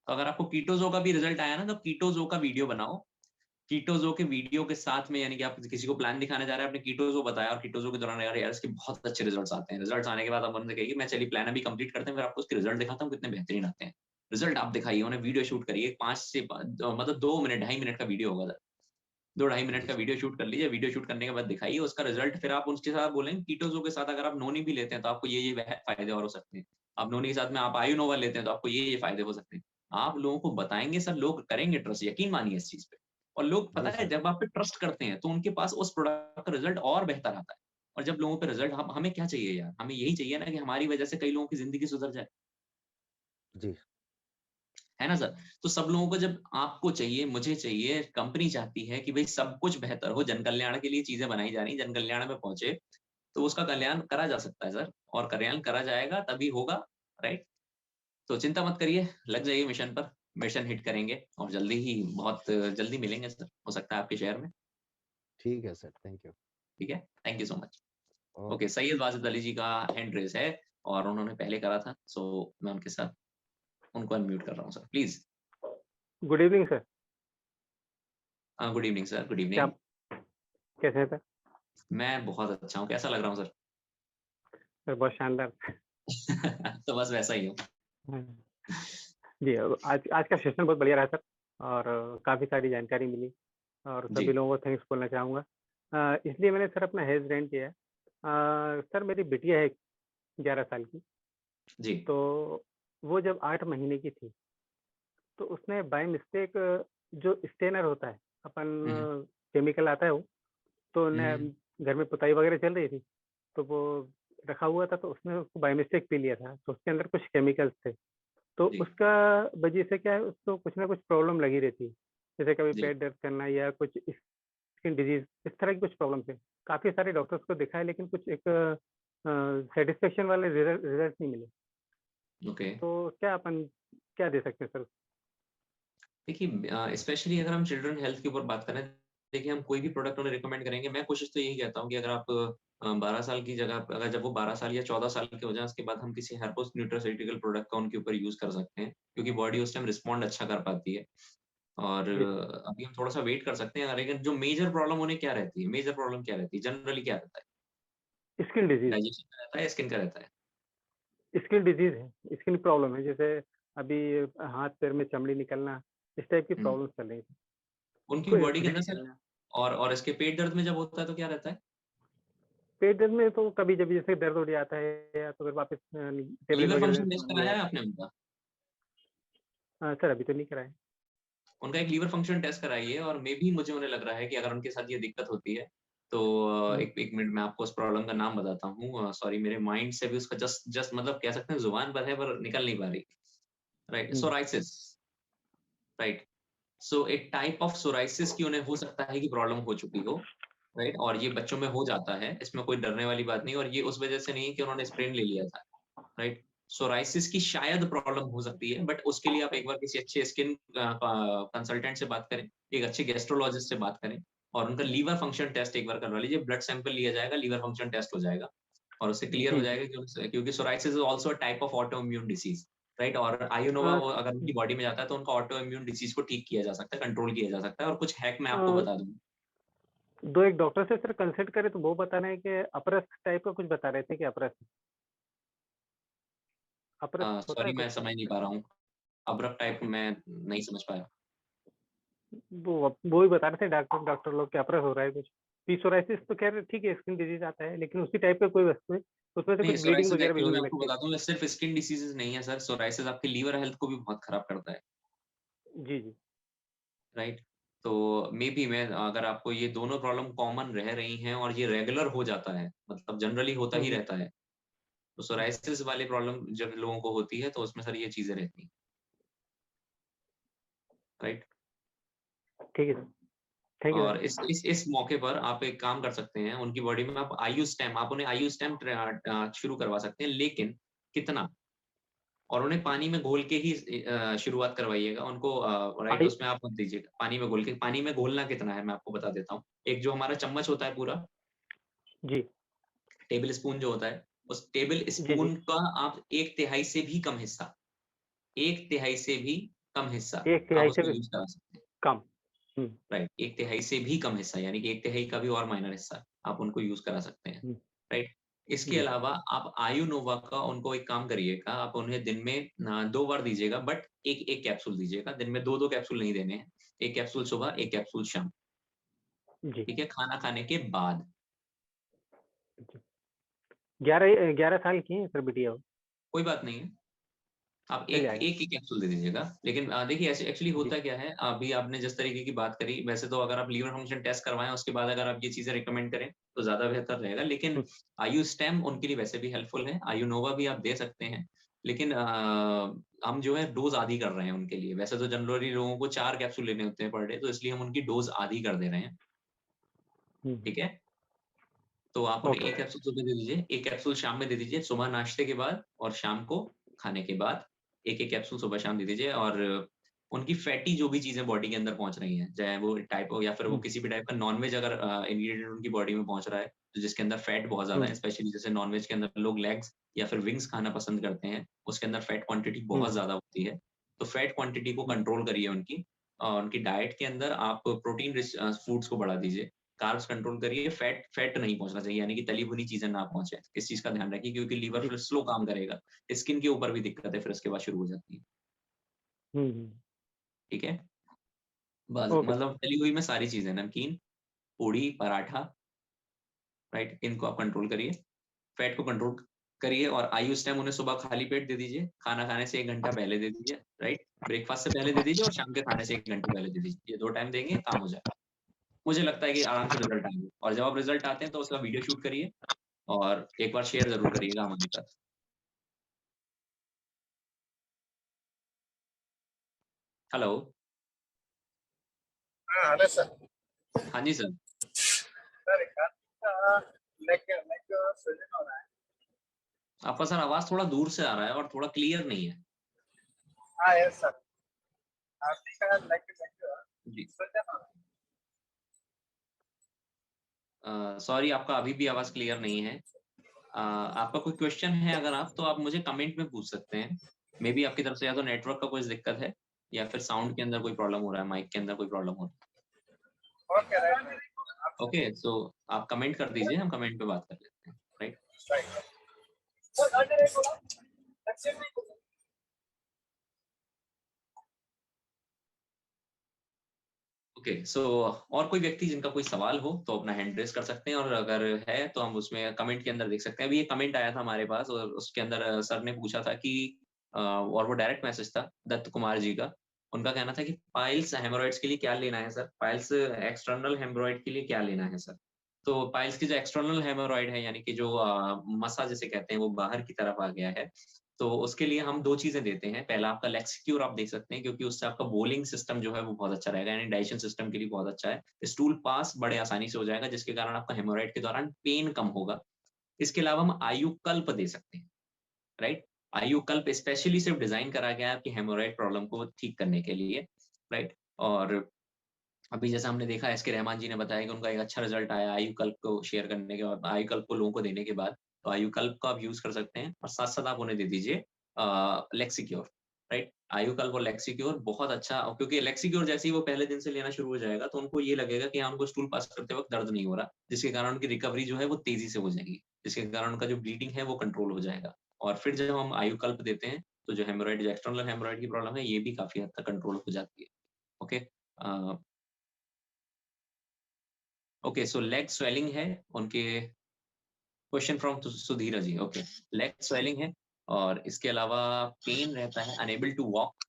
तो अगर आपको कीटोज़ो का भी रिज़ल्ट आया ना, तो कीटोज़ो का वीडियो बनाओ, कीटोज़ो के वीडियो के साथ में, यानी कि आप किसी को प्लान दिखाने जा रहे हैं, आपने कीटोज़ो बताया और कीटोज़ो के दौरान यार यार इसके बहुत अच्छे रिजल्ट्स आते हैं। रिजल्ट्स आने के बाद आप उनसे कहिए मैं चलिए प्लान अभी कंप्लीट करते हैं, फिर आपको उसके रिजल्ट दिखाता हूँ कितने बेहतरीन आते हैं। रिजल्ट आप दिखाइए, उन्हें वीडियो शूट करिए 5 से मतलब 2 मिनट, ढाई मिनट का वीडियो होगा। 2 ढाई मिनट जी का सर। वीडियो शूट कर लीजिए, वीडियो शूट करने के बाद दिखाइए उसका रिजल्ट, फिर आप उसके साथ बोलेंगे कीटोज़ो के साथ अगर आप नोनी भी लेते हैं, तो आपको ये वह फ़ायदे और हो सकते हैं। आप नोनी के साथ में आप आयुनोवा लेते हैं, तो आपको ये फ़ायदे हो सकते हैं। आप लोगों को बताएँगे सर, लोग करेंगे ट्रस्ट, यकीन मानिए इस चीज़ पे। और लोग पता जी है सर। जब आप पे ट्रस्ट करते हैं, तो उनके पास उस प्रोडक्ट का रिजल्ट और बेहतर आता है। और जब लोगों पे रिजल्ट हम हमें क्या चाहिए यार? हमें यही चाहिए ना कि हमारी वजह से कई लोगों की ज़िंदगी सुधर जाए। जी, है ना सर? तो सब लोगों को जब आपको चाहिए, मुझे चाहिए, कंपनी चाहती है कि भई सब कुछ बेहतर हो, जन कल्याण के लिए चीज़ें बनाई जा रही हैं, जन कल्याण में पहुँचे, तो उसका कल्याण करा जा सकता है सर, और कल्याण करा जाएगा तभी होगा, राइट? तो चिंता मत करिए, लग जाइए मिशन पर, मिशन हिट करेंगे और जल्दी ही बहुत जल्दी मिलेंगे सर, हो सकता है आपके शहर में, ठीक है सर, थैंक यू। ठीक है? Thank you so much. Okay, okay. Syed Wajid Ali ji का हैंड रेज़ है और उन्होंने पहले करा था, सो मैं उनके साथ उनको अनम्यूट कर रहा हूँ sir, please. Good evening sir. Good evening sir, good क्या इवनिंग। कैसे हैं सर? मैं बहुत अच्छा हूँ, कैसा लग रहा हूँ सर? सर बहुत शानदार। तो बस वैसा ही हूँ। हाँ, जी, आज आज का सेशन बहुत बढ़िया रहा सर और काफ़ी सारी जानकारी मिली और जी, सभी लोगों को थैंक्स बोलना चाहूँगा। इसलिए मैंने सर अपना हेल्थ जॉइन किया है। सर मेरी बिटिया है 11 साल की, जी। तो वो जब 8 महीने की थी, तो उसने बाय मिस्टेक जो स्टेनर होता है, हुँ, हुँ। अपन केमिकल आता है वो, तो हुँ, ने हुँ। घर में पुताई वगैरह चल रही थी, तो वो रखा हुआ था, तो उसने उसको बाय मिस्टेक पी लिया था, तो उसके अंदर कुछ केमिकल्स थे। तो जी, उसका वजह से क्या है, उसको कुछ ना कुछ प्रॉब्लम लगी रहती है। जैसे कभी जी, पेट दर्द करना या कुछ स्किन डिजीज़, इस तरह की कुछ प्रॉब्लम्स है। काफ़ी सारे डॉक्टर्स को दिखाया लेकिन कुछ एक सैटिस्फैक्शन वाले रिज़ल्ट नहीं मिले। ओके। तो क्या अपन क्या दे सकते हैं सर? देखिए स्पेशली अगर हम चिल्ड्रन हेल्थ के ऊपर बात करें, देखिए हम कोई भी प्रोडक्ट उन्हें रिकमेंड करेंगे, मैं कोशिश तो यही कहता हूँ कि अगर आप 12 साल की जगह पे, अगर जब वो 12 साल या 14 साल के हो जाएँ, उसके बाद हम किसी हेर्बोस न्यूट्रास्यूटिकल प्रोडक्ट का उनके ऊपर यूज़ कर सकते हैं, क्योंकि बॉडी उस टाइम रिस्पॉन्ड अच्छा कर पाती है। और जी, अभी हम थोड़ा-सा वेट कर सकते हैं, लेकिन जो मेजर प्रॉब्लम उन्हें क्या रहती है? मेजर प्रॉब्लम क्या रहती है? जनरली क्या रहता है? स्किन डिजीज़ डाइजेशन का रहता है या स्किन का रहता है? स्किन डिजीज़ है, स्किन प्रॉब्लम है। जैसे अभी हाथ-पैर में चमड़ी निकलना, इस टाइप की हुँ। प्रॉब्लम्स चल रही थी। उनकी कोई बॉडी के अंदर सर, निकलना और इसके पेट दर्द में जब होता है तो क्या रहता है? पेट दर्द में तो कभी जब जैसे दर्द उठ जाता है या तो फिर वापस टेबलेट लीवर वगैरह फंक्शन टेस्ट ले कराया है आते आपने उनका? हैं। सर अभी तो नहीं कराया। उनका एक लीवर फंक्शन टेस्ट कराइए, और मेबी मुझे उन्हें लग रहा है कि अगर उनके साथ ये दिक्कत होती है, तो हुँ, एक एक मिनट मैं आपको उस प्रॉब्लम का नाम बताता हूँ। सॉरी, मेरे माइंड से भी उसका जस्ट जस्ट मतलब कह सकते हैं ज़ुबान पर है, पर निकल नहीं पा रही। राइट, हुँ, सोराइसिस, राइट। सो एक टाइप ऑफ सोराइसिस की उन्हें हो सकता है कि प्रॉब्लम हो चुकी हो, राइट? और ये बच्चों में हो जाता है, इसमें कोई डरने वाली बात नहीं, और ये उस वजह से नहीं है कि उन्होंने स्प्रेन ले लिया था। राइट? सोराइसिस की शायद प्रॉब्लम हो सकती है, बट उसके लिए आप एक बार किसी अच्छे स्किन कंसल्टेंट से बात करें, एक अच्छे गैस्ट्रोलॉजिस्ट से बात करें, और उनका लीवर फंक्शन टेस्ट एक बार करवा लीजिए, ब्लड सैंपल लिया जाएगा, लीवर फंक्शन टेस्ट हो जाएगा, और उससे क्लियर हो जी, जी। जाएगा क्योंकि psoriasis is also a type of auto immune disease, right? और आयोनोवा अ, वो अगर उनकी बॉडी में जाता है, तो उनका ऑटो इम्यून डिसीज़ को ठीक किया जा सकता है, कंट्रोल किया जा सकता है, और कुछ हैक मैं अ, आपको बता दूँगा। 2 एक डॉक्टर से सर कंसल्ट करे तो वो बता रहे हैं कि अपरस टाइप का कुछ बता रहे थे कि अपरस अपरस होता है सॉरी, मैं कुछ? समझ नहीं पा रहा हूँ। अब्रप्ट टाइप मैं नहीं समझ पाया। वो ही बता रहे थे डॉक्टर डॉक्टर लोग कि अपरस हो रहा है कुछ। पी तो ख़ैर ठीक है स्किन डिजीज़ आता है, लेकिन उसी टाइप का कोई वस्तु है, उसमें से नहीं, कुछ ब्लीडिंग सोराइसिस वगैरह भी एक्चुअली मैं होने आपको लगती है। बताता हूँ, ये सिर्फ़ स्किन डिसीज़ेज़ नहीं है सर, सोराइसिस आपकी लीवर हेल्थ को भी बहुत खराब करता है, जी, जी। राइट? तो मेबी मैं अगर आपको ये दोनों प्रॉब्लम कॉमन रह रही हैं और ये रेगुलर हो जाता है, मतलब जनरली होता हुँ, ही हुँ, रहता है, तो हुँ। सोराइसिस वाली प्रॉब्लम जब लोगों को होती है, तो उसमें सर ये चीज़ें रहती हैं, राइट? ठीक है सर। थैंक यू और सर। इस मौके पर आप एक काम कर सकते हैं, उनकी बॉडी में आप आयु स्टेम, आप उन्हें आयु स्टेम शुरू करवा सकते हैं, लेकिन कितना? और उन्हें पानी में घोल के ही शुरुआत करवाइएगा उनको, राइट? आई उसमें आप मत दीजिएगा, पानी में घोल के, पानी में घोलना कितना है मैं आपको बता देता हूँ। एक जो हमारा चम्मच होता है पूरा, जी, टेबल स्पून जो होता है, उस टेबल जी, जी। स्पून का आप 1/3 से भी कम हिस्सा, 1/3 से भी कम हिस्सा 1 आप तिहाई से उसमें भी यूज़ करा सकते हैं। कम। राइट, 1/3 से भी कम हिस्सा, यानी कि 1/3 का भी और माइनर हिस्सा आप उनको यूज करा सकते हैं, हुँ, राइट। इसके जी, अलावा आप आयु नोवा का उनको एक काम करिएगा, आप उन्हें दिन में 2 बार दीजिएगा, बट एक एक कैप्सूल दीजिएगा, दिन में 2-2 कैप्सूल नहीं देने हैं। एक कैप्सूल सुबह, एक कैप्सूल शाम, जी, ठीक है, खाना खाने के बाद। जी। 11 साल की हैं सर बिटिया वो? कोई बात नहीं है, आप चल एक जाएगा। एक ही कैप्सूल दे दीजिएगा। लेकिन देखिए ऐसे एक्चुअली जी, होता क्या है, अभी आपने जिस तरीके की बात करी, वैसे तो अगर आप लीवर फंक्शन टेस्ट करवाएँ, उसके बाद अगर आप ये चीज़ें रिकमेंड करें, तो ज़्यादा बेहतर रहेगा। लेकिन हुँ, आयु स्टेम उनके लिए वैसे भी हेल्पफुल है, आयु नोवा भी आप दे सकते हैं। लेकिन हम जो है डोज़ आधी कर रहे हैं उनके लिए। वैसे तो जनरली लोगों को 4 कैप्सूल लेने होते हैं पर डे, तो इसलिए हम उनकी डोज़ आधी कर दे रहे हैं, हुँ, ठीक है? तो आप उन्हें ओके, 1 कैप्सूल सुबह दे दीजिए, 1 कैप्सूल शाम में दे दीजिए, सुबह नाश्ते के बाद और शाम को खाने के बाद 1-1 कैप्सूल सुबह-शाम दे दीजिए। और उनकी फैटी जो भी चीज़ें बॉडी के अंदर पहुँच रही हैं, चाहे वो टाइप हो या फिर वो हुँ, किसी भी टाइप का नॉन-वेज अगर इंग्रीडिएंट उनकी बॉडी में पहुँच रहा है, तो जिसके अंदर फैट बहुत ज़्यादा है, हुँ, स्पेशली जैसे नॉन-वेज के अंदर लोग लेग्स या फिर विंग्स खाना पसंद करते हैं, उसके अंदर फैट क्वांटिटी बहुत हुँ, ज़्यादा होती है। तो फैट क्वांटिटी को हुँ, कंट्रोल करिए उनकी। उनकी डाइट के अंदर आप प्रोटीन रिच फूड्स को बढ़ा दीजिए। कार्ब्स कंट्रोल करिए, फैट फैट नहीं पहुँचना चाहिए, यानी कि तली-भुनी चीज़ें ना पहुँचे। इस चीज़ का ध्यान रखिए क्योंकि लीवर जी, फिर स्लो काम करेगा। स्किन के ऊपर भी दिक्कतें फिर उसके बाद शुरू हो जाती हैं, हुँ, हुँ, ठीक है? बस ओके सर, मतलब तली हुई में सारी चीज़ें, नमकीन, पूड़ी, पराठा, राइट? इनको आप कंट्रोल करिए। फैट को कंट्रोल करिए और आयु उस टाइम उन्हें सुबह खाली पेट दे दीजिए, खाना खाने से 1 घंटा पहले दे दीजिए, राइट? ब्रेकफास्ट से पहले दे दीजिए और शाम के खाने से 1 घंटे पहले दे दीजिए। ये 2 टाइम देंगे, काम हो जाएगा। मुझे लगता है कि आराम से रिज़ल्ट आएँगे और जब आप रिज़ल्ट आते हैं तो उसका वीडियो शूट करिए और एक बार शेयर ज़रूर करिएगा हमारे साथ। हेलो। हाँ, हेलो सर। हाँ जी सर। सर एक हाथ लेग लेग स्वेलिंग हो रहा है। आपका सर आवाज़ थोड़ा दूर से आ रहा है और थोड़ा क्लियर नहीं है। हाँ, यस सर। हाथी का लेग जी। स्वेलिंग हो रहा है। सॉरी आपका अभी भी आवाज़ क्लियर नहीं है। आपका कोई क्वेश्चन है अगर आप तो आप मुझे कमेंट में पूछ सकते हैं। मेबी आपकी तरफ से या तो नेटवर्क का कुछ दिक्कत है या फिर साउंड के अंदर कोई प्रॉब्लम हो रहा है, माइक के अंदर कोई प्रॉब्लम हो रहा ओके राइट। है। ओके, सो आप कमेंट कर दीजिए, हम कमेंट पे बात कर लेते हैं, राइट? राइट। सर अंडर एक बोला एक्सेप्ट नहीं बोला। ओके, सो और कोई व्यक्ति जिनका कोई सवाल हो तो अपना हैंड रेज़ कर सकते हैं और अगर है तो हम उसमें कमेंट के अंदर देख सकते हैं। अभी एक कमेंट आया था हमारे पास और उसके अंदर सर ने पूछा था कि और वो डायरेक्ट मैसेज था दत्त कुमार जी का। उनका कहना था कि पाइल्स हेमोरॉइड्स के लिए क्या लेना है सर? पाइल्स एक्सटर्नल हेमोरॉइड के लिए क्या लेना है सर? तो पाइल्स की जो एक्सटर्नल हेमोरॉइड है यानी कि जो मसा जिसे कहते हैं वो बाहर की तरफ आ गया है। तो उसके लिए हम 2 चीज़ें देते हैं। पहला आपका लेक्सिक्यूर आप देख सकते हैं क्योंकि उससे आपका बोलिंग सिस्टम जो है वो बहुत अच्छा रहेगा यानी डाइजेशन सिस्टम के लिए बहुत अच्छा है। स्टूल पास बड़े आसानी से हो जाएगा जिसके कारण आपका हेमोरॉइड के दौरान पेन कम होगा। इसके अलावा हम आयुकल्प दे सकते हैं, राइट? आयुकल्प स्पेशली सिर्फ डिज़ाइन करा गया है आपकी हेमोरॉइड प्रॉब्लम को ठीक करने के लिए, राइट? और अभी जैसा हमने देखा एसके रहमान जी ने बताया कि उनका एक अच्छा रिजल्ट आया आयुकल्प को शेयर करने के बाद, आयुकल्प को लोगों को देने के बाद। तो आयुकल्प को आप यूज़ कर सकते हैं और साथ-साथ आप उन्हें दे दीजिए लेक्सिक्योर, राइट? आयुकल्प और लेक्सिक्योर बहुत अच्छा क्योंकि लेक्सिक्योर जैसे ही वो पहले दिन से लेना शुरू हो जाएगा तो उनको ये लगेगा कि हाँ, उनको स्टूल पास करते वक़्त दर्द नहीं हो रहा, जिसके कारण उनकी रिकवरी जो है वो तेज़ी से हो जाएगी, जिसके कारण उनका जो ब्लीडिंग है वो कंट्रोल हो जाएगा। और फिर जब हम आयुकल्प देते हैं, तो जो हेमोरॉइड जो एक्सटर्नल हेमोरॉइड की प्रॉब्लम है, ये भी काफ़ी हद तक कंट्रोल हो जाती है। Okay? Uh okay, so leg swelling है उनके। Question from Sudhira ji. Okay, leg swelling है और इसके अलावा पेन रहता है, unable to walk,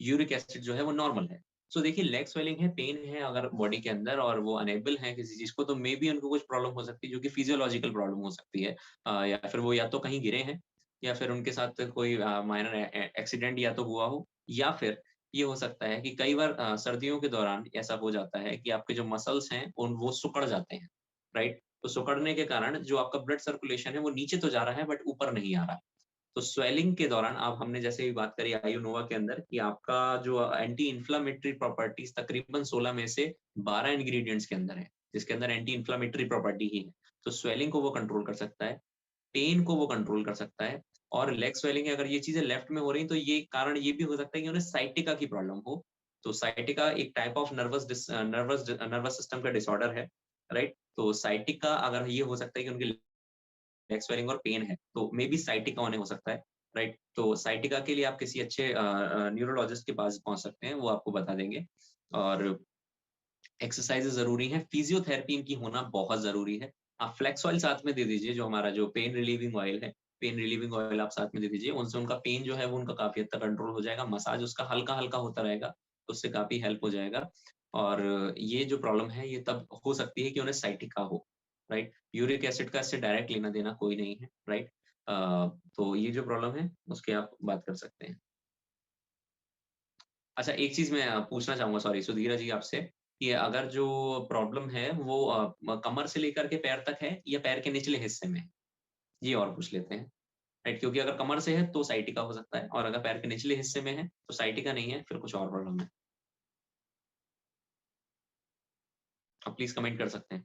uric acid जो है वो नॉर्मल है। सो देखिए लेग स्वेलिंग है, पेन है अगर बॉडी के अंदर और वो अनेबल है किसी चीज को तो मे बी उनको कुछ प्रॉब्लम हो सकती है जो कि फिजियोलॉजिकल प्रॉब्लम हो सकती है। या फिर वो या तो कहीं गिरे हैं या फिर उनके साथ कोई माइनर एक्सीडेंट या तो हुआ हो या फिर ये हो सकता है कि कई बार सर्दियों के दौरान ऐसा हो जाता है कि आपके जो मसल्स हैं उन वो सिकुड़ जाते हैं, राइट? तो सिकुड़ने के कारण जो आपका ब्लड सर्कुलेशन है वो नीचे तो जा रहा है बट ऊपर नहीं आ रहा है। तो स्वेलिंग के दौरान अब हमने जैसे भी बात करी आयुनोवा के अंदर कि आपका जो एंटी इन्फ्लेमेटरी प्रॉपर्टीज तकरीबन 16 में से 12 इंग्रेडिएंट्स के अंदर है, जिसके अंदर एंटी इन्फ्लेमेटरी प्रॉपर्टी ही है। तो स्वेलिंग को वो कंट्रोल कर सकता है, पेन को वो कंट्रोल कर सकता है और लेग स्वेलिंग है अगर ये चीज़ें लेफ्ट में हो रही हैं तो ये कारण ये भी हो सकता है कि उन्हें साइटिका की प्रॉब्लम हो तो साइटिका एक टाइप ऑफ नर्वस सिस्टम का डिसऑर्डर है, राइट? तो साइटिका अगर ये हो सकता है कि उनकी लेग स्वेलिंग और पेन है, तो मे बी साइटिका होने हो सकता है, राइट? तो साइटिका के लिए आप किसी अच्छे न्यूरोलॉजिस्ट के पास पहुंच सकते हैं, वो आपको बता देंगे। और एक्सरसाइजेज ज़रूरी हैं, फिजियोथेरेपी इनकी होना बहुत ज़रूरी है। आप फ्लेक्स ऑयल साथ में दे दीजिए, जो हमारा जो पेन रिलीविंग ऑयल है, पेन रिलीविंग ऑयल आप साथ में दे दीजिए, उनसे उनका पेन जो है वो उनका काफ़ी हद तक कंट्रोल हो जाएगा, मसाज उसका हल्का-हल्का होता रहेगा, तो उससे काफ़ी हेल्प हो जाएगा। और ये जो प्रॉब्लम है, ये तब हो सकती है कि उन्हें साइटिका हो, राइट? यूरिक एसिड का इससे डायरेक्ट लेना-देना कोई नहीं है, राइट? तो ये जो प्रॉब्लम है, उसकी आप बात कर सकते हैं। अच्छा, एक चीज़ मैं पूछना चाहूँगा, सॉरी सुधीरा जी आपसे, कि अगर जो प्रॉब्लम है वो कमर से लेकर के पैर तक है या पैर के निचले हिस्से में है? ये और पूछ लेते हैं, राइट? क्योंकि अगर कमर से है तो साइटिका हो सकता है, और अगर पैर के निचले हिस्से में है तो साइटिका नहीं है, फिर कुछ और प्रॉब्लम है। आप प्लीज़ कमेंट कर सकते हैं।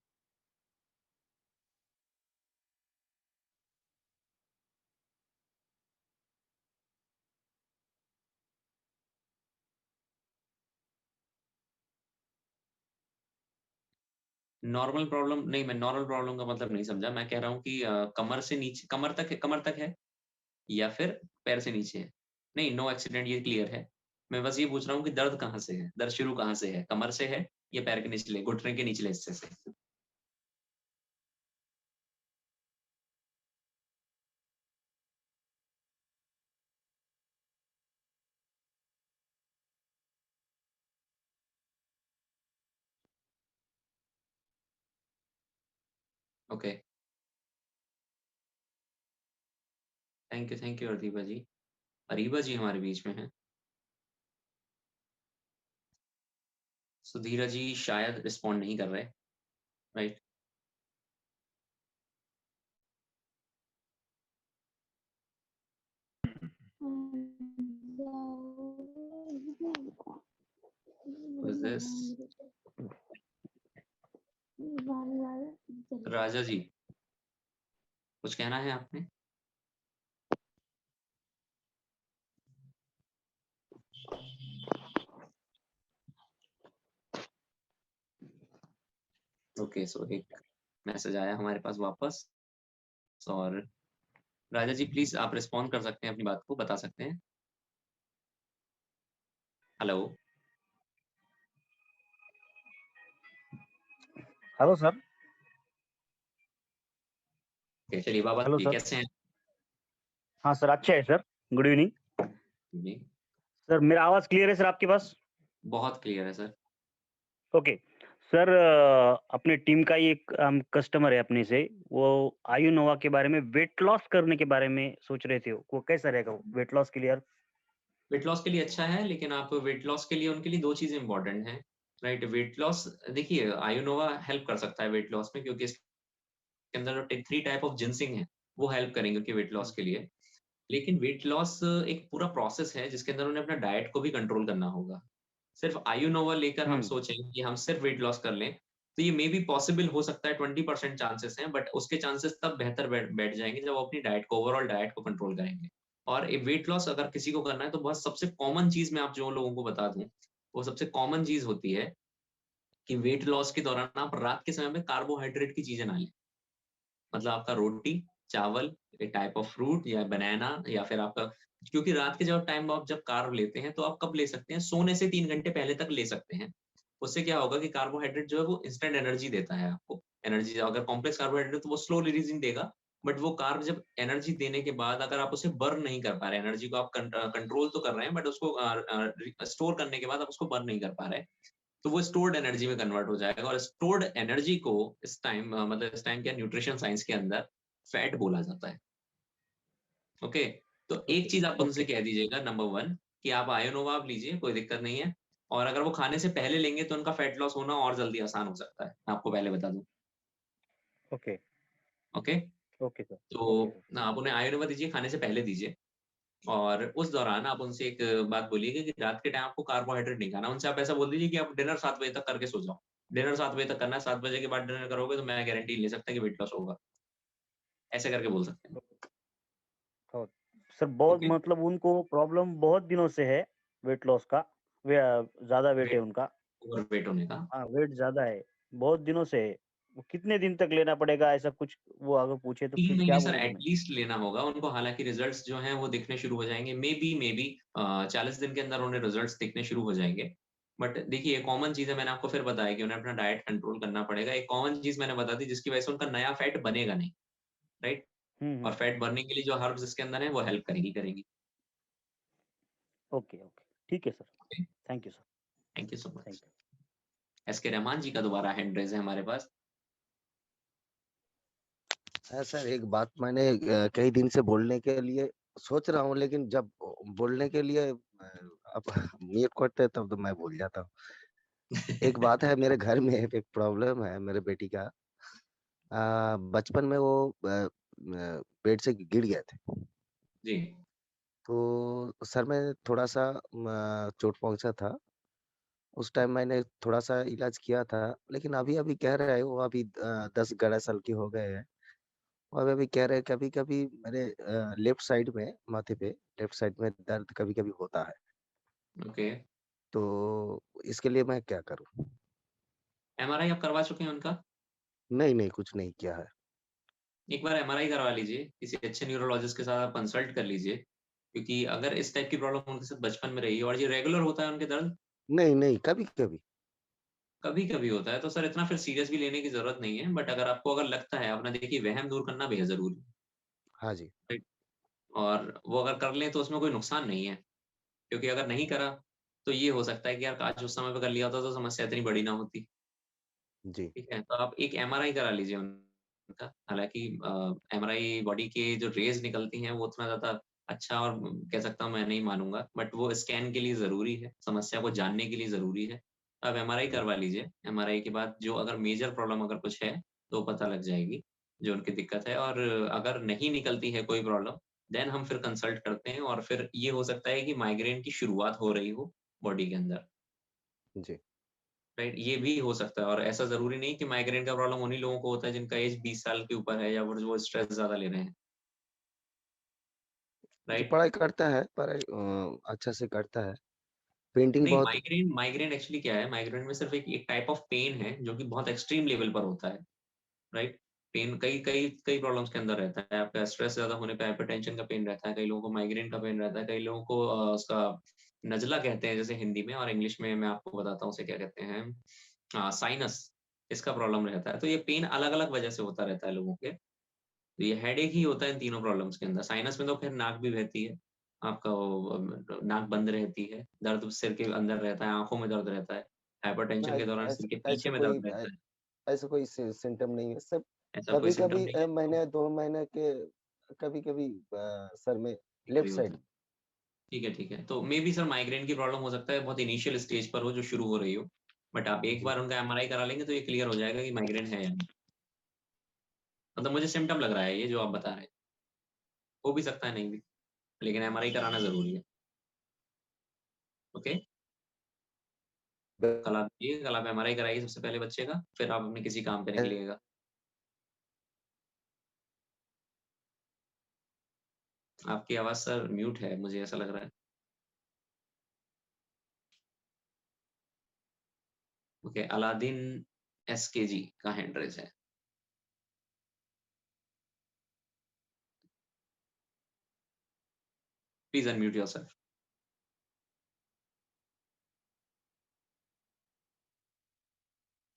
नॉर्मल प्रॉब्लम नहीं, मैं नॉर्मल प्रॉब्लम का मतलब नहीं समझा। मैं कह रहा हूँ कि कमर से नीचे, कमर तक है या फिर पैर से नीचे है? नहीं, नो एक्सीडेंट, ये क्लियर है। मैं बस ये पूछ रहा हूँ कि दर्द कहाँ से है? दर्द शुरू कहाँ से है? कमर से है या पैर के निचले, घुटने के निचले हिस्से से? ओके, थैंक यू अरीबा जी। अरीबा जी हमारे बीच में हैं। सुधीरा जी शायद रिस्पॉन्ड नहीं कर रहे, राइट? Who is this? राजा जी, कुछ कहना है आपने? ओके, सो एक मैसेज आया हमारे पास वापस, और राजा जी प्लीज आप रिस्पॉन्ड कर सकते हैं, अपनी बात को बता सकते हैं। हेलो। Hello sir. ओके, चलिए बाबा हेलो जी सर। कैसे हैं? हाँ सर, अच्छे है सर। गुड इवनिंग जी, सर। मेरा आवाज क्लियर है सर आपके पास? बहुत क्लियर है सर। ओके सर, अपने टीम का ही एक कस्टमर है अपने से, वो आयु नोवा के बारे में वेट लॉस करने के बारे में सोच रहे थे। वो कैसा रहेगा वेट लॉस के लिए? वेट लॉस के लिए अच्छा है, लेकिन आप वेट लॉस के लिए उनके लिए दो चीजें इंपॉर्टेंट हैं, राइट? वेट लॉस, देखिए आयोनोवा हेल्प कर सकता है वेट लॉस में, क्योंकि इसके अंदर जो 3 टाइप ऑफ जिनसिंग है वो हेल्प करेंगे उनके वेट लॉस के लिए। लेकिन वेट लॉस एक पूरा प्रोसेस है जिसके अंदर उन्हें अपना डाइट को भी कंट्रोल करना होगा। सिर्फ आयोनोवा लेकर हम सोचें कि हम सिर्फ वेट लॉस कर लें, तो ये मे बी पॉसिबल हो सकता है, 20% चांसेस हैं, बट उसके चांसेस तब बेहतर बैठ जाएंगे जब वो अपनी डाइट को, ओवरऑल डाइट को कंट्रोल करेंगे। और वेट लॉस अगर किसी को करना है तो बहुत सबसे कॉमन चीज मैं आप जो लोगों को बता दूं, वो सबसे कॉमन चीज होती है कि वेट लॉस के दौरान आप रात के समय में कार्बोहाइड्रेट की चीजें ना लें। मतलब आपका रोटी, चावल, एक टाइप ऑफ फ्रूट या बनाना, या फिर आपका, क्योंकि रात के जब टाइम आप जब कार्ब लेते हैं तो आप कब ले सकते हैं? सोने से 3 घंटे पहले तक ले सकते हैं। उससे क्या होगा कि कार्बोहाइड्रेट जो है वो इंस्टेंट एनर्जी देता है आपको। एनर्जी अगर कॉम्प्लेक्स कार्बोहाइड्रेट तो वो स्लो रिलीजिंग देगा, बट वो कार्ब जब एनर्जी देने के बाद अगर आप उसे बर्न नहीं कर पा रहे, एनर्जी को आप कंट्रोल तो कर रहे हैं बट उसको स्टोर करने के बाद आप उसको बर्न नहीं कर पा रहे, तो वो स्टोर्ड एनर्जी में कन्वर्ट हो जाएगा। और स्टोर्ड एनर्जी को इस टाइम मतलब इस टाइम क्या न्यूट्रिशन साइंस के अंदर फैट बोला जाता है। ओके, तो एक चीज आप उनसे कह दीजिएगा, नंबर 1, कि आप आयोनोवा आप लीजिए, कोई दिक्कत नहीं है, और अगर वो खाने से पहले लेंगे तो उनका फैट लॉस होना और जल्दी आसान हो सकता है, मैं आपको पहले बता दूं। Okay okay, okay sir. तो आप उन्हें आयोनोवा दीजिए, खाने से पहले दीजिए, और उस दौरान आप उनसे एक बात बोलिएगा कि रात के टाइम आपको कार्बोहाइड्रेट नहीं खाना। उनसे आप ऐसा बोल दीजिए कि आप डिनर 7 बजे तक करके सो जाओ। डिनर 7 बजे तक करना है, 7 बजे के बाद डिनर करोगे तो मैं गारंटी ले सकता हूँ कि वेट लॉस होगा। ऐसे करके बोल सकते हैं। तो सर बहुत ओके, मतलब उनको प्रॉब्लम बहुत दिनों से है वेट लॉस का, ज्यादा वेट है वेट उनका। ओवरवेट होने का। हाँ, वेट ज्यादा है, बहुत दिनों से है। वो कितने दिन तक लेना पड़ेगा ऐसा कुछ, वो अगर पूछे तो 3 फिर क्या महीने सर बोलूँ मैं? एटलीस्ट लेना होगा उनको, हालाँकि रिजल्ट्स जो हैं वो दिखने शुरू हो जाएँगे। मे बी 40 दिन के अंदर उन्हें रिजल्ट्स दिखने शुरू हो जाएँगे। बट देखिए कॉमन चीज़ है, मैंने आपको फिर बताया कि उन्हें अपना डाइट कंट्रोल करना पड़ेगा। एक कॉमन चीज़ मैंने बता दी जिसकी वजह से उनका नया फैट बनेगा नहीं, राइट? हुँ, और हुँ। फैट बर्निंग के लिए जो हर्ब्स इसके अंदर हैं वो हेल्प करेंगी। Okay, okay. ठीक है sir. Okay, thank you sir, thank you so thank much. You. SK Rahman ji का दोबारा हैंड रेज़ है हमारे पास। सर एक बात मैंने कई दिन से बोलने के लिए सोच रहा हूँ, लेकिन जब बोलने के लिए अब म्यूट करते हैं तब तो मैं भूल जाता हूँ। एक बात है, मेरे घर में एक प्रॉब्लम है मेरे बेटी का। बचपन में वो बेड से गिर गए थे, जी, तो सर में थोड़ा-सा चोट पहुँचा था। उस टाइम मैंने थोड़ा-सा इलाज किया था, लेकिन अभी-अभी कह रहे हैं वो अभी 10-11 साल के हो गए हैं। और अभी कह रहे हैं कभी-कभी मेरे लेफ्ट साइड में माथे पे लेफ्ट साइड में दर्द कभी-कभी होता है। ओके। तो इसके लिए मैं क्या करूँ? एमआरआई आप करवा चुके हैं उनका? नहीं, नहीं कुछ नहीं किया है। एक बार एमआरआई करवा लीजिए, किसी अच्छे न्यूरोलॉजिस्ट के साथ आप कंसल्ट कर लीजिए, क्योंकि अगर इस टाइप की प्रॉब्लम उनके साथ बचपन में रही है और ये रेगुलर होता है उनके दर्द, नहीं, नहीं कभी-कभी। कभी-कभी होता है, तो सर इतना फिर सीरियस भी लेने की ज़रूरत नहीं है। बट अगर आपको अगर लगता है, अपना देखिए वहम दूर करना बेहद ज़रूरी है, हाँ जी। राइट? और वो अगर कर लें तो उसमें कोई नुकसान नहीं है, क्योंकि अगर नहीं करा, तो ये हो सकता है कि यार काश उस समय पे कर लिया होता तो समस्या इतनी बड़ी ना होती। जी, ठीक है, तो आप एक एमआरआई करा लीजिए उनका। हालाँकि एमआरआई बॉडी के जो रेज़ निकलती हैं वो उतना ज़्यादा अच्छा और कह सकता हूँ मैं नहीं मानूँगा, बट वो स्कैन के लिए ज़रूरी है, समस्या को जानने के लिए ज़रूरी है। आप एमआरआई जी, करवा लीजिए, एमआरआई के बाद जो अगर मेजर प्रॉब्लम अगर कुछ है, तो पता लग जाएगी, जो उनकी दिक्कत है। और अगर नहीं निकलती है कोई प्रॉब्लम, देन हम फिर कंसल्ट करते हैं और फिर ये हो सकता है कि माइग्रेन की शुरुआत हो रही हो बॉडी के अंदर। जी। राइट, ये भी हो सकता है और ऐसा ज़रूरी नहीं कि माइग्रेन का प्रॉब्लम उन्हीं लोगों को होता है जिनका एज 20 साल के ऊपर है या फिर वो स्ट्रेस ज़्यादा ले रहे हैं, जी, राइट? पढ़ाई करता है, पढ़ाई अच्छा से करता है। पेंटिंग नहीं, बहुत माइग्रेन माइग्रेन एक्चुअली क्या है, माइग्रेन में सिर्फ़ एक एक टाइप ऑफ पेन है जो कि बहुत एक्सट्रीम लेवल पर होता है, राइट? पेन कई कई कई प्रॉब्लम्स के अंदर रहता है, आपका स्ट्रेस ज़्यादा होने पे हाइपरटेंशन का पेन रहता है, कई लोगों को माइग्रेन का पेन रहता है, कई लोगों को उसका नज़ला कहते हैं जैसे हिंदी में, और इंग्लिश में मैं आपको बताता हूँ उसे क्या कहते हैं, साइनस, इसका प्रॉब्लम रहता है। तो ये पेन अलग-अलग वजह से होता रहता है लोगों के। तो ये हेडेक ही होता है इन तीनों प्रॉब्लम्स के अंदर। साइनस में तो फिर नाक भी बहती है, आपका वो नाक बंद रहती है, दर्द सिर के अंदर रहता है, आँखों में दर्द रहता है, हाइपरटेंशन ना के दौरान सिर ऐसे के ऐसे पीछे में कोई दर्द रहता है। ऐसा कोई सिम्पटम नहीं है। सब ऐसा कोई सिम्पटम कभी-कभी नहीं है, तो महीने 2 महीने के कभी-कभी सर में लेफ्ट कभी होता साइड। है। ठीक है। तो मेबी सर माइग्रेन की प्रॉब्लम हो सकता है बहुत इनिशियल स्टेज पर हो जो शुरू हो रही हो। बट आप एक जी, बार उनका एमआरआई करा लेंगे तो ये क्लियर हो जाएगा कि माइग्रेन है या नहीं। मतलब मुझे सिम्पटम लग रहा है ये जो आप बता रहे हैं। हो भी सकता है नहीं भी, लेकिन एमआरआई कराना ज़रूरी है। ओके? ब कल आप आइए, कल आप एमआरआई कराइए सबसे पहले बच्चे का, फिर आप अपने किसी काम पे निकलिएगा। आपकी आवाज़ सर म्यूट है, मुझे ऐसा लग रहा है। ओके, अलादीन एसकेजी का हैंड रेज़ है। Please unmute yourself.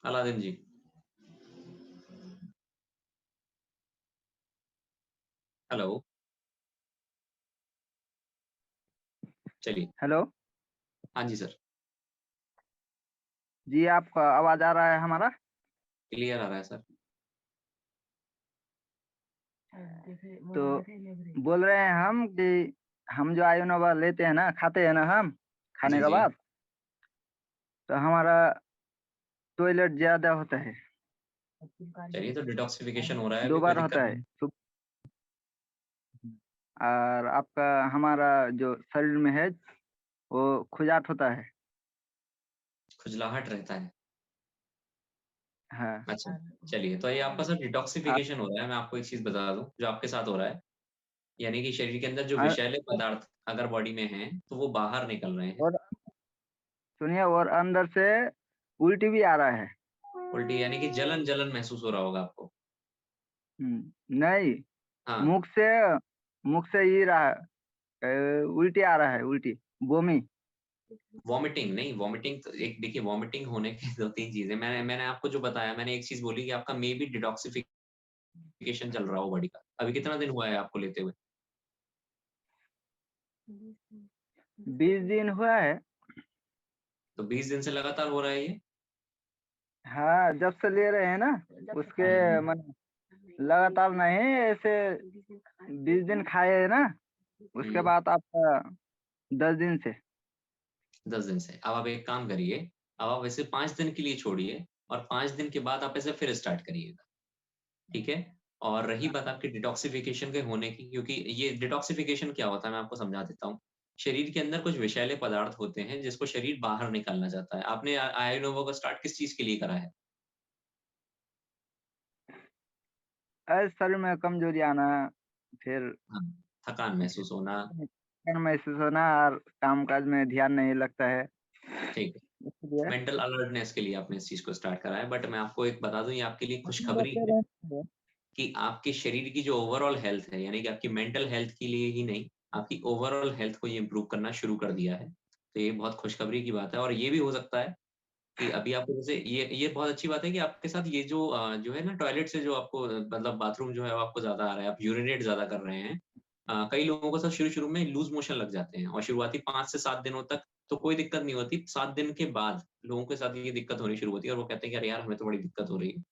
Aladdin ji, hello, चलिए। हेलो। हाँ जी सर, जी, आपका आवाज़ आ रहा है हमारा? क्लियर आ रहा है सर। तो बोल रहे हैं हम कि हम जो आयोनोवा लेते हैं ना, खाते हैं ना हम, खाने जी, के जी। बाद तो हमारा टॉयलेट ज़्यादा होता है, चलिए, तो डिटॉक्सिफिकेशन हो रहा है 2 अभी, कोई बार दिक्कत होता है। नहीं। और आपका हमारा जो शरीर में है, वो खुजाट होता है। खुजलाहट रहता है। हाँ। अच्छा, चलिए, तो ये आपका सर अ डिटॉक्सिफिकेशन हो रहा है। मैं आपको एक चीज़ बता दूँ, जो आपके साथ हो रहा है, यानी कि शरीर के अंदर जो अ विषैले पदार्थ अगर बॉडी में हैं, तो वो बाहर निकल रहे हैं। और सुनिए, और अंदर से उल्टी भी आ रहा है। उल्टी यानी कि जलन महसूस हो रहा होगा आपको। नहीं, हाँ, मुख से ही रहा है, उल्टी आ रहा है, उल्टी, बोमी। वॉमिटिंग नहीं, वॉमिटिंग तो एक देखिए, वॉमिटिंग होने की 2-3 चीज़ें मैंने आपको जो बताया, मैंने एक चीज़ बोली कि आपका मे बी डिटॉक्सिफिकेशन चल रहा हो बॉडी का। अभी कितना दिन हुआ है आपको लेते हुए? 20 दिन हुआ है। तो 20 दिन से लगातार हो रहा है ये? हाँ, जब से ले रहे हैं ना, उसके मन लगातार नहीं, ऐसे 20 दिन खाए है ना, उसके बाद आपका 10 दिन से। 10 दिन से। अब आप एक काम करिए, अब आप इसे 5 दिन के लिए छोड़िए और 5 दिन के बाद आप इसे फिर स्टार्ट करिएगा, ठीक है? और रही बात आपकी डिटॉक्सिफिकेशन के होने की, क्योंकि ये डिटॉक्सिफिकेशन क्या होता है मैं आपको समझा देता हूँ। शरीर के अंदर कुछ विषैले पदार्थ होते हैं जिसको शरीर बाहर निकालना चाहता है। आपने आयोनोवा का स्टार्ट किस चीज़ के लिए करा है? ऐसे शरीर में कमजोरी आना, फिर हाँ, थकान महसूस होना, थकान महसूस होना, और काम-काज में ध्यान नहीं लगता है, ठीक है। इसलिए। मेंटल अलर्टनेस के लिए आपने इस चीज़ को स्टार्ट करा है, बट मैं आपको एक बता दूँ, ये आपके लिए खुशखबरी बच्चे है रहते हैं। कि आपके शरीर की जो ओवरऑल हेल्थ है, यानी कि आपकी मेंटल हेल्थ के लिए ही नहीं, आपकी ओवरऑल हेल्थ को ये इम्प्रूव करना शुरू कर दिया है। तो ये बहुत खुशखबरी की बात है और ये भी हो सकता है कि अभी आपको जैसे ये बहुत अच्छी बात है कि आपके साथ ये जो है ना, टॉयलेट से जो आपको मतलब बाथरूम जो है वो आपको ज़्यादा आ रहा है, आप यूरिनेट ज़्यादा कर रहे हैं। कई लोगों को साथ शुरू-शुरू में लूज़ मोशन लग जाते हैं और शुरुआती 5 से 7 दिनों तक तो कोई दिक्कत नहीं होती। 7 दिन के बाद लोगों के साथ ये दिक्कत होनी शुरू होती है और वो कहते हैं कि अरे यार, हमें तो बड़ी दिक्कत हो रही है।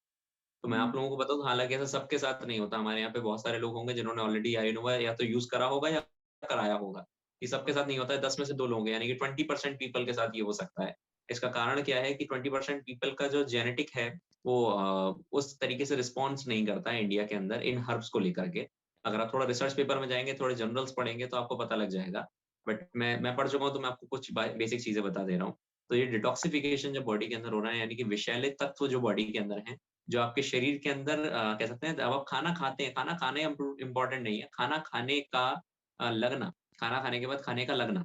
तो मैं आप लोगों को बताऊँ, हालाँकि ऐसा सबके साथ नहीं होता। हमारे यहाँ पे बहुत सारे लोग होंगे जिन्होंने ऑलरेडी आइनोवा या तो यूज़ करा होगा या कराया होगा। ये सबके साथ नहीं होता है, 10 में से 2 लोग हैं, यानी कि 20% पीपल के साथ ये हो सकता है। इसका कारण क्या है कि 20% पीपल का जो जेनेटिक है, वो उस तरीके से रिस्पॉन्स नहीं करता है इंडिया के अंदर इन हर्ब्स को लेकर के। अगर आप थोड़ा रिसर्च पेपर में जाएँगे, थोड़े जर्नल्स पढ़ेंगे तो आपको पता लग जाएगा। बट मैं पढ़ चुका हूँ तो मैं आपको कुछ बेसिक चीज़ें बता दे रहा हूँ। तो ये डिटॉक्सिफिकेशन जब बॉडी के अंदर हो रहा है, यानी कि विषैले तत्व जो बॉडी के अंदर हैं, जो आपके शरीर के अंदर कह सकते हैं, जब आप खाना खाते हैं, खाना खाने इम्पोर्टेंट नहीं है, खाना खाने का लगना, खाना खाने के बाद खाने का लगना,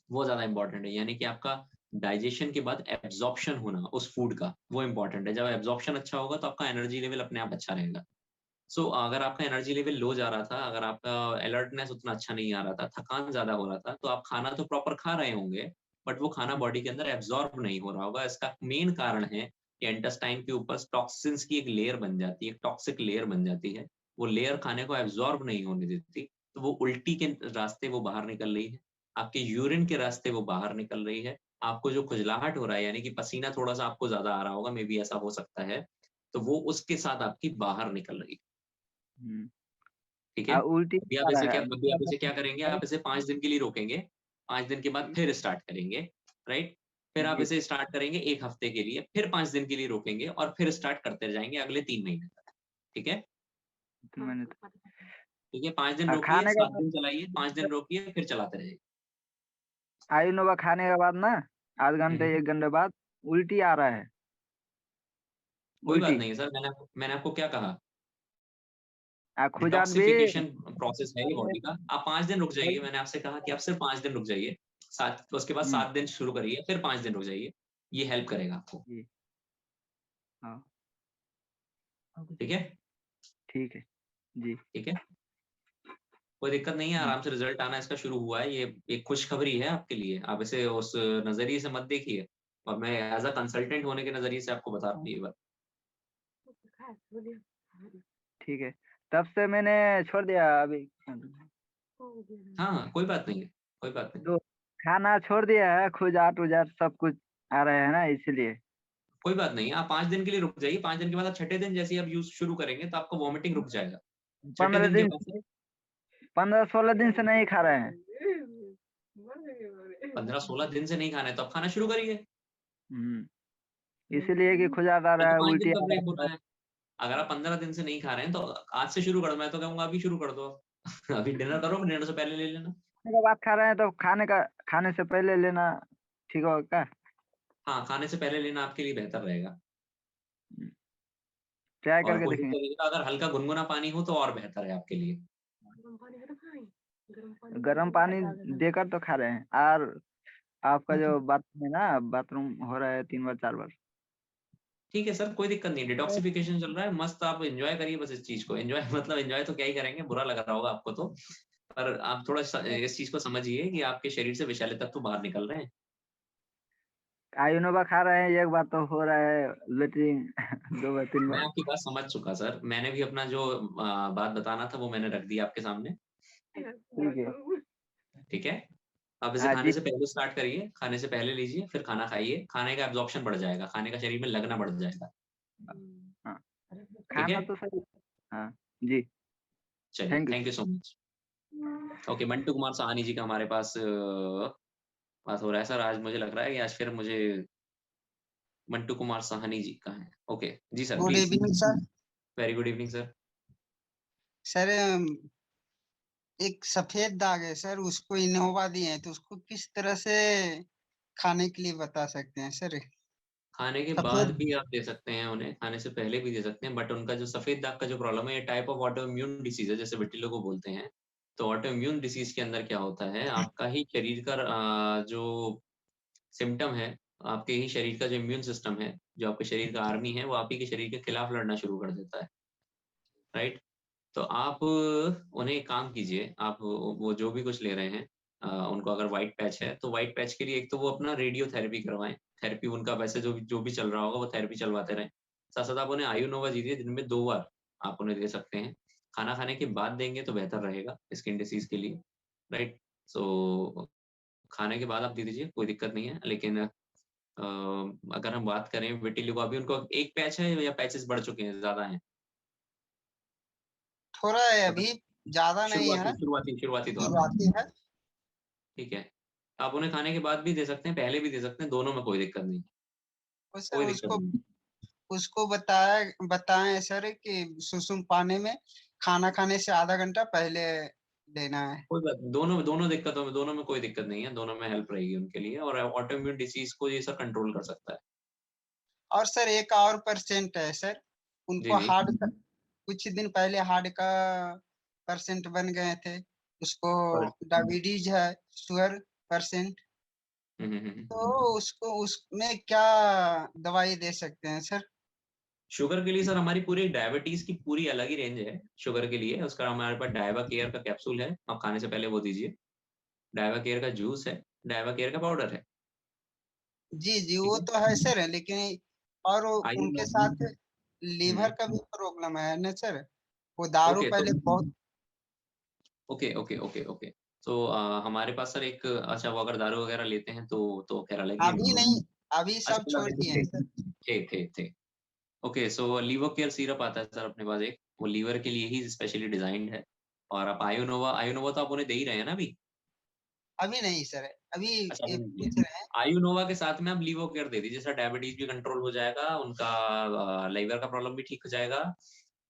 वो ज़्यादा इम्पोर्टेंट है। यानी कि आपका डाइजेशन के बाद एब्ज़ॉर्प्शन होना उस फूड का, वो इम्पोर्टेंट है। जब एब्ज़ॉर्प्शन अच्छा होगा तो आपका एनर्जी लेवल अपने आप अच्छा रहेगा। सो अगर आपका एनर्जी लेवल लो जा रहा था, अगर आपका अलर्टनेस उतना अच्छा नहीं आ रहा था, थकान ज़्यादा हो रहा था, तो आप खाना तो प्रॉपर खा रहे होंगे, बट वो खाना बॉडी के अंदर एब्ज़ॉर्ब नहीं हो रहा होगा। इसका मेन कारण है कि इंटेस्टाइन के ऊपर टॉक्सिन्स की एक लेयर बन जाती है, एक टॉक्सिक लेयर बन जाती है। वो लेयर खाने को एब्ज़ॉर्ब नहीं होने देती, तो वो उल्टी के रास्ते वो बाहर निकल रही है, आपके यूरिन के रास्ते वो बाहर निकल रही है। आपको जो खुजलाहट हो रहा है, यानी कि पसीना थोड़ा-सा आपको ज़्यादा आ रहा होगा, मे बी ऐसा हो सकता है, तो वो उसके साथ आपकी बाहर निकल रही है। ठीक है? उल्टी आ रहा है, अभी आप इसे क्या करेंगे, आप इसे 5 दिन के लिए रोकेंगे, 5 दिन के बाद फिर स्टार्ट करेंगे, राइट? फिर आप जी, इसे स्टार्ट करेंगे 1 हफ्ते के लिए, फिर 5 दिन के लिए रोकेंगे और फिर स्टार्ट करते जाएँगे अगले 3 महीने तक, ठीक है? तो मैंने ठीक है, 5 दिन रोकिए, खाने के 7 बाद दिन चलाइए, 5 दिन रोकिए, फिर चलाते रहिए। आइनोवा खाने के बाद ना, आध हुँ, घंटे हुँ। 1 घंटे बाद उल्टी आ रहा है, कोई बात उल्टी। नहीं है सर, मैंने आपको क्या कहा? खुजात भी। डिटॉक्सिफिकेशन प्रोसेस है ये बॉडी का। आप 5 दिन रुक जाइए, मैंने आपसे कहा कि आप सिर्फ 5 दिन रुक जाइए। 7 उसके बाद हुँ, 7 दिन शुरू करिए, फिर 5 दिन रुक जाइए। ये हेल्प करेगा आपको, जी, हाँ, ठीक है? ठीक है। जी, ठीक है? कोई दिक्कत नहीं है, जी, आराम से रिज़ल्ट आना इसका शुरू हुआ है। ये एक खुशखबरी है आपके लिए। आप इसे उस नज़रिए से मत देखिए और मैं एज़ अ कंसल्टेंट होने के नज़रिए से आपको बता रहा हूँ ये बात। ठीक है। तब से मैंने छोड़ दिया अभी। हाँ, हाँ, कोई बात नहीं है, कोई बात नहीं। तो खाना छोड़ दिया है, खुजात-वुजात सब कुछ आ रहे हैं ना, इसीलिए। कोई बात नहीं है, आप 5 दिन के लिए रुक जाइए, 5 दिन के बाद आप छठे दिन जैसे ही आप यूज़ शुरू करेंगे तो आपका वॉमिटिंग रुक जाएगा। छठे 15 दिन के दिन बाद से 15-16 दिन से नहीं खा रहे हैं। 15-16 दिन से नहीं खाना है तो आप खाना शुरू करिए। हुँ, इसीलिए कि खुजात आ फिर रहा तो है, 5 दिन उल्टी का आ ब्रेक रहा होना है। है। अगर आप 15 दिन से नहीं खा रहे हैं तो आज से शुरू करो, मैं तो कहूँगा अभी शुरू कर दो। अभी डिनर करो, डिनर से पहले ले लेना। खाने के बाद खा रहे हैं तो खाने से पहले लेना ठीक होगा क्या? हाँ, खाने से पहले लेना आपके लिए बेहतर रहेगा हुँ, ट्राई और करके कोशिश देखेंगे। करिएगा अगर हल्का गुनगुना पानी हो तो और बेहतर है आपके लिए। गर्म पानी देकर तो खा रहे हैं, और आपका जो बाथरूम है ना, बाथरूम हो रहा है 3 बार 4 बार। ठीक है सर, कोई दिक्कत नहीं, डिटॉक्सिफिकेशन चल रहा है, मस्त आप एंजॉय करिए बस इस चीज को। एंजॉय मतलब एंजॉय तो क्या ही करेंगे, बुरा लग रहा होगा आपको तो, पर आप थोड़ा इस चीज को समझिए कि आपके शरीर से विषैले तत्व बाहर निकल रहे हैं। आयुनोवा खा रहे हैं, एक बार तो हो रहा है लेटरिन 2 बार 3 मैं बार। आपकी बात समझ चुका सर, मैंने भी अपना जो बात बताना था वो मैंने रख दिया आपके सामने। ठीक है। ठीक है, आप इसे हाँ खाने जी। से पहले स्टार्ट करिए, खाने से पहले लीजिए, फिर खाना खाइए, खाने का एब्जॉर्प्शन बढ़ जाएगा, खाने का शरीर में लगना बढ़ जाएगा। हाँ, ठीक है, खाना तो सही। हाँ जी। चलिए, thank you. Thank you so much. Okay, Mantu Kumar Sahni ji का हमारे पास बात हो रहा है सर। आज मुझे लग रहा है कि आज फिर मुझे मंटू कुमार साहनी जी का है। ओके जी sir, good please. Evening sir. Very good evening sir. Sir एक सफेद दाग है सर, उसको इनोवा दिए हैं, तो उसको किस तरह से खाने के लिए बता सकते हैं सर? खाने के बाद सफेद। भी आप दे सकते हैं उन्हें, खाने से पहले भी दे सकते हैं, बट उनका जो सफेद दाग का जो प्रॉब्लम है, ये type of auto immune disease है, जैसे विटिलो को बोलते हैं। तो ऑटो इम्यून डिसीज के अंदर क्या होता है, आपका ही शरीर का जो सिम्टम है, आपके ही शरीर का जो इम्यून सिस्टम है, जो आपके शरीर का आर्मी है, वो आप ही के शरीर के खिलाफ लड़ना शुरू कर देता है। राइट, तो आप उन्हें एक काम कीजिए, आप वो जो भी कुछ ले रहे हैं, उनको अगर व्हाइट पैच है तो व्हाइट पैच के लिए एक तो वो अपना रेडियोथेरेपी करवाएं। थेरेपी उनका वैसे जो भी चल रहा होगा वो थेरेपी चलवाते रहें। साथ साथ आप उन्हें आयुनोवा दीजिए, दिन में 2 बार आप उन्हें दे सकते हैं। खाना खाने के बाद देंगे तो बेहतर रहेगा स्किन डिसीज के लिए। राइट, सो खाने के बाद आप दे दीजिए, कोई दिक्कत नहीं है। लेकिन अगर हम बात करें विटिलिगो, अभी उनको एक पैच है या पैचेस बढ़ चुके हैं, ज्यादा हैं? थोड़ा है अभी, ज्यादा नहीं है, शुरुआती शुरुआती शुरुआती दौर में। शुरुआती है। ठीक है, आप उन्हें खाने के बाद भी दे सकते हैं, पहले भी दे सकते हैं, दोनों में कोई दिक्कत नहीं, और सर कोई दिक्कत नहीं। उसको बताएं सर कि सुसुम पानी में खाना खाने से आधा घंटा पहले लेना है। कोई बात नहीं, दोनों दोनों दिक्कतों में, दोनों में कोई दिक्कत नहीं है, दोनों में हेल्प रहेगी उनके लिए, और ऑटो इम्यून डिसीज को ये सब कंट्रोल कर सकता है। और सर एक और परसेंट है सर, जी उनको जी। कुछ दिन पहले हार्ट का परसेंट बन गए थे, उसको और डायबिटीज है, शुगर परसेंट, तो उसको उसमें क्या दवाई दे सकते हैं सर? शुगर के लिए सर हमारी पूरी डायबिटीज की पूरी अलग ही रेंज है। शुगर के लिए उसका हमारे पास डायवा केयर का कैप्सूल है, आप खाने से पहले वो दीजिए। डायवा केयर का जूस है, डायवा केयर का पाउडर है। जी जी, ठीक वो है, तो है सर, लेकिन और उनके साथ लीवर का भी प्रॉब्लम है ना सर? वो दारू ओके, तो पहले बहुत। ओके ओके ओके ओके, तो हमारे पास सर एक, अच्छा वो अगर दारू वगैरह लेते हैं तो खैर अलग ही है अभी वो। नहीं, अभी अच्छा, सब मतलब छोड़ दिए थे हैं सर। थे। ओके, सो लीवर केयर सिरप आता है सर अपने पास एक, वो लीवर के लिए ही स्पेशली डिजाइंड है। और आप आयुनोवा आयुनोवा तो आप उन्हें दे ही रहे हैं ना अभी? अभी नहीं सर, अभी अच्छा, ये अभी नहीं पूछ दिए। रहे हैं। आयुनोवा के साथ में आप लीवो केयर दे दीजिए सर, डायबिटीज भी कंट्रोल हो जाएगा उनका, लीवर का प्रॉब्लम भी ठीक हो जाएगा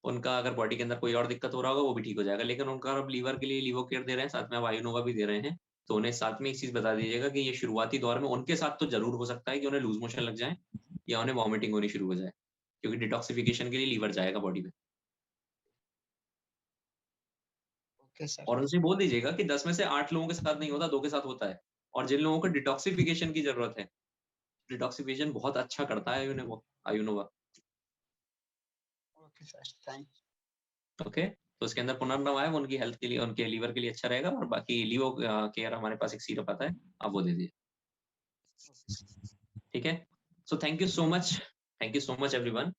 उनका। अगर बॉडी के अंदर कोई और दिक्कत हो रहा होगा वो भी ठीक हो जाएगा। लेकिन उनका आप लीवर के लिए लीवो केयर दे रहे हैं, साथ में आप आयुनोवा भी दे रहे हैं, तो उन्हें साथ में एक चीज बता दीजिएगा कि ये शुरुआती दौर में उनके साथ तो जरूर हो सकता है कि उन्हें लूज मोशन लग जाए या उन्हें वॉमिटिंग होनी शुरू हो जाए, क्योंकि डिटॉक्सिफिकेशन के लिए लीवर जाएगा बॉडी में। Okay sir. और उनसे बोल दीजिएगा कि 10 में से 8 लोगों के साथ नहीं होता, 2 के साथ होता है। और जिन लोगों को डिटॉक्सिफिकेशन की जरूरत है, डिटॉक्सिफिकेशन बहुत अच्छा करता है आयुनोवा। ओके सर, थैंक ओके, तो उसके अंदर पुनर्नवा है, वो उनकी हेल्थ के लिए, उनके लीवर के लिए अच्छा रहेगा। और बाकी लीवो केयर हमारे पास एक सिरप आता है, आप वो दे दीजिए। यू। ठीक है, so thank you so much, thank you so much everyone.